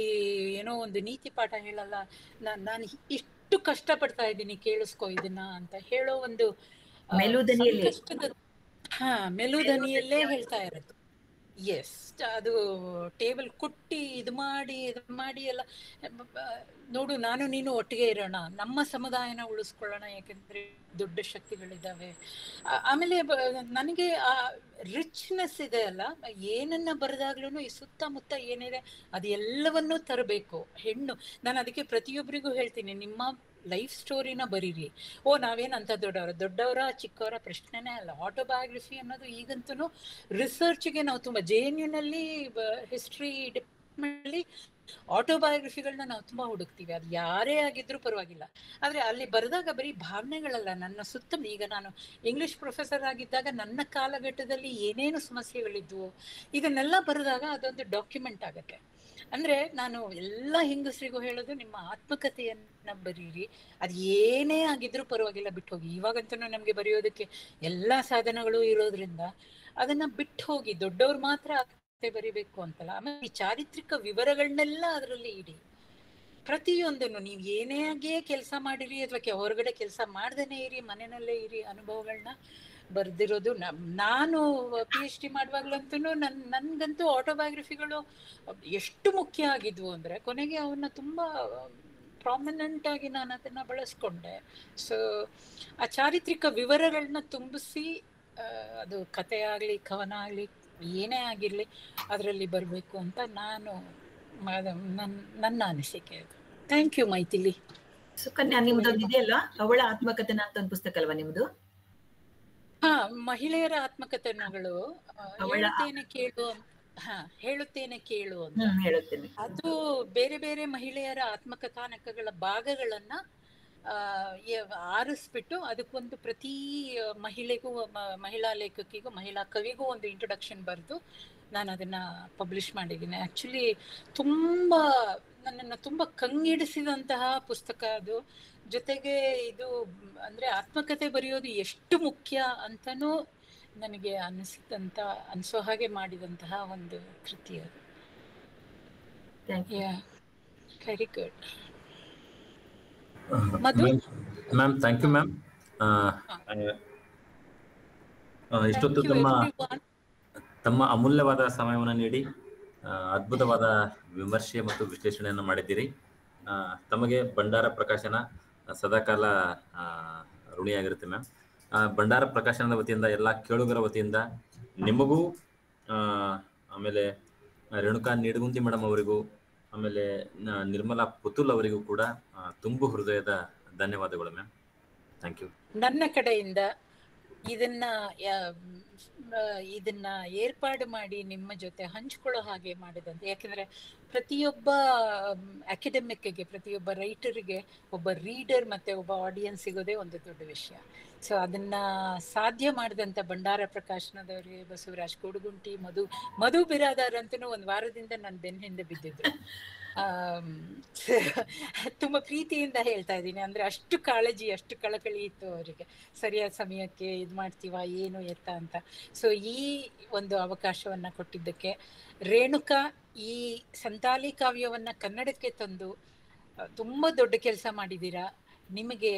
ಏನೋ ಒಂದು ನೀತಿ ಪಾಠ ಹೇಳಲ್ಲ, ನಾನು ಇಷ್ಟು ಕಷ್ಟಪಡ್ತಾ ಇದ್ದೀನಿ ಕೇಳಿಸ್ಕೊ ಇದನ್ನ ಅಂತ ಹೇಳೋ ಒಂದು ಮೆಲುದನಿಯಲ್ಲಿ ಮೆಲುದನಿಯಲ್ಲೇ ಹೇಳ್ತಾ ಇರೋದು. ಎಸ್, ಅದು ಟೇಬಲ್ ಕುಟ್ಟಿ ಇದು ಮಾಡಿ ಎಲ್ಲ ನೋಡು, ನಾನು ನೀನು ಒಟ್ಟಿಗೆ ಇರೋಣ, ನಮ್ಮ ಸಮುದಾಯನ ಉಳಿಸ್ಕೊಳ್ಳೋಣ, ಯಾಕೆಂದ್ರೆ ದೊಡ್ಡ ಶಕ್ತಿಗಳಿದ್ದಾವೆ. ಆಮೇಲೆ ನನಗೆ ಆ ರಿಚ್ನೆಸ್ ಇದೆ ಅಲ್ಲ, ಏನನ್ನ ಬರೆದಾಗ್ಲೂ ಈ ಸುತ್ತಮುತ್ತ ಏನಿದೆ ಅದು ಎಲ್ಲವನ್ನೂ ತರಬೇಕು ಹೆಣ್ಣು. ನಾನು ಅದಕ್ಕೆ ಪ್ರತಿಯೊಬ್ಬರಿಗೂ ಹೇಳ್ತೀನಿ, ನಿಮ್ಮ ಲೈಫ್ ಸ್ಟೋರಿನ ಬರೀರಿ. ನಾವೇನಂತ ದೊಡ್ಡವರ ಚಿಕ್ಕವರ ಪ್ರಶ್ನೆನೇ ಅಲ್ಲ. ಆಟೋಬಯೋಗ್ರಫಿ ಅನ್ನೋದು ಈಗಂತೂ ರಿಸರ್ಚ್ಗೆ ನಾವು ತುಂಬ JNU ಹಿಸ್ಟ್ರಿ ಡಿಪಾರ್ಟ್ಮೆಂಟಲ್ಲಿ ಆಟೋಬಯೋಗ್ರಫಿಗಳನ್ನ ನಾವು ತುಂಬಾ ಹುಡುಕ್ತೀವಿ. ಅದು ಯಾರೇ ಆಗಿದ್ರೂ ಪರವಾಗಿಲ್ಲ. ಆದ್ರೆ ಅಲ್ಲಿ ಬರೆದಾಗ ಬರೀ ಭಾವನೆಗಳಲ್ಲ, ನನ್ನ ಸುತ್ತ, ಈಗ ನಾನು ಇಂಗ್ಲಿಷ್ ಪ್ರೊಫೆಸರ್ ಆಗಿದ್ದಾಗ ನನ್ನ ಕಾಲಘಟ್ಟದಲ್ಲಿ ಏನೇನು ಸಮಸ್ಯೆಗಳಿದ್ವು ಇದನ್ನೆಲ್ಲ ಬರೆದಾಗ ಅದೊಂದು ಡಾಕ್ಯುಮೆಂಟ್ ಆಗತ್ತೆ. ಅಂದ್ರೆ ನಾನು ಎಲ್ಲ ಹೆಂಗಸರಿಗೂ ಹೇಳೋದು, ನಿಮ್ಮ ಆತ್ಮಕಥೆಯನ್ನ ಬರೀರಿ. ಅದು ಏನೇ ಆಗಿದ್ರೂ ಪರವಾಗಿಲ್ಲ, ಬಿಟ್ಟು ಹೋಗಿ. ಇವಾಗಂತೂ ನಮ್ಗೆ ಬರೆಯೋದಕ್ಕೆ ಎಲ್ಲಾ ಸಾಧನಗಳು ಇರೋದ್ರಿಂದ ಅದನ್ನ ಬಿಟ್ಟು ಹೋಗಿ. ದೊಡ್ಡವ್ರು ಮಾತ್ರ ಕಥೆ ಬರಿಬೇಕು ಅಂತಲ್ಲ. ಆಮೇಲೆ ಈ ಚಾರಿತ್ರಿಕ ವಿವರಗಳನ್ನೆಲ್ಲ ಅದರಲ್ಲಿ ಇಡಿ. ಪ್ರತಿಯೊಂದನ್ನು ನೀವು ಏನೇ ಆಗೇ ಕೆಲಸ ಮಾಡಿರಿ ಅಥವಾ ಹೊರಗಡೆ ಕೆಲಸ ಮಾಡ್ದೇನೆ ಇರಿ, ಮನೆಯಲ್ಲೇ ಇರಿ, ಅನುಭವಗಳನ್ನ ಬರ್ದಿರೋದು. ನಾನು PhD ಮಾಡುವಾಗ್ಲಂತೂ ನನ್ಗಂತೂ ಆಟೋಬಯೋಗ್ರಫಿಗಳು ಎಷ್ಟು ಮುಖ್ಯ ಆಗಿದ್ವು ಅಂದ್ರೆ, ಕೊನೆಗೆ ಅವನ್ನ ತುಂಬಾ ಪ್ರಾಮಿನೆಂಟ್ ಆಗಿ ನಾನು ಅದನ್ನ ಬಳಸ್ಕೊಂಡೆ. ಸೊ ಆ ಚಾರಿತ್ರಿಕ ವಿವರಗಳನ್ನ ತುಂಬಿಸಿ, ಅದು ಕಥೆ ಆಗ್ಲಿ ಕವನ ಆಗ್ಲಿ ಏನೇ ಆಗಿರ್ಲಿ ಅದರಲ್ಲಿ ಬರಬೇಕು ಅಂತ ನನ್ನ ಅನಿಸಿಕೆ. Thank you Maithili. ಸುಕನ್ಯಾ, ನಿಮ್ದೊಂದು ಇದೆಯಲ್ಲ, ಅವಳ ಆತ್ಮಕಥನ ಅಂತ ಒಂದು ಪುಸ್ತಕ ಅಲ್ವಾ ನಿಮ್ದು? ಮಹಿಳೆಯರ ಆತ್ಮಕಥನಗಳು. ಹೇಳುತ್ತೇನೆ ಕೇಳು ಅಂತ. ಅದು ಬೇರೆ ಬೇರೆ ಮಹಿಳೆಯರ ಆತ್ಮಕಥಾನಕಗಳ ಭಾಗಗಳನ್ನ ಆರಿಸ್ಬಿಟ್ಟು ಅದಕ್ಕೊಂದು ಪ್ರತಿ ಮಹಿಳೆಗೂ, ಮಹಿಳಾ ಲೇಖಕಿಗೂ, ಮಹಿಳಾ ಕವಿಗೂ ಒಂದು ಇಂಟ್ರೊಡಕ್ಷನ್ ಬರೆದು ನಾನು ಅದನ್ನ ಪಬ್ಲಿಷ್ ಮಾಡಿದ್ದೀನಿ. ಆಕ್ಚುಲಿ ನನ್ನನ್ನು ತುಂಬಾ ಕಂಗಿಡಿಸಿದಂತಹ ಪುಸ್ತಕ ಅದು. ಜೊತೆಗೆ ಇದು ಅಂದ್ರೆ ಆತ್ಮಕಥೆ ಬರೆಯೋದು ಎಷ್ಟು ಮುಖ್ಯ ಅಂತನೂ ನನಗೆ ಅನಿಸೋ ಹಾಗೆ ಮಾಡಿದಂತಹ ಒಂದು ಕೃತಿ ಅದು. Very good. Ma'am, thank you ma'am. ಇಷ್ಟೊತ್ತು ತಮ್ಮ ಅಮೂಲ್ಯವಾದ ಸಮಯವನ್ನು ನೀಡಿ ಅದ್ಭುತವಾದ ವಿಮರ್ಶೆ ಮತ್ತು ವಿಶ್ಲೇಷಣೆಯನ್ನು ಮಾಡಿದ್ದೀರಿ. ತಮಗೆ ಭಂಡಾರ ಪ್ರಕಾಶನ ಸದಾಕಾಲ ಋಣಿಯಾಗಿರುತ್ತೆ ಮ್ಯಾಮ್. ಭಂಡಾರ ಪ್ರಕಾಶನದ ವತಿಯಿಂದ, ಎಲ್ಲ ಕೇಳುಗರ ವತಿಯಿಂದ ನಿಮಗೂ, ಆಮೇಲೆ ರೇಣುಕಾ ನಿಡಗುಂದಿ ಮೇಡಮ್ ಅವರಿಗೂ, ಆಮೇಲೆ ನಿರ್ಮಲಾ ಪುತುಲ್ ಅವರಿಗೂ ಕೂಡ ತುಂಬು ಹೃದಯದ ಧನ್ಯವಾದಗಳು ಮ್ಯಾಮ್. Thank you. ನನ್ನ ಕಡೆಯಿಂದ ಇದನ್ನ ಏರ್ಪಾಡು ಮಾಡಿ ನಿಮ್ಮ ಜೊತೆ ಹಂಚ್ಕೊಳ್ಳೋ ಹಾಗೆ ಮಾಡಿದಂತೆ. ಯಾಕಂದ್ರೆ ಪ್ರತಿಯೊಬ್ಬ ಅಕಾಡೆಮಿಕ್ಗೆ, ಪ್ರತಿಯೊಬ್ಬ ರೈಟರ್ಗೆ ಒಬ್ಬ ರೀಡರ್ ಮತ್ತೆ ಒಬ್ಬ ಆಡಿಯನ್ಸ್ ಸಿಗೋದೇ ಒಂದು ದೊಡ್ಡ ವಿಷಯ. ಸೊ ಅದನ್ನ ಸಾಧ್ಯ ಮಾಡಿದಂತ ಭಂಡಾರ ಪ್ರಕಾಶನದವರಿಗೆ, ಬಸವರಾಜ್ ಕೋಡುಗುಂಟಿ, ಮಧು ಬಿರಾದಾರ್ ಅಂತೂ ಒಂದು ವಾರದಿಂದ ನನ್ನ ಬೆನ್ನ ಹಿಂದೆ ಬಿದ್ದಿದ್ರು. ತುಂಬಾ ಪ್ರೀತಿಯಿಂದ ಹೇಳ್ತಾ ಇದ್ದೀನಿ. ಅಂದ್ರೆ ಅಷ್ಟು ಕಾಳಜಿ, ಅಷ್ಟು ಕಳಕಳಿ ಇತ್ತು ಅವರಿಗೆ. ಸರಿಯಾದ ಸಮಯಕ್ಕೆ ಇದು ಮಾಡ್ತೀವ ಏನು ಎತ್ತ ಅಂತ. ಸೊ ಈ ಒಂದು ಅವಕಾಶವನ್ನ ಕೊಟ್ಟಿದ್ದಕ್ಕೆ, ರೇಣುಕಾ ಈ ಸಂತಾಲಿ ಕಾವ್ಯವನ್ನ ಕನ್ನಡಕ್ಕೆ ತಂದು ತುಂಬಾ ದೊಡ್ಡ ಕೆಲಸ ಮಾಡಿದ್ದೀರಾ. ನಿಮಗೆ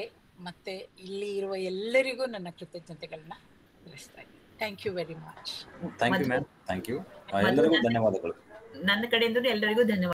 ಮತ್ತೆ ಇಲ್ಲಿ ಇರುವ ಎಲ್ಲರಿಗೂ ನನ್ನ ಕೃತಜ್ಞತೆಗಳನ್ನ ತಿಳಿಸ್ತಾ ಇದ್ದೀನಿ. Thank you very much. Thank you ma'am. Thank you. ಎಲ್ಲರಿಗೂ ಧನ್ಯವಾದಗಳು. ನನ್ನ ಕಡೆಯಿಂದ ಎಲ್ಲರಿಗೂ ಧನ್ಯವಾದ.